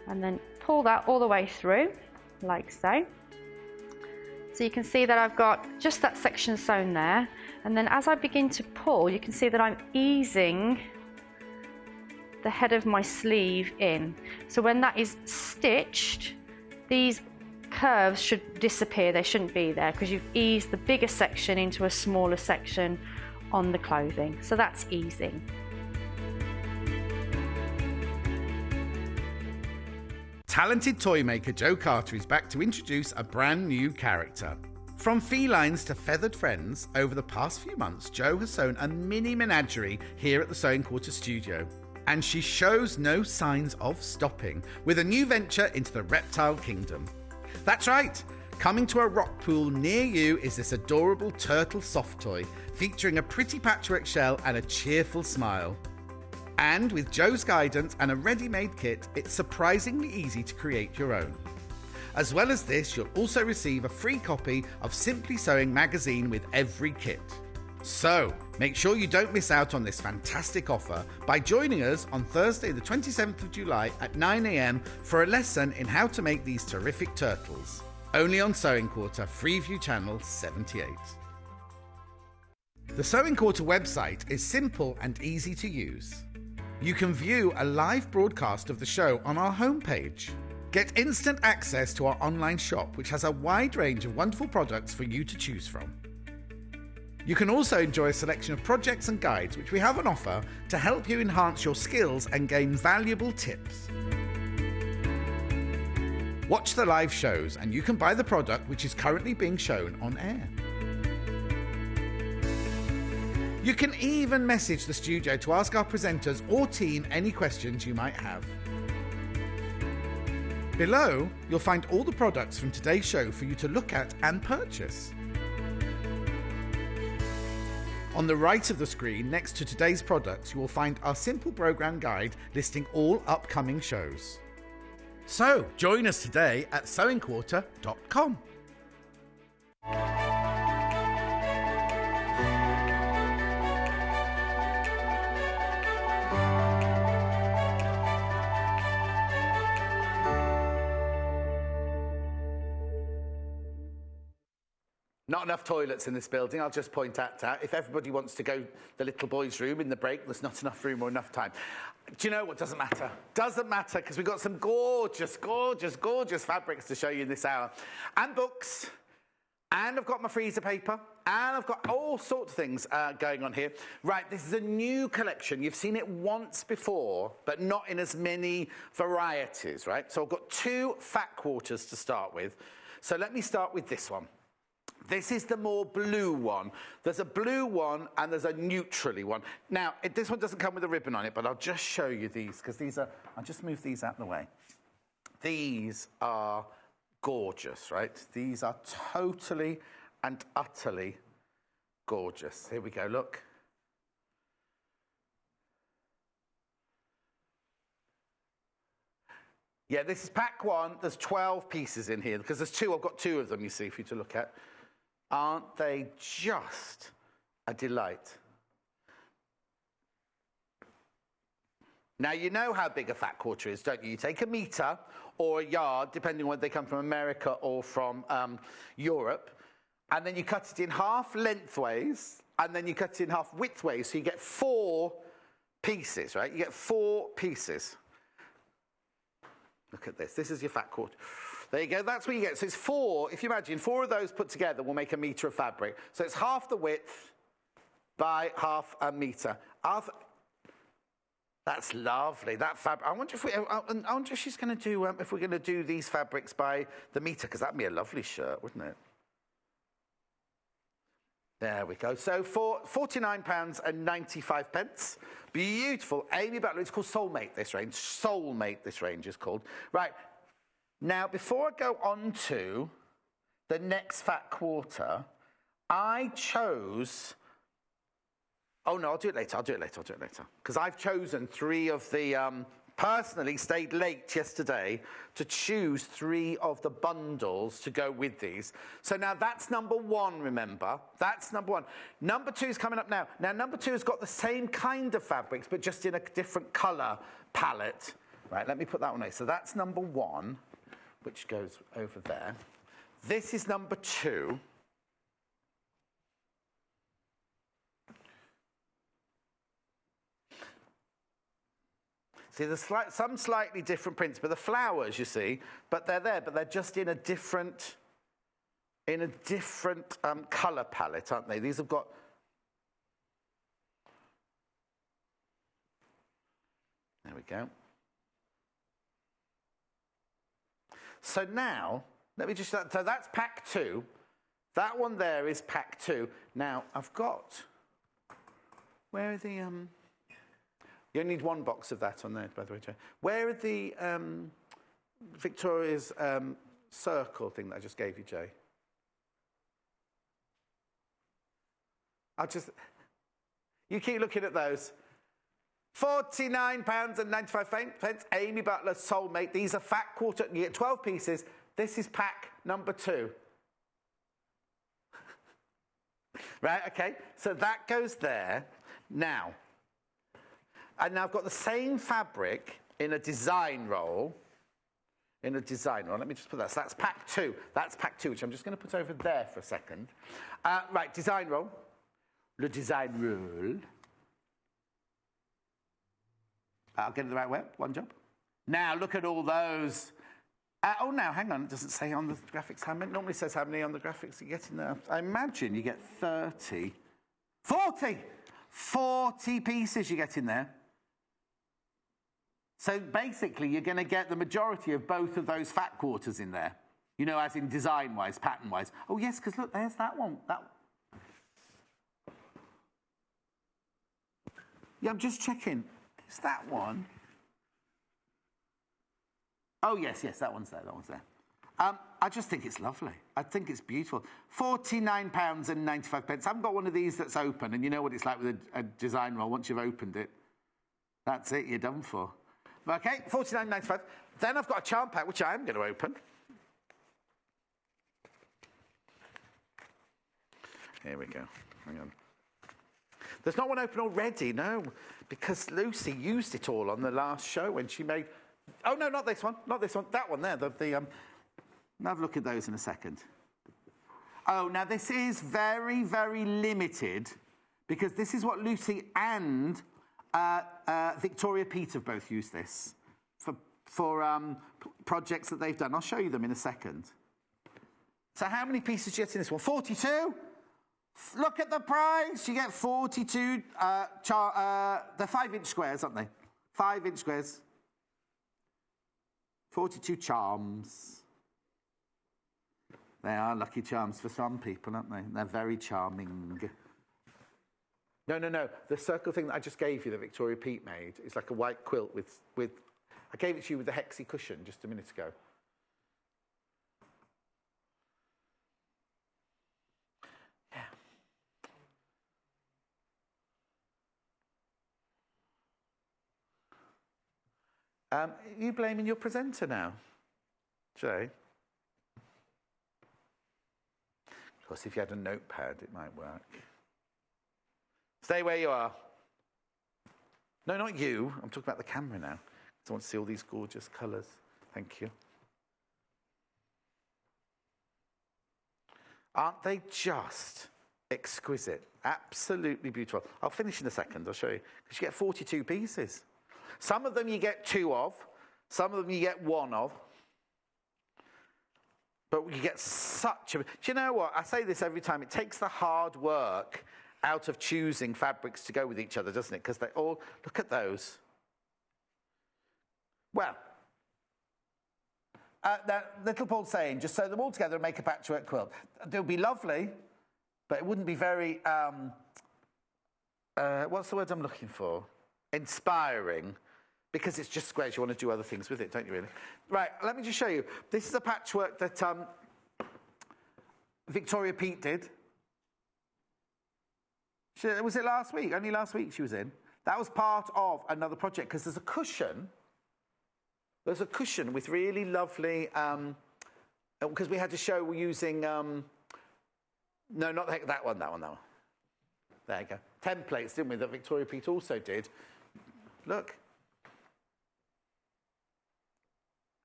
and then pull that all the way through, like so. So you can see that I've got just that section sewn there, and then as I begin to pull, you can see that I'm easing the head of my sleeve in. So when that is stitched, these curves should disappear. They shouldn't be there, because you've eased the bigger section into a smaller section on the clothing. So that's easing. Talented toy maker Joe Carter is back to introduce a brand new character. From felines to feathered friends, over the past few months, Joe has sewn a mini menagerie here at the Sewing Quarter studio. And she shows no signs of stopping with a new venture into the reptile kingdom. That's right, Coming to a rock pool near you is this adorable turtle soft toy, featuring a pretty patchwork shell and a cheerful smile. And with Joe's guidance and a ready-made kit, it's surprisingly easy to create your own. As well as this, you'll also receive a free copy of Simply Sewing magazine with every kit. So, make sure you don't miss out on this fantastic offer by joining us on Thursday the 27th of July at 9 a.m. for a lesson in how to make these terrific turtles. Only on Sewing Quarter, Freeview Channel 78. The Sewing Quarter website is simple and easy to use. You can view a live broadcast of the show on our homepage. Get instant access to our online shop, which has a wide range of wonderful products for you to choose from. You can also enjoy a selection of projects and guides which we have on offer to help you enhance your skills and gain valuable tips. Watch the live shows and you can buy the product which is currently being shown on air. You can even message the studio to ask our presenters or team any questions you might have. Below, you'll find all the products from today's show for you to look at and purchase. On the right of the screen, next to today's products, you will find our simple program guide listing all upcoming shows. So, join us today at sewingquarter.com. Not enough toilets in this building, I'll just point out that. If everybody wants to go to the little boys' room in the break, there's not enough room or enough time. Do you know what? Doesn't matter. Doesn't matter, because we've got some gorgeous, gorgeous, gorgeous fabrics to show you in this hour. And books. And I've got my freezer paper. And I've got all sorts of things going on here. Right, this is a new collection. You've seen it once before, but not in as many varieties, right? So I've got 2 fat quarters to start with. So let me start with this one. This is the more blue one. There's a blue one and there's a neutrally one. Now, this one doesn't come with a ribbon on it, but I'll just show you these, because these are, I'll just move these out of the way. These are gorgeous, right? These are totally and utterly gorgeous. Here we go, look. Yeah, this is pack 1. There's 12 pieces in here, because there's 2. I've got 2 of them, you see, for you to look at. Aren't they just a delight? Now, you know how big a fat quarter is, don't you? You take a metre or a yard, depending on whether they come from America or from Europe, and then you cut it in half lengthways, and then you cut it in half widthways, so you get 4 pieces, right? You get 4 pieces. Look at this. This is your fat quarter. There you go. That's what you get. So it's 4. If you imagine, 4 of those put together will make a metre of fabric. So it's half the width by half a metre. That's lovely. That fabric. I wonder if she's going to do. If we're going to do these fabrics by the metre, because that'd be a lovely shirt, wouldn't it? There we go. So for £49.95. Beautiful. Amy Butler. It's called Soulmate, this range. Soulmate, this range is called. Right. Now, before I go on to the next fat quarter, I chose... Oh, no, I'll do it later. Because I've chosen 3 of the... personally stayed late yesterday to choose 3 of the bundles to go with these. So now that's number 1, remember? That's number 1. Number 2 is coming up now. Now, number 2 has got the same kind of fabrics, but just in a different colour palette. Right, let me put that one away. So that's number 1, which goes over there. This is number 2. See, there's some slightly different prints, but the flowers, you see, but they're there, but they're just in a different colour palette, aren't they? These have got... There we go. So now, let me just... So that's pack 2. That one there is pack 2. Now, I've got... Where are the... You only need 1 box of that on there, by the way, Joe. Where are the Victoria's circle thing that I just gave you, Jay. You keep looking at those. £49.95. Amy Butler, Soulmate. These are fat quarter. You get 12 pieces. This is pack number 2. Right, okay. So that goes there. Now, and now I've got the same fabric in a design roll. Let me just put that. So that's pack 2. That's pack 2, which I'm just going to put over there for a second. Right, design roll. Le design roll. I'll get it the right way. One job. Now, look at all those. Oh, now, hang on. It doesn't say on the graphics how many. Normally says how many on the graphics you get in there. I imagine you get 30. 40! 40 pieces you get in there. So basically, you're going to get the majority of both of those fat quarters in there. You know, as in design-wise, pattern-wise. Oh, yes, because look, there's that one. Yeah, I'm just checking. Is that one? Oh, yes, that one's there, I just think it's lovely. I think it's beautiful. £49.95. I haven't got one of these that's open, and you know what it's like with a design roll. Once you've opened it, that's it, you're done for. Okay, £49.95. Then I've got a charm pack, which I am going to open. Here we go. Hang on. There's not one open already, no, because Lucy used it all on the last show when she made... Oh, no, not this one. That one there. I'll have a look at those in a second. Oh, now this is very, very limited because this is what Lucy and Victoria Peat have both used this for projects that they've done. I'll show you them in a second. So how many pieces do you get in this one? 42? Look at the price. You get 42. They're 5-inch squares, aren't they? 5-inch squares. 42 charms. They are lucky charms for some people, aren't they? They're very charming. No. The circle thing that I just gave you that Victoria Peat made is like a white quilt with... I gave it to you with the hexy cushion just a minute ago. Are you blaming your presenter now, Jay? Of course, if you had a notepad, it might work. Stay where you are. No, not you. I'm talking about the camera now. I want to see all these gorgeous colours. Thank you. Aren't they just exquisite? Absolutely beautiful. I'll finish in a second. I'll show you. Because you get 42 pieces. Some of them you get 2 of. Some of them you get 1 of. But you get such a... Do you know what? I say this every time. It takes the hard work out of choosing fabrics to go with each other, doesn't it? Because they all... Look at those. Well, little Paul's saying, just sew them all together and make a patchwork quilt. They'll be lovely, but it wouldn't be very... what's the word I'm looking for? Inspiring. Because it's just squares, you want to do other things with it, don't you really? Right, let me just show you. This is a patchwork that Victoria Peat did. Was it last week? Only last week she was in. That was part of another project, because there's a cushion. There's a cushion with really lovely... because we had to show using... no, not that one. There you go. Templates, didn't we, that Victoria Peat also did. Look.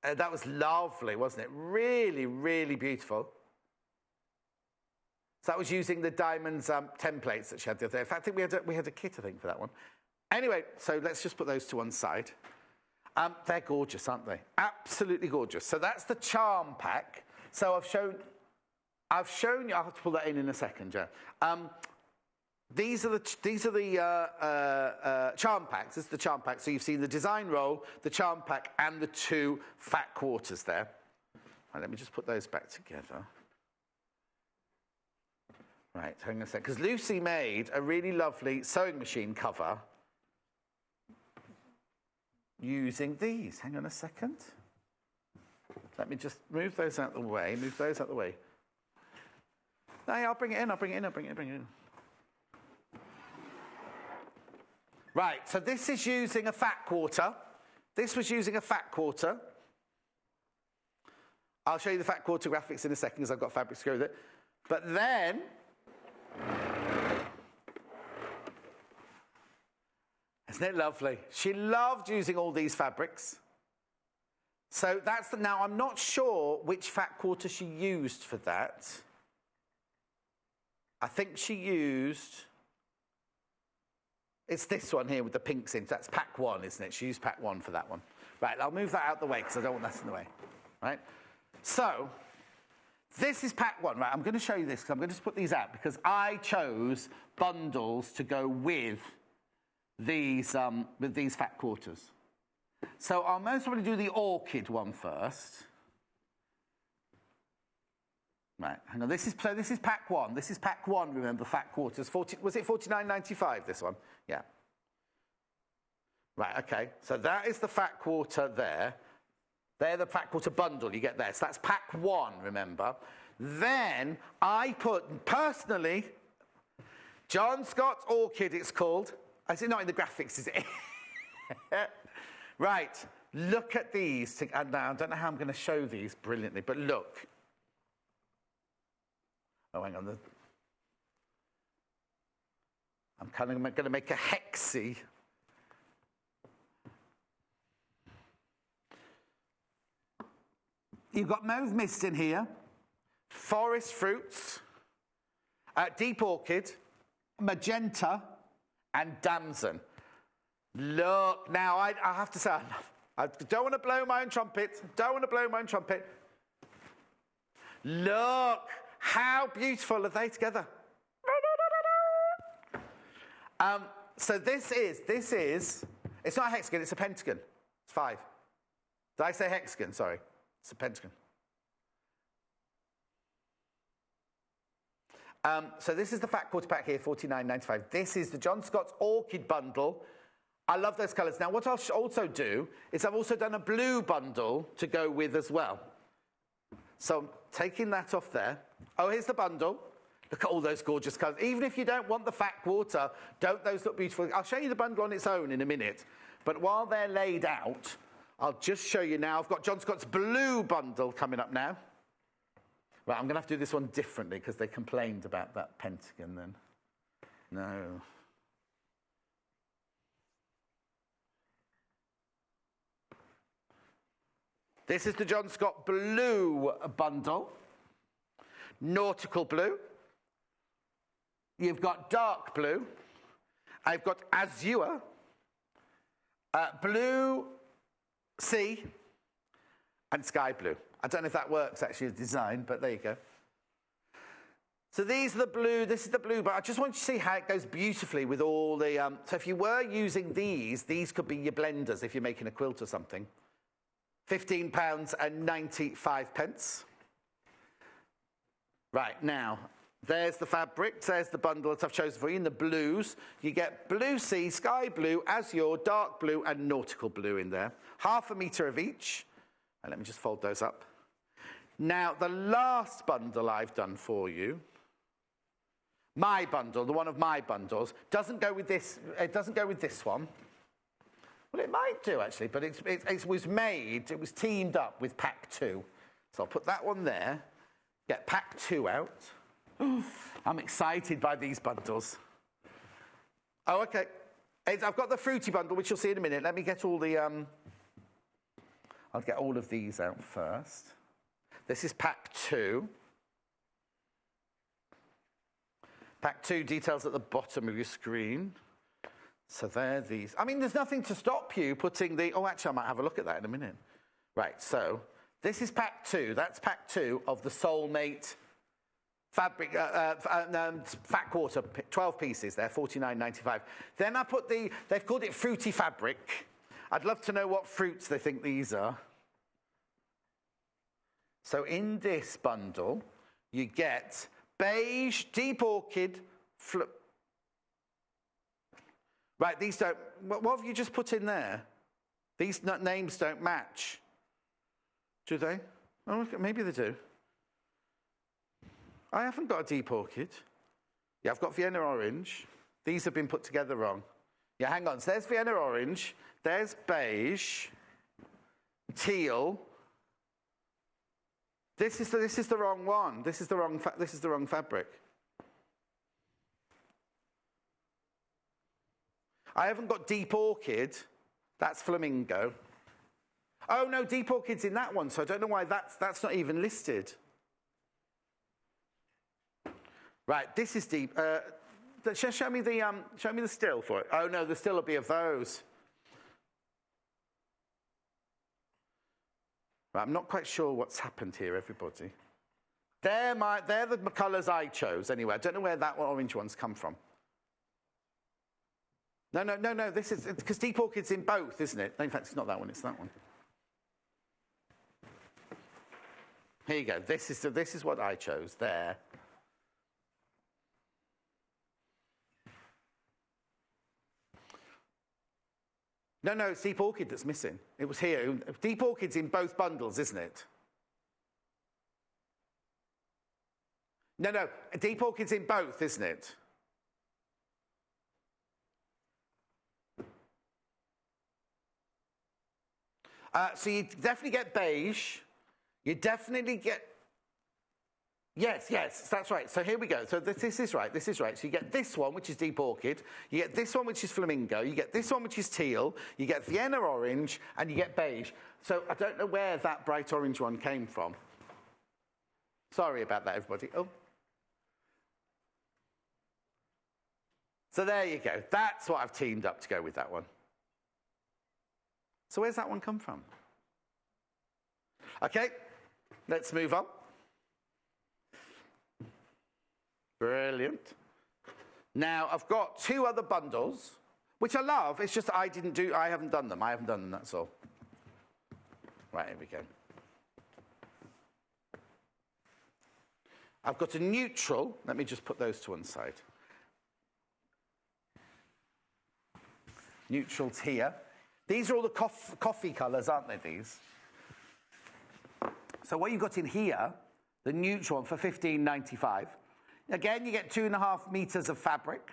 That was lovely, wasn't it? Really, really beautiful. So that was using the diamonds templates that she had the other day. In fact, I think we had a kit, I think, for that one. Anyway, so let's just put those to one side. They're gorgeous, aren't they? Absolutely gorgeous. So that's the charm pack. So I've shown you. I'll have to pull that in a second, Joe. These are the charm packs. This is the charm pack. So you've seen the design roll, the charm pack, and the 2 fat quarters there. Right, let me just put those back together. Right, hang on a sec. Because Lucy made a really lovely sewing machine cover using these. Hang on a second. Let me just move those out of the way. Move those out of the way. No, I'll bring it in. I'll bring it in. I'll bring it in. Right, so this is using a fat quarter. This was using a fat quarter. I'll show you the fat quarter graphics in a second because I've got fabrics to go with it. But then, isn't it lovely? She loved using all these fabrics. So that's the, now I'm not sure which fat quarter she used for that. I think she used, it's this one here with the pinks in. That's pack 1, isn't it? She used pack 1 for that one. Right, I'll move that out the way because I don't want that in the way. Right? So, this is pack 1. Right, I'm going to show you this because I'm going to put these out because I chose bundles to go with these fat quarters. So I'll most probably do the Orchid one first. Right, hang on. This is pack 1. This is pack 1. Remember, fat quarters. Was it $49.95? This one, yeah. Right, okay. So that is the fat quarter there. They're the fat quarter bundle you get there. So that's pack 1. Remember. Then I put personally, John Scott's Orchid. It's called. Is it not in the graphics? Is it? Right. Look at these. Now I don't know how I'm going to show these brilliantly, but look. Oh, hang on. I'm kind of going to make a hexy. You've got mauve mist in here, forest fruits, deep orchid, magenta, and damson. Look, now I have to say, I don't want to blow my own trumpet. Don't want to blow my own trumpet. Look. How beautiful are they together? So this is, it's not a hexagon, it's a pentagon. It's 5. Did I say hexagon? Sorry. It's a pentagon. So this is the fat quarter pack here, $49.95. This is the John Scott's Orchid bundle. I love those colours. Now, what I'll also do is I've also done a blue bundle to go with as well. So I'm taking that off there. Oh, here's the bundle. Look at all those gorgeous colours. Even if you don't want the fat quarter, don't those look beautiful? I'll show you the bundle on its own in a minute. But while they're laid out, I'll just show you now. I've got John Scott's blue bundle coming up now. Right, I'm going to have to do this one differently because they complained about that pentagon then. No. This is the John Scott blue bundle. Nautical blue. You've got dark blue. I've got azure. Blue sea. And sky blue. I don't know if that works actually as design, but there you go. So these are the blue, this is the blue, but I just want you to see how it goes beautifully with all the... so if you were using these could be your blenders if you're making a quilt or something. £15.95. Right, now, there's the fabric, there's the bundle that I've chosen for you in the blues. You get blue sea, sky blue, azure, dark blue, and nautical blue in there. 1/2 metre of each. And let me just fold those up. Now, the last bundle I've done for you, my bundle, the one of my bundles, doesn't go with this. It doesn't go with this one. Well, it might do, actually, but it was teamed up with pack 2. So I'll put that one there, get pack 2 out. I'm excited by these bundles. Oh, okay. I've got the fruity bundle, which you'll see in a minute. Let me get all the... I'll get all of these out first. This is pack 2. Pack 2 details at the bottom of your screen. So there these. I mean, there's nothing to stop you putting the... Oh, actually, I might have a look at that in a minute. Right, so this is pack 2. That's pack 2 of the Soulmate fabric, fat quarter, 12 pieces there, $49.95. Then I put the... They've called it fruity fabric. I'd love to know what fruits they think these are. So in this bundle, you get beige, deep orchid, right, these don't... What have you just put in there? These names don't match. Do they? Oh, maybe they do. I haven't got a deep orchid. Yeah, I've got Vienna orange. These have been put together wrong. Yeah, hang on. So there's Vienna orange. There's beige. Teal. This is the wrong one. This is the wrong fabric. I haven't got deep orchid. That's flamingo. Oh no, deep orchid's in that one, so I don't know why that's not even listed. Right, this is deep. Show me the still for it. Oh no, the still will be of those. Right, I'm not quite sure what's happened here, everybody. They're the colours I chose anyway. I don't know where that orange one's come from. No. This is because deep orchid's in both, isn't it? No, in fact, it's not that one. It's that one. Here you go. This is what I chose there. No, it's deep orchid that's missing. It was here. Deep orchid's in both bundles, isn't it? No, deep orchid's in both, isn't it? So you definitely get beige. You definitely get... Yes, that's right. So here we go. So this is right. So you get this one, which is deep orchid. You get this one, which is flamingo. You get this one, which is teal. You get Vienna orange, and you get beige. So I don't know where that bright orange one came from. Sorry about that, everybody. Oh. So there you go. That's what I've teamed up to go with that one. So where's that one come from? Okay, let's move on. Brilliant. Now, I've got two other bundles, which I love. It's just I haven't done them. That's all. Right, here we go. I've got a neutral. Let me just put those to one side. Neutrals here. These are all the coffee colours, aren't they, these? So what you've got in here, the neutral one for $15.95. Again, you get 2.5 meters of fabric.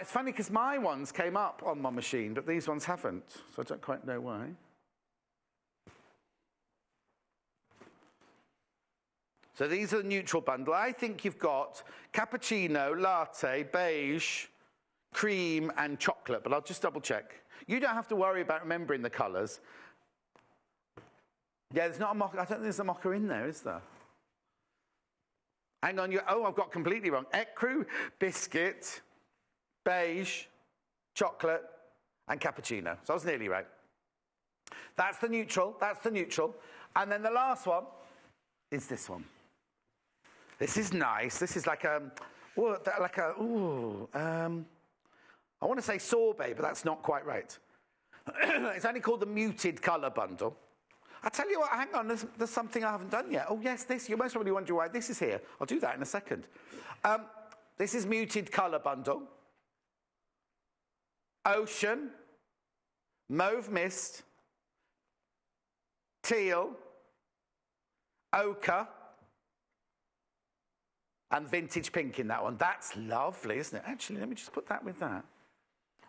It's funny because my ones came up on my machine, but these ones haven't, so I don't quite know why. So these are the neutral bundle. I think you've got cappuccino, latte, beige, cream, and chocolate, but I'll just double check. You don't have to worry about remembering the colours. Yeah, there's not a mocha. I don't think there's a mocha in there, is there? Hang on. I've got completely wrong. Ecru, biscuit, beige, chocolate, and cappuccino. So I was nearly right. That's the neutral. And then the last one is this one. This is nice. This is like I want to say sorbet, but that's not quite right. It's only called the muted colour bundle. I tell you what, hang on, there's something I haven't done yet. Oh, yes, this. You're most probably wondering why this is here. I'll do that in a second. This is muted colour bundle. Ocean, mauve mist, teal, ochre, and vintage pink in that one. That's lovely, isn't it? Actually, let me just put that with that.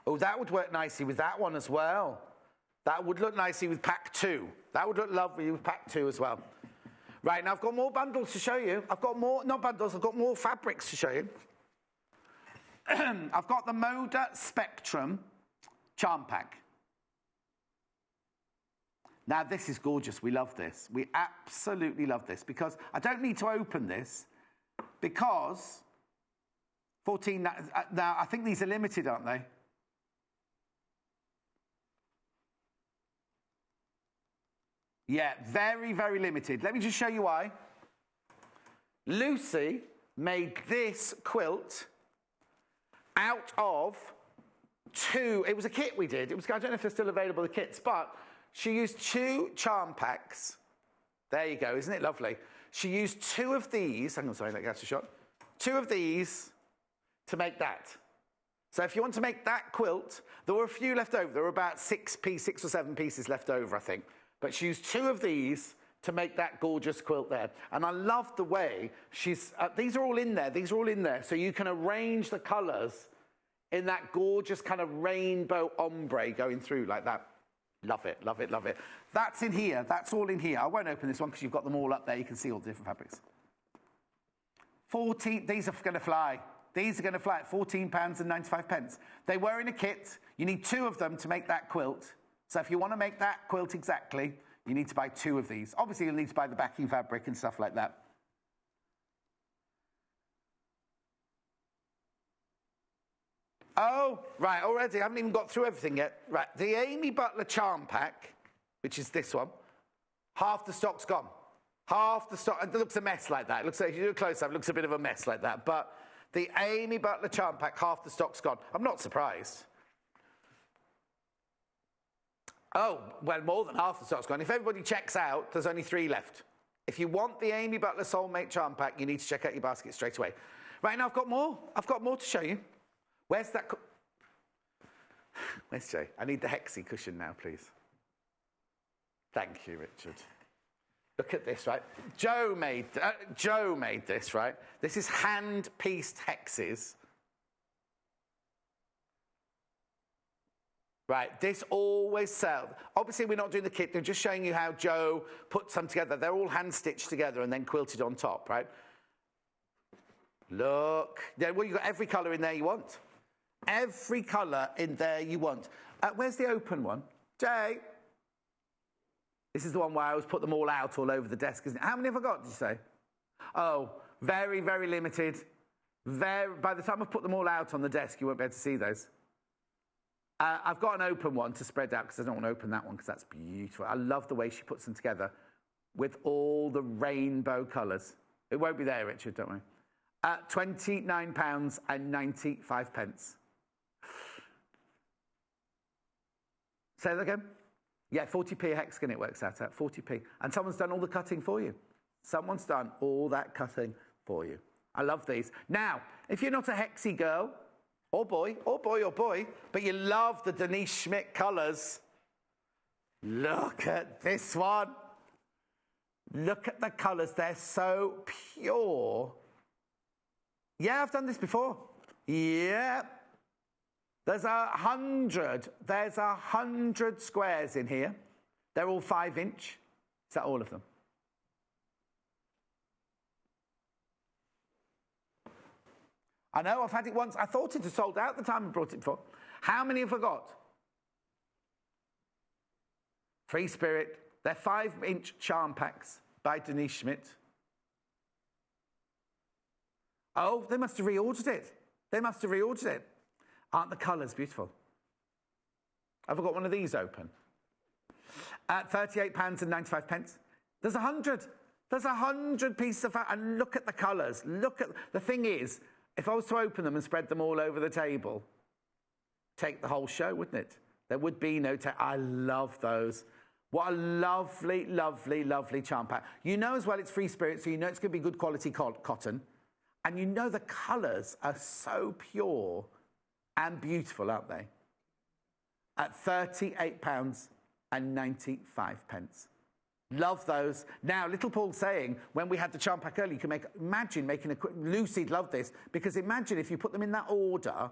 Oh, that would work nicely with that one as well. That would look nicely with pack 2. That would look lovely with pack 2 as well. Right, now I've got more bundles to show you. I've got more fabrics to show you. I've got the Moda Spectrum Charm Pack. Now, this is gorgeous. We love this. We absolutely love this because I don't need to open this because 14... Now, I think these are limited, aren't they? Yeah, very, very limited. Let me just show you why. Lucy made this quilt out of 2... It was a kit we did. I don't know if they're still available, the kits, but she used 2 charm packs. There you go. Isn't it lovely? She used 2 of these. Hang on, sorry, let me get a shot. 2 of these to make that. So if you want to make that quilt, there were a few left over. There were about 6 or 7 pieces left over, I think. But she used 2 of these to make that gorgeous quilt there. And I love the way she's... these are all in there. These are all in there. So you can arrange the colours in that gorgeous kind of rainbow ombre going through like that. Love it, love it, love it. That's in here. That's all in here. I won't open this one because you've got them all up there. You can see all the different fabrics. 14... These are going to fly. These are going to fly at £14.95. They were in a kit. You need 2 of them to make that quilt. So if you want to make that quilt exactly, you need to buy 2 of these. Obviously, you'll need to buy the backing fabric and stuff like that. Oh, right, already. I haven't even got through everything yet. Right, the Amy Butler Charm Pack, which is this one, half the stock's gone. Half the stock. It looks a mess like that. It looks like, if you do a close-up, it looks a bit of a mess like that. But the Amy Butler Charm Pack, half the stock's gone. I'm not surprised. Oh, well, more than half the stock's gone. If everybody checks out, there's only 3 left. If you want the Amy Butler Soulmate Charm Pack, you need to check out your basket straight away. Right, now I've got more. I've got more to show you. Where's that? Where's Jay? I need the Hexie cushion now, please. Thank you, Richard. Look at this, right? Joe made this, right? This is hand-pieced hexes. Right, this always sells. Obviously, we're not doing the kit. They're just showing you how Joe put some together. They're all hand-stitched together and then quilted on top, right? Look. Yeah, well, you've got every colour in there you want. Every colour in there you want. Where's the open one? Jay? This is the one where I always put them all out all over the desk, isn't it? How many have I got, did you say? Oh, very, very limited. By the time I've put them all out on the desk, you won't be able to see those. I've got an open one to spread out because I don't want to open that one because that's beautiful. I love the way she puts them together with all the rainbow colours. It won't be there, Richard, don't worry. £29.95. Say that again? Yeah, 40p a hexagon it works out at, 40p. And someone's done all the cutting for you. Someone's done all that cutting for you. I love these. Now, if you're not a hexy girl, or boy, but you love the Denise Schmidt colours, look at this one. Look at the colours. They're so pure. Yeah, I've done this before. Yeah. There's 100 squares in here. They're all 5-inch. Is that all of them? I know, I've had it once. I thought it had sold out the time I brought it before. How many have I got? Free Spirit. They're 5-inch charm packs by Denise Schmidt. Oh, they must have reordered it. They must have reordered it. Aren't the colours beautiful? Have I got one of these open? At £38.95. There's 100. There's 100 pieces of fabric. And look at the colours. Look at... The thing is, if I was to open them and spread them all over the table, take the whole show, wouldn't it? There would be no... I love those. What a lovely, lovely, lovely charm pack. You know as well it's Free Spirit, so you know it's going to be good quality cotton. And you know the colours are so pure and beautiful, aren't they? At £38.95. Love those. Now, little Paul's saying, when we had the charm pack earlier, you can imagine making a... Lucy'd love this, because imagine if you put them in that order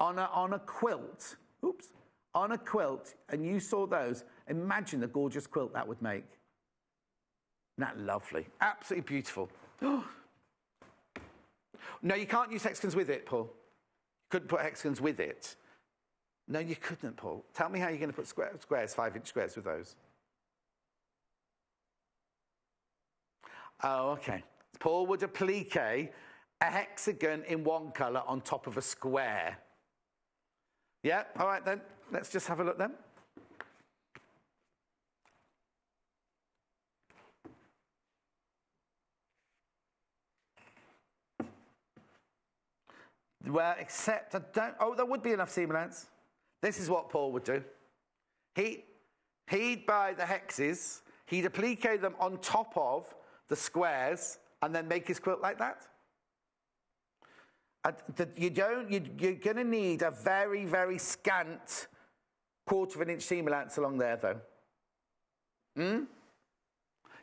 on a quilt. Oops. On a quilt, and you saw those, imagine the gorgeous quilt that would make. Isn't that lovely? Absolutely beautiful. No, you can't use hexagons with it, Paul. You couldn't put hexagons with it. No, you couldn't, Paul. Tell me how you're going to put squares, 5-inch squares with those. Oh, okay. Paul would applique a hexagon in one colour on top of a square. Yeah, all right then. Let's just have a look then. Well, except I don't... Oh, there would be enough seam allowance. This is what Paul would do. He'd buy the hexes, he'd applique them on top of the squares, and then make his quilt like that. You're going to need a very, very scant 1/4 inch seam allowance along there, though.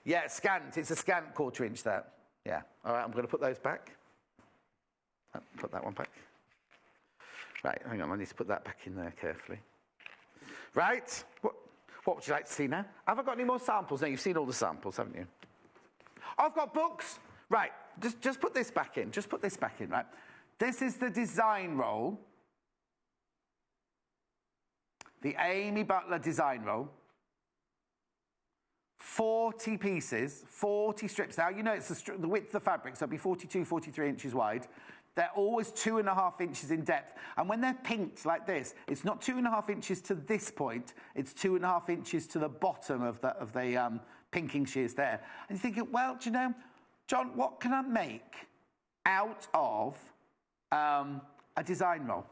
Yeah, scant. It's a scant 1/4 inch there. Yeah. All right, I'm going to put those back. Put that one back. Right, hang on. I need to put that back in there carefully. Right. What would you like to see now? Have I got any more samples? No, you've seen all the samples, haven't you? I've got books. Right, just put this back in. Just put this back in, right? This is the design roll. The Amy Butler design roll. 40 pieces, 40 strips. Now, you know it's the width of the fabric, so it'll be 42, 43 inches wide. They're always 2.5 inches in depth. And when they're pinked like this, it's not 2.5 inches to this point, it's 2.5 inches to the bottom of the pinking shears there. And you're thinking, well, do you know, John, what can I make out of a design roll?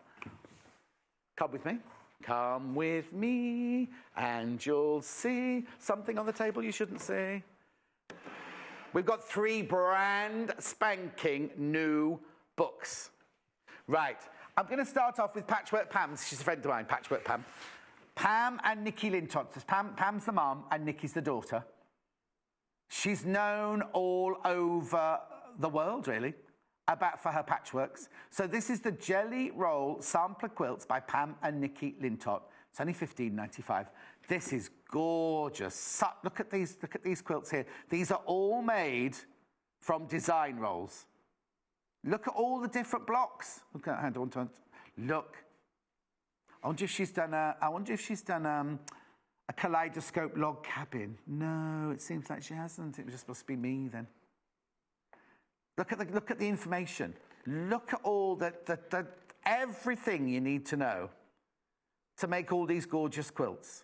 Come with me. Come with me and you'll see something on the table you shouldn't see. We've got 3 brand spanking new books. Right, I'm going to start off with Patchwork Pam. She's a friend of mine, Patchwork Pam. Pam and Nikki Lintott. Pam's the mum and Nikki's the daughter. She's known all over the world, really, for her patchworks. So this is the Jelly Roll Sampler Quilts by Pam and Nikki Lintott. It's only $15.95. This is gorgeous. Look at these quilts here. These are all made from design rolls. Look at all the different blocks. Look at that hand. Look. I wonder if she's done a kaleidoscope log cabin. No, it seems like she hasn't. It was just supposed to be me then. Look at the information. Look at all everything you need to know to make all these gorgeous quilts.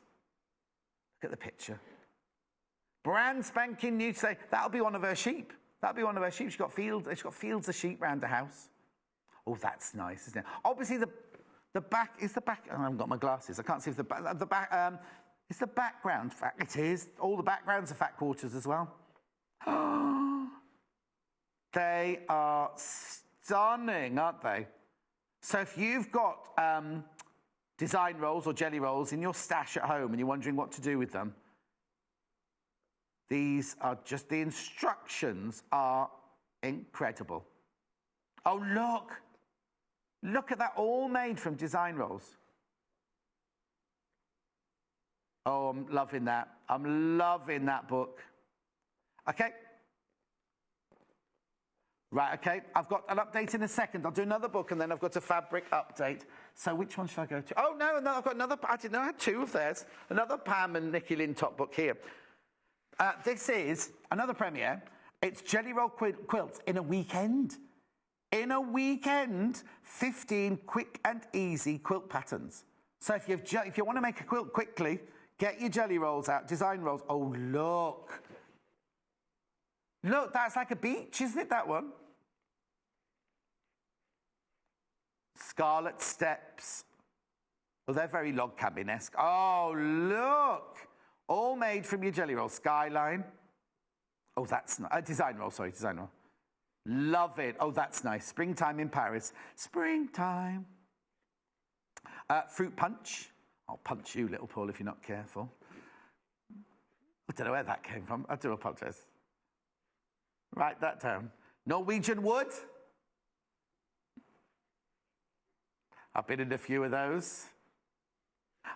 Look at the picture. Brand spanking new today. That'll be one of her sheep. That'll be one of her sheep. She's got fields of sheep round the house. Oh, that's nice, isn't it? Obviously, the back is the back. Oh, I haven't got my glasses. I can't see if the back. It's the background. It is. All the backgrounds are fat quarters as well. They are stunning, aren't they? So if you've got design rolls or jelly rolls in your stash at home and you're wondering what to do with them, these are just, the instructions are incredible. Oh, look. Look at that, all made from design rolls. Oh, I'm loving that. I'm loving that book. Okay. Right, okay. I've got an update in a second. I'll do another book and then I've got a fabric update. So which one should I go to? Oh, no, I've got another. I didn't know I had 2 of theirs. Another Pam and Nikki Lintott book here. This is another premiere. It's Jelly Roll Quilts in a weekend. In a weekend, 15 quick and easy quilt patterns. So if you want to make a quilt quickly, get your jelly rolls out, design rolls. Oh, look. Look, that's like a beach, isn't it, that one? Scarlet Steps. Oh, they're very log cabin-esque. Oh, look. All made from your jelly roll. Skyline. Oh, that's nice. Design roll, sorry, design roll. Love it. Oh, that's nice. Springtime in Paris. Springtime. Fruit punch. I'll punch you, little Paul, if you're not careful. I don't know where that came from. I do apologise. Write that down. Norwegian wood. I've been in a few of those.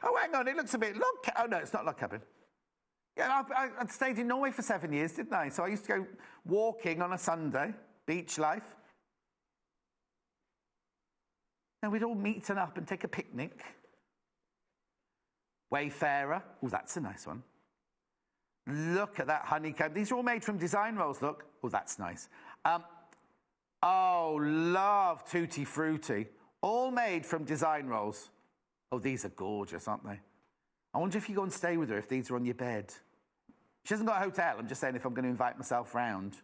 Oh, hang on. It looks a bit log cabin. Oh, no, it's not log cabin. Yeah, I stayed in Norway for 7 years, didn't I? So I used to go walking on a Sunday. Beach life. And we'd all meet up and take a picnic. Wayfarer. Oh, that's a nice one. Look at that honeycomb. These are all made from design rolls, look. Oh, that's nice. Oh, love Tutti Frutti. All made from design rolls. Oh, these are gorgeous, aren't they? I wonder if you go and stay with her, if these are on your bed. She hasn't got a hotel. I'm just saying if I'm going to invite myself round.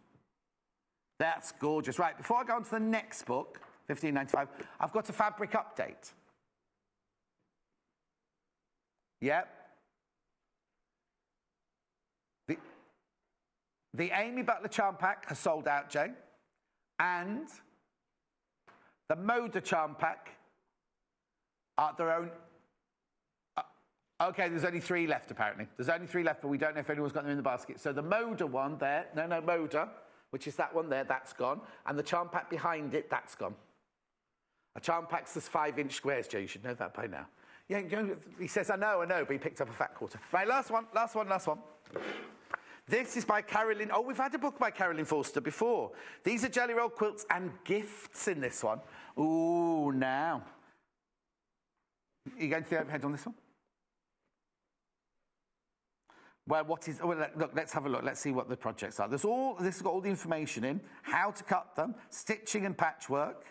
That's gorgeous. Right, before I go on to the next book, $15.95, I've got a fabric update. Yep. The Amy Butler Charm Pack has sold out, Jane. And The Moda charm pack are their own. Okay, there's only 3 left, apparently. There's only 3 left, but we don't know if anyone's got them in the basket. So the Moda one there, no, Moda, which is that one there, that's gone. And the charm pack behind it, that's gone. A charm pack's just 5-inch squares, Joe. You should know that by now. Yeah, he says, I know, but he picked up a fat quarter. Right, last one. This is by Carolyn. Oh, we've had a book by Carolyn Forster before. These are Jelly Roll quilts and gifts in this one. Ooh, now. Are you going to the overhead on this one? Well, look, let's have a look. Let's see what the projects are. This has got all the information in, how to cut them, stitching and patchwork.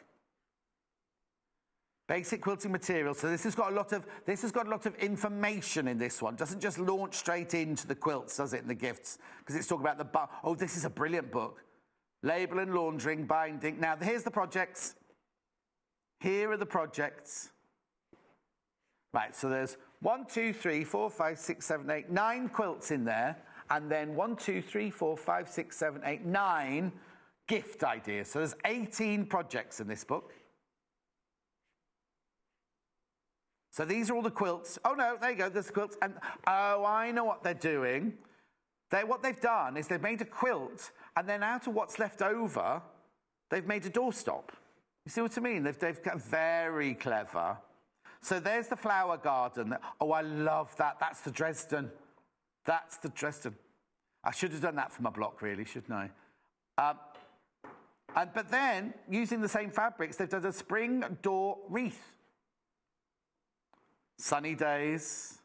Basic quilting materials. So this has got a lot of information in this one. It doesn't just launch straight into the quilts, does it, and the gifts? Because it's talking about oh, this is a brilliant book. Label and laundering, binding. Now, here's the projects. Here are the projects. Right, so there's 1, 2, 3, 4, 5, 6, 7, 8, 9 quilts in there. And then 1, 2, 3, 4, 5, 6, 7, 8, 9 gift ideas. So there's 18 projects in this book. So these are all the quilts. Oh, no, there you go, there's the quilts. And, oh, I know what they're doing. What they've done is they've made a quilt, and then out of what's left over, they've made a doorstop. You see what I mean? They've got very clever. So there's the flower garden. Oh, I love that. That's the Dresden. That's the Dresden. I should have done that for my block, really, shouldn't I? But then, using the same fabrics, they've done a spring door wreath. Sunny days.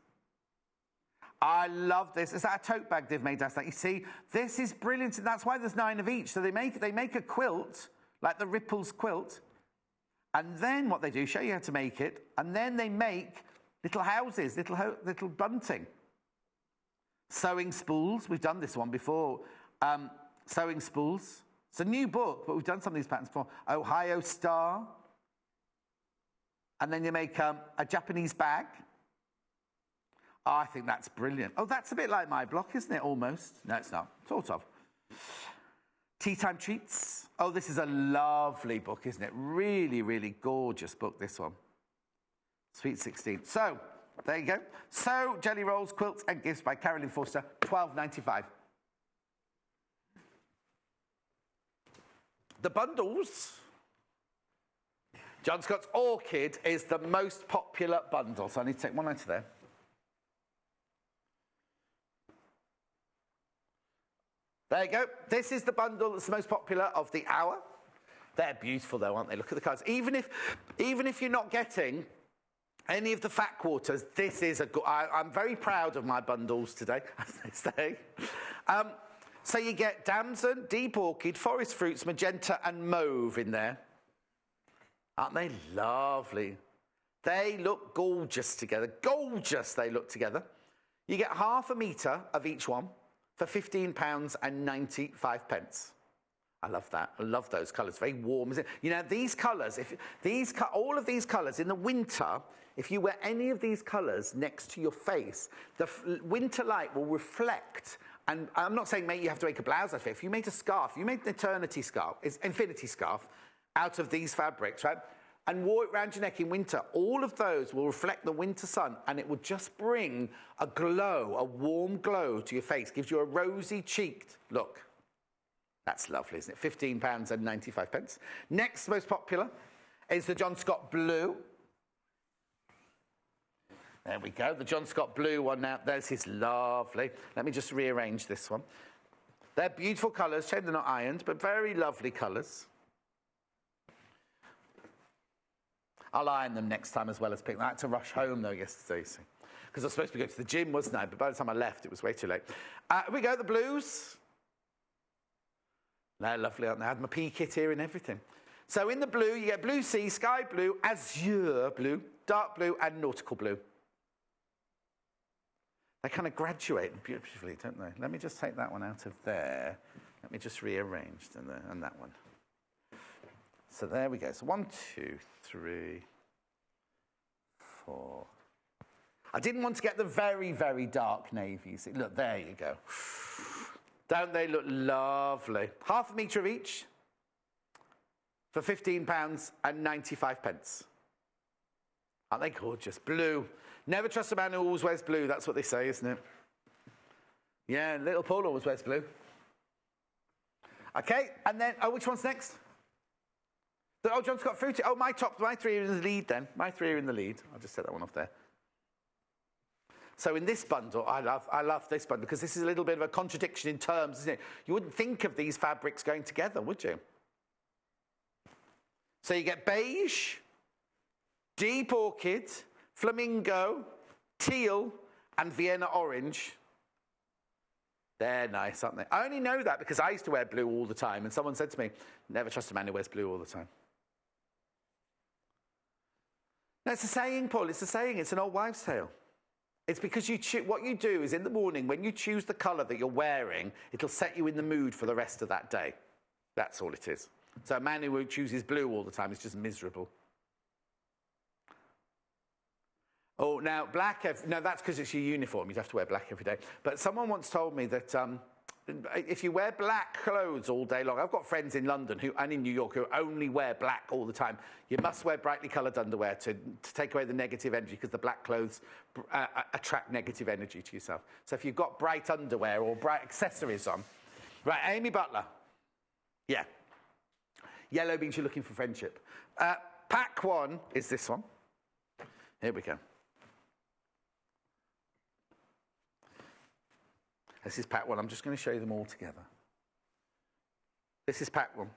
I love this. Is that a tote bag they've made? You see, this is brilliant. That's why there's 9 of each. So they make a quilt, like the Ripples quilt. And then what they do, show you how to make it, and then they make little houses, little bunting. Sewing spools. We've done this one before. Sewing spools. It's a new book, but we've done some of these patterns before. Ohio Star. And then you make a Japanese bag. Oh, I think that's brilliant. Oh, that's a bit like my block, isn't it, almost? No, it's not. Sort of. Tea time treats. Oh, this is a lovely book, isn't it? Really, really gorgeous book, this one. Sweet 16. So, there you go. So, Jelly Rolls, Quilts and Gifts by Carolyn Forster, $12.95. The bundles. John Scott's Orchid is the most popular bundle. So I need to take one out of there. There you go. This is the bundle that's the most popular of the hour. They're beautiful, though, aren't they? Look at the colours. Even if you're not getting any of the fat quarters, this is a good... I'm very proud of my bundles today, as they say. So you get damson, deep orchid, forest fruits, magenta and mauve in there. Aren't they lovely? They look gorgeous together. Gorgeous they look together. You get half a metre of each one for £15.95. I love that. I love those colours. Very warm, isn't it? You know, these colours, all of these colours in the winter, if you wear any of these colours next to your face, the winter light will reflect. And I'm not saying you have to make a blouse out of it. If you made a scarf, you made an eternity scarf, it's infinity scarf, out of these fabrics, right? And wore it around your neck in winter, all of those will reflect the winter sun and it will just bring a glow, a warm glow to your face. Gives you a rosy-cheeked look. That's lovely, isn't it? £15.95. Next most popular is the John Scott Blue. There we go, the John Scott Blue one now. This is lovely. Let me just rearrange this one. They're beautiful colours. Shame they're not ironed, but very lovely colours. I'll iron them next time as well as pick them. I had to rush home, though, yesterday, see. Because I was supposed to go to the gym, wasn't I? But by the time I left, it was way too late. Here we go, the blues. They're lovely, aren't they? I had my pea kit here and everything. So in the blue, you get blue sea, sky blue, azure blue, dark blue, and nautical blue. They kind of graduate beautifully, don't they? Let me just take that one out of there. Let me just rearrange and that one. So there we go. So 1, 2, 3, 4. I didn't want to get the very, very dark navy. See, look, there you go. Don't they look lovely? Half a metre of each for £15.95. Aren't they gorgeous? Blue. Never trust a man who always wears blue. That's what they say, isn't it? Yeah, little Paul always wears blue. Okay, and then, oh, which one's next? Oh, John Scott Fruity. Oh, my three are in the lead then. My three are in the lead. I'll just set that one off there. So in this bundle, I love this bundle because this is a little bit of a contradiction in terms, isn't it? You wouldn't think of these fabrics going together, would you? So you get beige, deep orchid, flamingo, teal, and Vienna orange. They're nice, aren't they? I only know that because I used to wear blue all the time, and someone said to me, never trust a man who wears blue all the time. No, it's a saying, Paul. It's a saying. It's an old wives' tale. It's because what you do is in the morning, when you choose the colour that you're wearing, it'll set you in the mood for the rest of that day. That's all it is. So a man who chooses blue all the time is just miserable. Oh, now, black, no, that's because it's your uniform. You'd have to wear black every day. But someone once told me that if you wear black clothes all day long, I've got friends in London and in New York who only wear black all the time. You must wear brightly coloured underwear to take away the negative energy because the black clothes attract negative energy to yourself. So if you've got bright underwear or bright accessories on. Right, Amy Butler. Yeah. Yellow means you're looking for friendship. Pack one is this one. Here we go. This is pack one. I'm just going to show you them all together. This is pack one.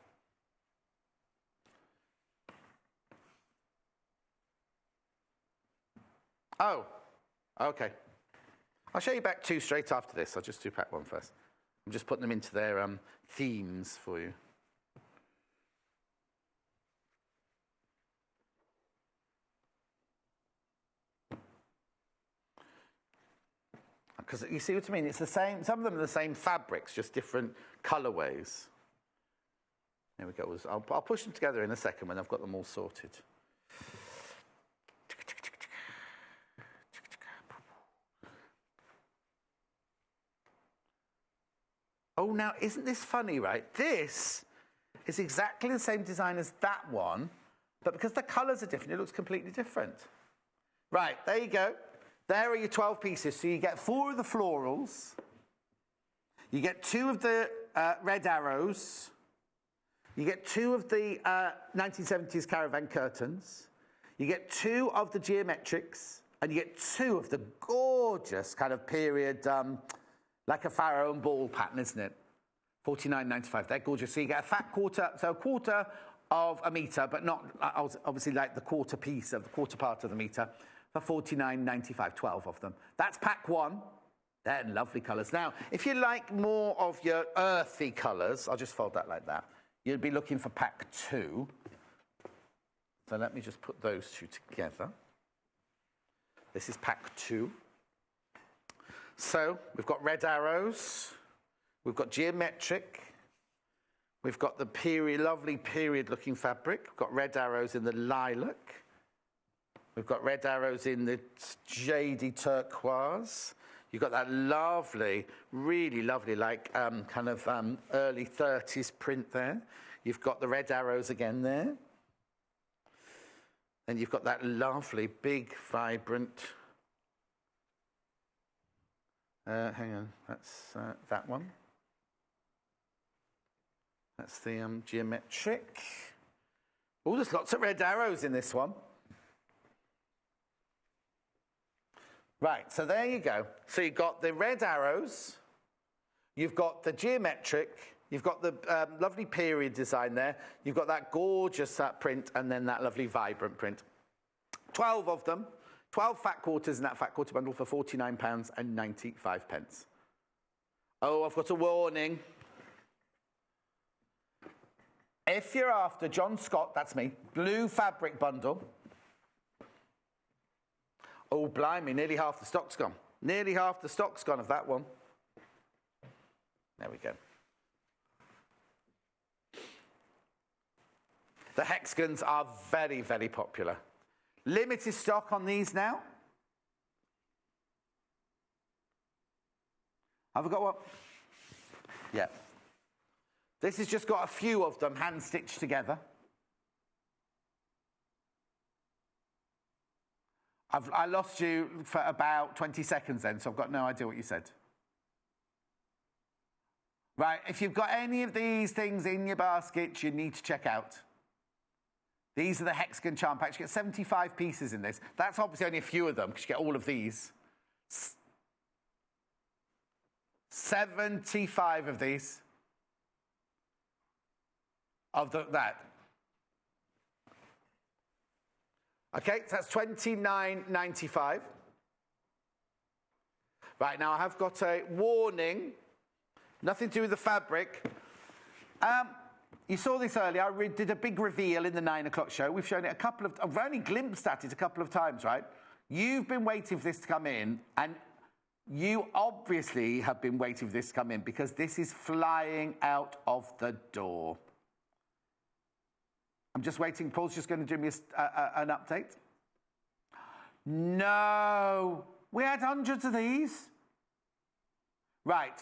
Oh, okay. I'll show you back two straight after this. I'll just do pack one first. I'm just putting them into their themes for you. Because you see what I mean? It's the same, some of them are the same fabrics, just different colourways. There we go. I'll push them together in a second when I've got them all sorted. Oh, now, isn't this funny, right? This is exactly the same design as that one, but because the colours are different, it looks completely different. Right, there you go. There are your 12 pieces. So you get 4 of the florals. You get 2 of the red arrows. You get 2 of the 1970s caravan curtains. You get 2 of the geometrics. And you get 2 of the gorgeous kind of period, like a pharaoh and ball pattern, isn't it? $49.95. They're gorgeous. So you get a fat quarter, so a quarter of a metre, but not obviously like the quarter piece of the quarter part of the metre. For $49.95, 12 of them. That's pack one. They're lovely colours. Now, if you like more of your earthy colours, I'll just fold that like that. You'd be looking for pack 2. So let me just put those 2 together. This is pack 2. So we've got red arrows. We've got geometric. We've got the period, lovely period-looking fabric. We've got red arrows in the lilac. We've got red arrows in the jadey turquoise. You've got that lovely, really lovely, like kind of early 30s print there. You've got the red arrows again there. And you've got that lovely, big, vibrant... hang on, that's that one. That's the geometric. Oh, there's lots of red arrows in this one. Right, so there you go. So you've got the red arrows, you've got the geometric, you've got the lovely period design there, you've got that gorgeous print, and then that lovely vibrant print. 12 of them, 12 fat quarters in that fat quarter bundle for £49.95. Oh, I've got a warning. If you're after John Scott, that's me, blue fabric bundle, oh, blimey, nearly half the stock's gone. Nearly half the stock's gone of that one. There we go. The hexagons are very, very popular. Limited stock on these now. Have I got one? Yeah. This has just got a few of them hand-stitched together. I lost you for about 20 seconds then, so I've got no idea what you said. Right, if you've got any of these things in your basket, you need to check out. These are the Hexagon charm packs. You get 75 pieces in this. That's obviously only a few of them, because you get all of these. 75 of these. Of that. Okay, so that's $29.95. Right, now I have got a warning. Nothing to do with the fabric. You saw this earlier. I did a big reveal in the 9 o'clock show. We've shown it I've only glimpsed at it a couple of times, right? You've been waiting for this to come in, and you obviously have been waiting for this to come in because this is flying out of the door. I'm just waiting. Paul's just going to do me an update. No. We had hundreds of these. Right.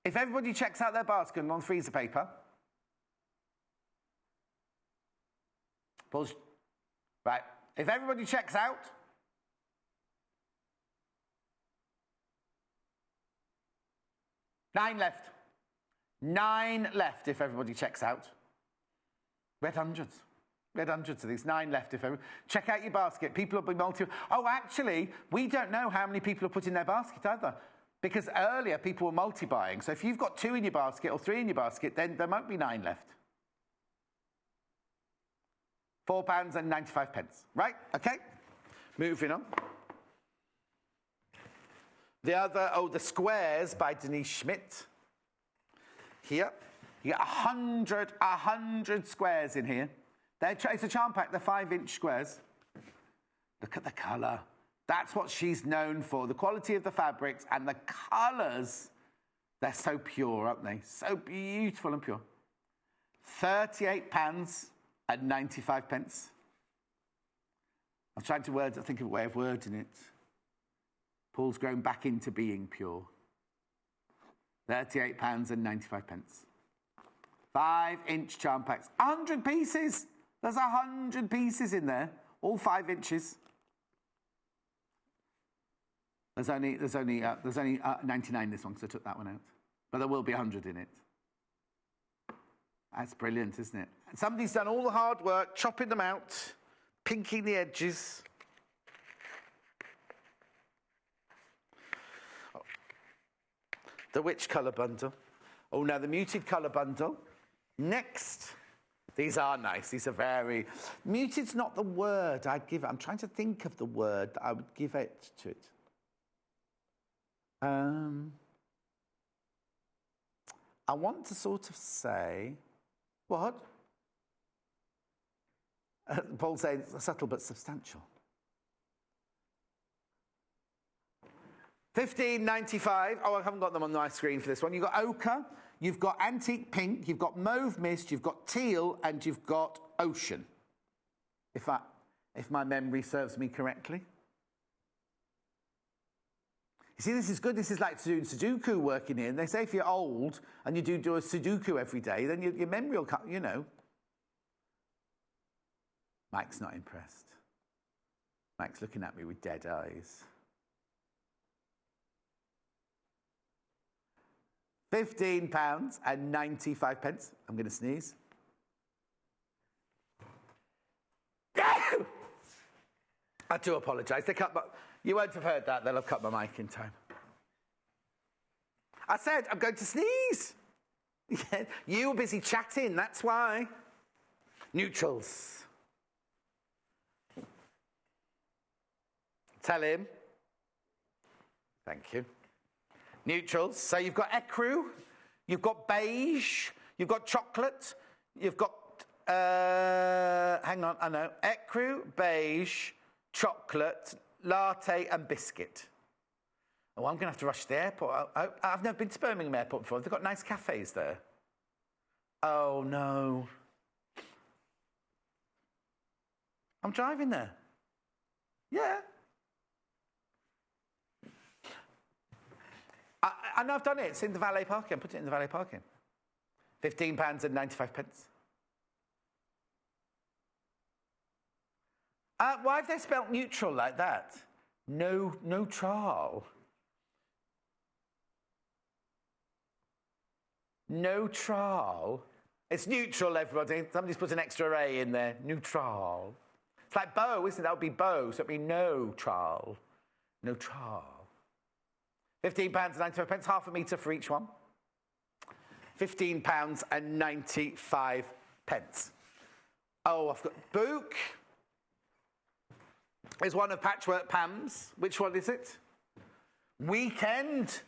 If everybody checks out their basket on freezer paper. Paul's. Right. If everybody checks out. Nine left. 9 left if everybody checks out. We had hundreds. We had hundreds of these. 9 left if everybody... Check out your basket. People will be Oh, actually, we don't know how many people have put in their basket either. Because earlier, people were multi-buying. So if you've got 2 in your basket or 3 in your basket, then there might be 9 left. £4.95. Right? Okay. Moving on. The other... Oh, the squares by Denise Schmidt. Here. You get 100 squares in here. It's a charm pack. They're 5-inch squares. Look at the colour. That's what she's known for. The quality of the fabrics and the colours. They're so pure, aren't they? So beautiful and pure. £38.95. I'm trying to think of a way of wording it. Paul's grown back into being pure. £38.95. 5-inch charm packs. 100 pieces. There's 100 pieces in there. All 5 inches. There's only 99 this one, because I took that one out. But there will be 100 in it. That's brilliant, isn't it? And somebody's done all the hard work, chopping them out, pinking the edges. Oh. The which colour bundle? Oh, now the muted colour bundle. Next. These are nice. These are very... Muted's not the word I'd give it. I'm trying to think of the word that I would give it to it. I want to sort of say... What? Paul saying subtle but substantial. $15.95. Oh, I haven't got them on my screen for this one. You've got ochre, you've got antique pink, you've got mauve mist, you've got teal, and you've got ocean. If my memory serves me correctly. You see, this is good. This is like doing Sudoku working in. They say if you're old and you do a Sudoku every day, then your memory will come, you know. Mike's not impressed. Mike's looking at me with dead eyes. £15.95. I'm going to sneeze. I do apologise. You won't have heard that. They'll have cut my mic in time. I said I'm going to sneeze. You were busy chatting. That's why. Neutrals. Tell him. Thank you. Neutrals. So you've got ecru, you've got beige, you've got chocolate, you've got, hang on, I know, ecru, beige, chocolate, latte and biscuit. Oh, I'm going to have to rush to the airport. I've never been to Birmingham Airport before. They've got nice cafes there. Oh, no. I'm driving there. Yeah. I know I've done it. It's in the valet parking. I put it in the valet parking. £15.95. Why have they spelt neutral like that? Neutral. Neutral. It's neutral, everybody. Somebody's put an extra A in there. Neutral. It's like bow, isn't it? That would be bow, so it'd be neutral. Neutral. £15.95, half a metre for each one. £15.95. Oh, I've got Book. Is one of Patchwork Pam's. Which one is it? Weekend.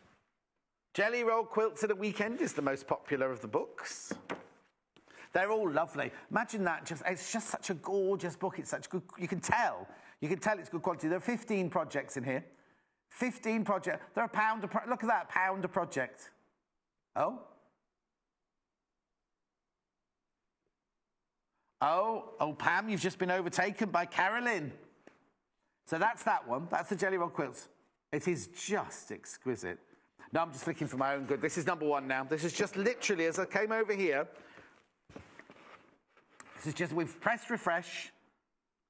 Jelly Roll Quilts at a Weekend is the most popular of the books. They're all lovely. Imagine that. It's just such a gorgeous book. It's such good. You can tell it's good quality. There are 15 projects in here. 15 projects. They're £1 a project. Look at that, £1 a project. Oh. Oh, Pam, you've just been overtaken by Carolyn. So that's that one. That's the Jelly Roll Quilts. It is just exquisite. No, I'm just looking for my own good. This is number one now. This is just literally, as I came over here, this is just, we've pressed refresh,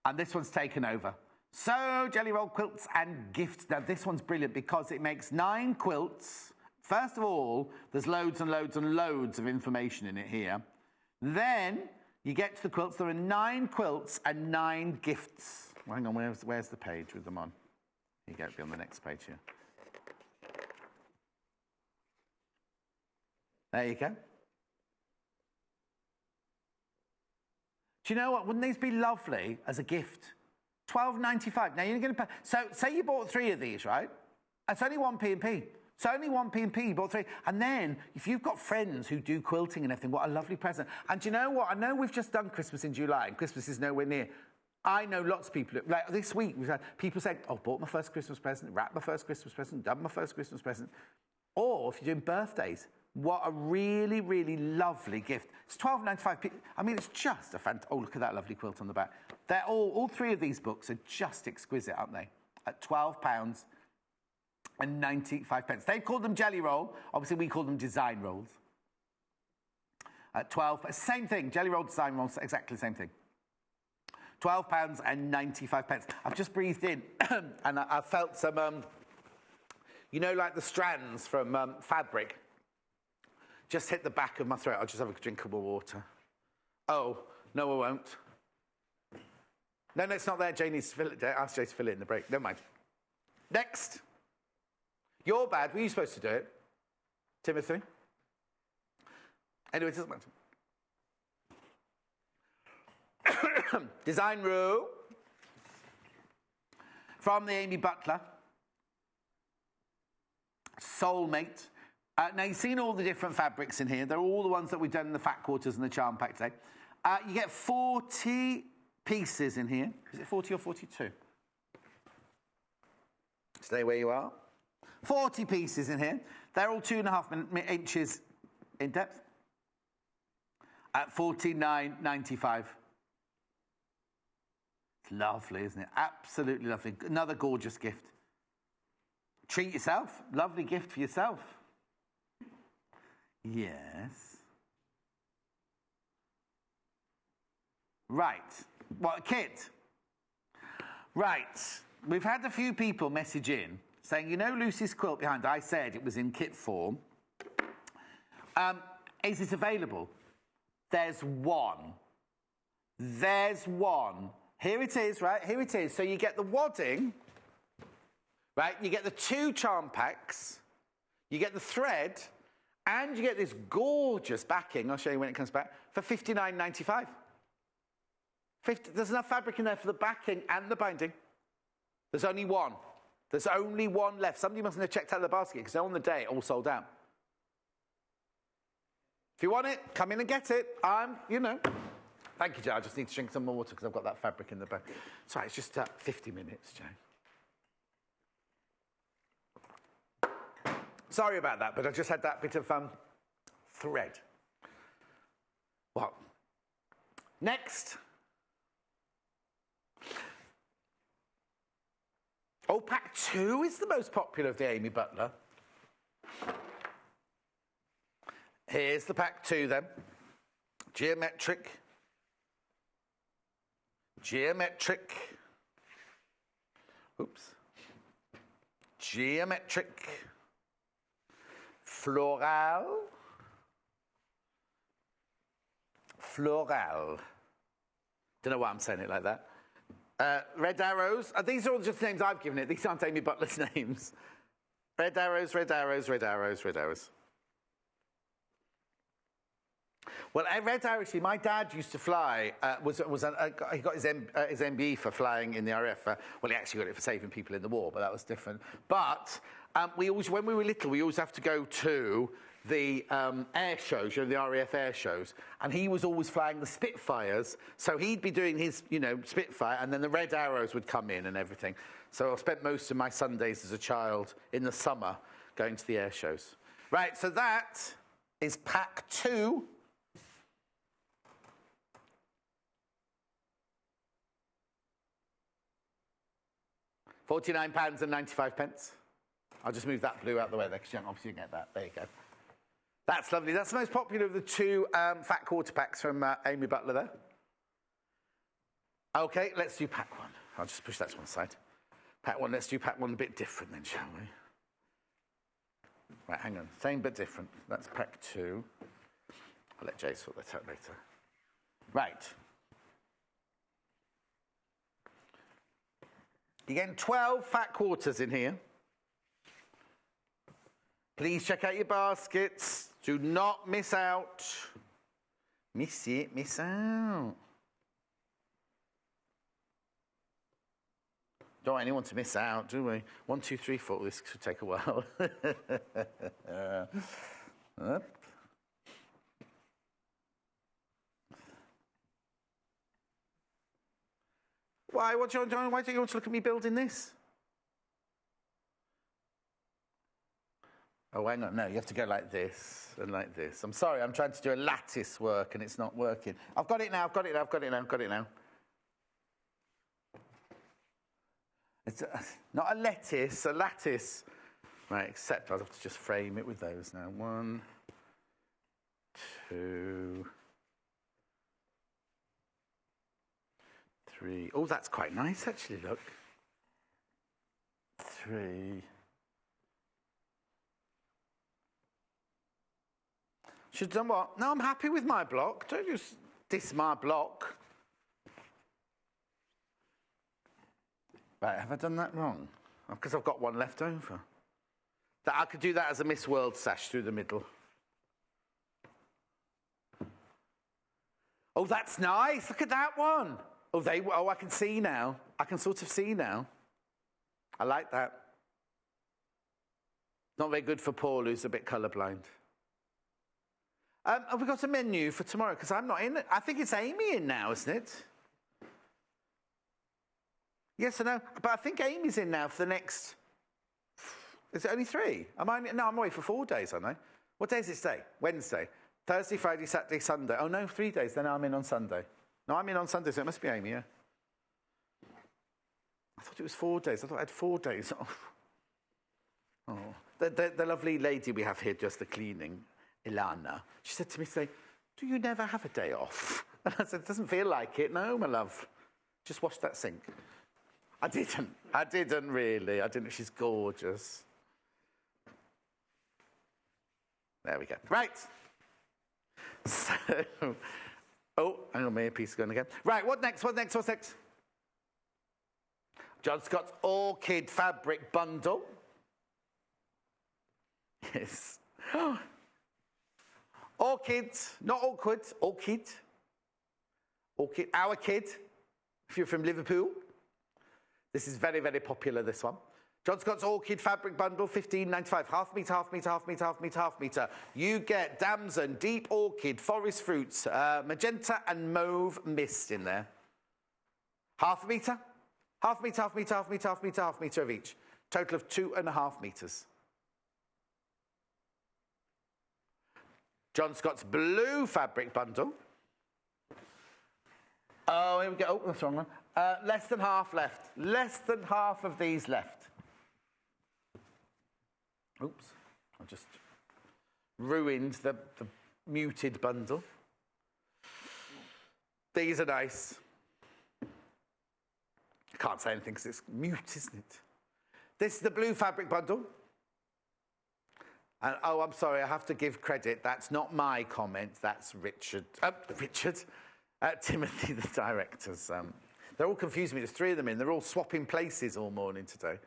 and this one's taken over. So, Jelly Roll Quilts and Gifts. Now, this one's brilliant because it makes 9 quilts. First of all, there's loads and loads and loads of information in it here. Then, you get to the quilts. There are 9 quilts and 9 gifts. Well, hang on, where's the page with them on? Here you go, it'll be on the next page here. There you go. Do you know what? Wouldn't these be lovely as a gift? £12.95. Now, you're going to pay... So, say you bought 3 of these, right? It's only 1p&p. It's only 1p&p. You bought 3. And then, if you've got friends who do quilting and everything, what a lovely present. And do you know what? I know we've just done Christmas in July, and Christmas is nowhere near. I know lots of people... Like, this week, we've had people saying, oh, bought my first Christmas present, wrapped my first Christmas present, done my first Christmas present. Or, if you're doing birthdays... What a really, really lovely gift. It's £12.95. I mean, it's just a fantastic... Oh, look at that lovely quilt on the back. They're all 3 of these books are just exquisite, aren't they? At £12.95. They've called them Jelly Roll. Obviously, we call them Design Rolls. At 12... Same thing. Jelly Roll, Design Rolls, exactly the same thing. £12.95. I've just breathed in and I felt some... you know, like the strands from fabric... Just hit the back of my throat. I'll just have a drink of my water. Oh, no, I won't. No, it's not there. Jay needs to fill it. Ask Jay to fill it in the break. Never mind. Next. You're bad. Were you supposed to do it? Timothy? Anyway, it doesn't matter. Design Row. From the Amy Butler. Soulmate. Now, you've seen all the different fabrics in here. They're all the ones that we've done in the Fat Quarters and the Charm Pack today. You get 40 pieces in here. Is it 40 or 42? Stay where you are. 40 pieces in here. They're all 2.5 inches in depth. At $49.95. It's lovely, isn't it? Absolutely lovely. Another gorgeous gift. Treat yourself. Lovely gift for yourself. Yes. Right. What, kit? Right. We've had a few people message in saying, you know Lucy's quilt behind, I said it was in kit form. Is it available? There's one. There's one. Here it is, right? Here it is. So you get the wadding, right? You get the 2 charm packs. You get the thread. And you get this gorgeous backing, I'll show you when it comes back, for $59.95. There's enough fabric in there for the backing and the binding. There's only one. There's only one left. Somebody mustn't have checked out the basket because on the day, it all sold out. If you want it, come in and get it. You know. Thank you, Joe. I just need to drink some more water because I've got that fabric in the back. Sorry, it's just 50 minutes, Joe. Sorry about that, but I just had that bit of thread. Well, next. Oh, pack 2 is the most popular of the Amy Butler. Here's the pack 2 then. Geometric. Oops. geometric, floral, floral. Don't know why I'm saying it like that. Red arrows. These are all just names I've given it. These aren't Amy Butler's names. Red arrows, red arrows, red arrows, red arrows. Well, red arrows, actually, my dad used to fly. He got his MBE for flying in the RAF. Well, he actually got it for saving people in the war, but that was different. But when we were little, we always have to go to the air shows, the RAF air shows, and he was always flying the Spitfires. So he'd be doing his, Spitfire, and then the red arrows would come in and everything. So I spent most of my Sundays as a child in the summer going to the air shows. Right, so that is pack 2. £49.95. I'll just move that blue out the way there, because you don't obviously get that. There you go. That's lovely. That's the most popular of the 2 fat quarter packs from Amy Butler there. OK, let's do pack 1. I'll just push that to one side. Pack 1, let's do pack 1 a bit different then, shall we? Right, hang on. Same but different. That's pack 2. I'll let Jay sort that out later. Right. You're getting 12 fat quarters in here. Please check out your baskets. Do not miss out. Miss it, miss out. Don't want anyone to miss out, do we? 1, 2, 3, 4. This could take a while. Up. Why don't you want to look at me building this? Oh, hang on. No, you have to go like this and like this. I'm sorry, I'm trying to do a lattice work and it's not working. I've got it now, I've got it now, I've got it now, I've got it now. It's not a lettuce, a lattice. Right, except I'll have to just frame it with those now. 1, 2, 3. Oh, that's quite nice, actually, look. 3. Should have done what? No, I'm happy with my block. Don't just diss my block. Right, have I done that wrong? Because I've got one left over. I could do that as a Miss World sash through the middle. Oh, that's nice. Look at that one. Oh, I can see now. I can sort of see now. I like that. Not very good for Paul, who's a bit colourblind. Have we got a menu for tomorrow? Because I'm not in it. I think it's Amy in now, isn't it? Yes or no? But I think Amy's in now for the next... Is it only 3? No, I'm away for 4 days, aren't I? What day is it today? Wednesday. Thursday, Friday, Saturday, Sunday. Oh, no, 3 days. Then I'm in on Sunday. No, I'm in on Sunday, so it must be Amy, yeah. I thought it was 4 days. I thought I had 4 days off. Oh. The lovely lady we have here, just the cleaning, Ilana, she said to me today, do you never have a day off? And I said, it doesn't feel like it. No, my love. Just wash that sink. I didn't really. I didn't. She's gorgeous. There we go. Right. So, oh, hang on, my earpiece is going again. Right, what next? What's next? John Scott's Orchid fabric bundle. Yes. Orchid, not awkward, Orchid. Orchid, our kid, if you're from Liverpool. This is very, very popular, this one. John Scott's Orchid fabric bundle, £15.95. Half metre, half metre, half metre, half metre, half metre. You get damson, deep orchid, forest fruits, magenta and mauve mist in there. Half a metre, half metre, half metre, half metre, half metre, half metre of each. Total of 2.5 metres. John Scott's blue fabric bundle. Oh, here we go. Oh, that's the wrong one. Less than half left. Less than half of these left. Oops. I just ruined the muted bundle. These are nice. I can't say anything because it's mute, isn't it? This is the blue fabric bundle. And, oh, I'm sorry, I have to give credit. That's not my comment. That's Richard. Timothy, the director's. They're all confusing me. There's 3 of them in. They're all swapping places all morning today.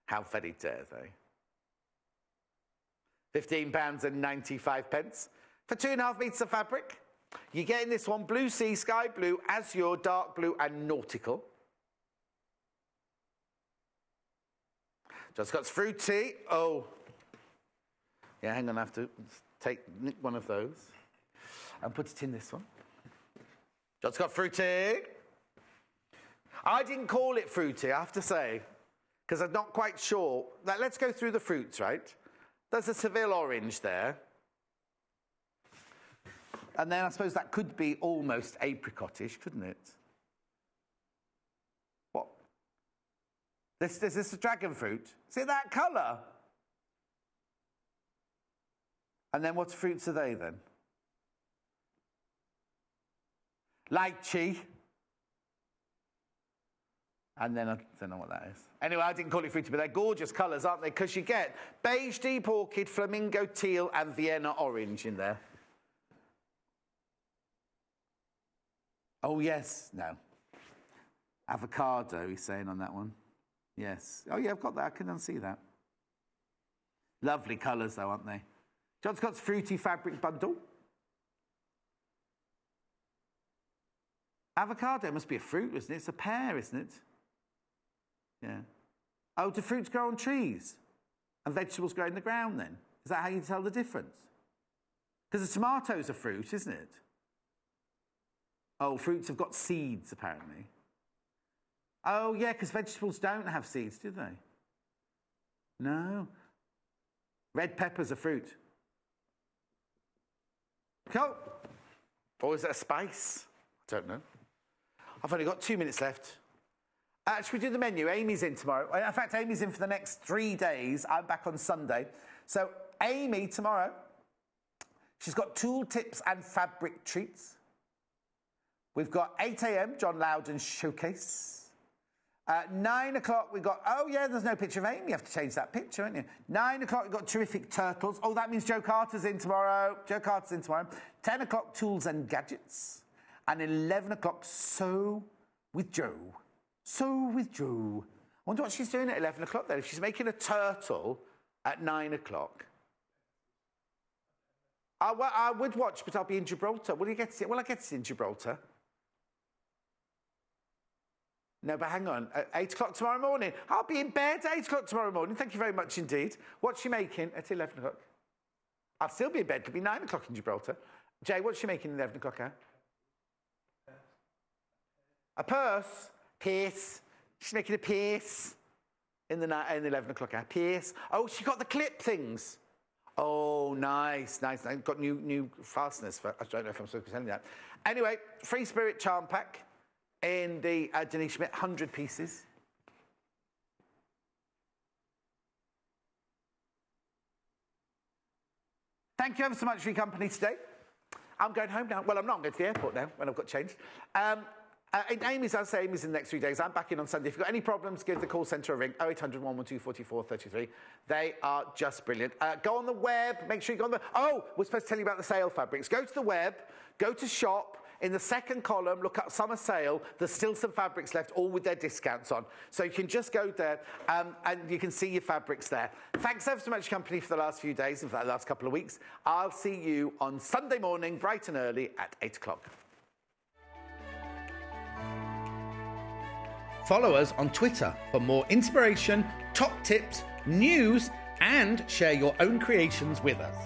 How very dare they? £15.95 for 2.5 metres of fabric. You're getting this one, blue sea, sky blue, azure, dark blue and nautical. John Scott's fruity. Oh. Yeah, hang on, I have to nick one of those and put it in this one. John Scott fruity. I didn't call it fruity, I have to say, because I'm not quite sure. Now, let's go through the fruits, right? There's a Seville orange there. And then I suppose that could be almost apricotish, couldn't it? What? This is a dragon fruit. See that colour? And then what fruits are they then? Lychee. And then I don't know what that is. Anyway, I didn't call it fruity, but they're gorgeous colours, aren't they? Because you get beige, deep orchid, flamingo teal and Vienna orange in there. Oh, yes. No. Avocado, he's saying on that one. Yes. Oh, yeah, I've got that. I can unsee that. Lovely colours, though, aren't they? John Scott's fruity fabric bundle. Avocado must be a fruit, isn't it? It's a pear, isn't it? Yeah. Oh, do fruits grow on trees? And vegetables grow in the ground, then? Is that how you tell the difference? Because a tomato's a fruit, isn't it? Oh, fruits have got seeds, apparently. Oh, yeah, because vegetables don't have seeds, do they? No. Red pepper's a fruit. Cool. Or is it a spice? I don't know. I've only got 2 minutes left. Should we do the menu? Amy's in tomorrow. In fact, Amy's in for the next 3 days. I'm back on Sunday. So, Amy, tomorrow, she's got tool tips and fabric treats. We've got 8 a.m, John Loudon's showcase. 9 o'clock, we've got... Oh, yeah, there's no picture of Amy. You have to change that picture, haven't you? 9 o'clock, we've got terrific turtles. Oh, that means Joe Carter's in tomorrow. Joe Carter's in tomorrow. 10 o'clock, tools and gadgets. And 11 o'clock, Sew with Joe. Sew with Joe. I wonder what she's doing at 11 o'clock then. If she's making a turtle at 9 o'clock. I would watch, but I'll be in Gibraltar. Will I get to see in Gibraltar? No, but hang on. At 8 o'clock tomorrow morning. I'll be in bed at 8 o'clock tomorrow morning. Thank you very much indeed. What's she making at 11 o'clock? I'll still be in bed. It'll be 9 o'clock in Gibraltar. Jay, what's she making at 11 o'clock, huh? A purse? Pierce. She's making a pierce in the 11 o'clock hour. Pierce. Oh, she got the clip things. Oh, nice, nice. I've got new fasteners. I don't know if I'm supposed to be telling you that. Anyway, Free Spirit charm pack in the Denise Schmidt 100 pieces. Thank you ever so much for your company today. I'm going home now. Well, I'm not. I'm going to the airport now when I've got changed. Amy's, I'll say Amy's in the next 3 days. I'm back in on Sunday. If you've got any problems, give the call centre a ring. 0800 112 44 33. They are just brilliant. Go on the web. Make sure you go on the... Oh, we're supposed to tell you about the sale fabrics. Go to the web. Go to shop. In the second column, look up summer sale. There's still some fabrics left, all with their discounts on. So you can just go there and you can see your fabrics there. Thanks ever so much, company, for the last few days and for the last couple of weeks. I'll see you on Sunday morning, bright and early at 8 o'clock. Follow us on Twitter for more inspiration, top tips, news, and share your own creations with us.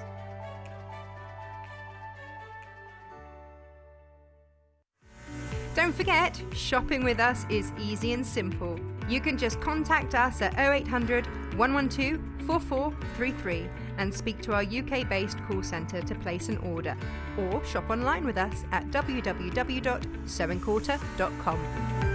Don't forget, shopping with us is easy and simple. You can just contact us at 0800 112 4433 and speak to our UK-based call centre to place an order, or shop online with us at www.sewingquarter.com.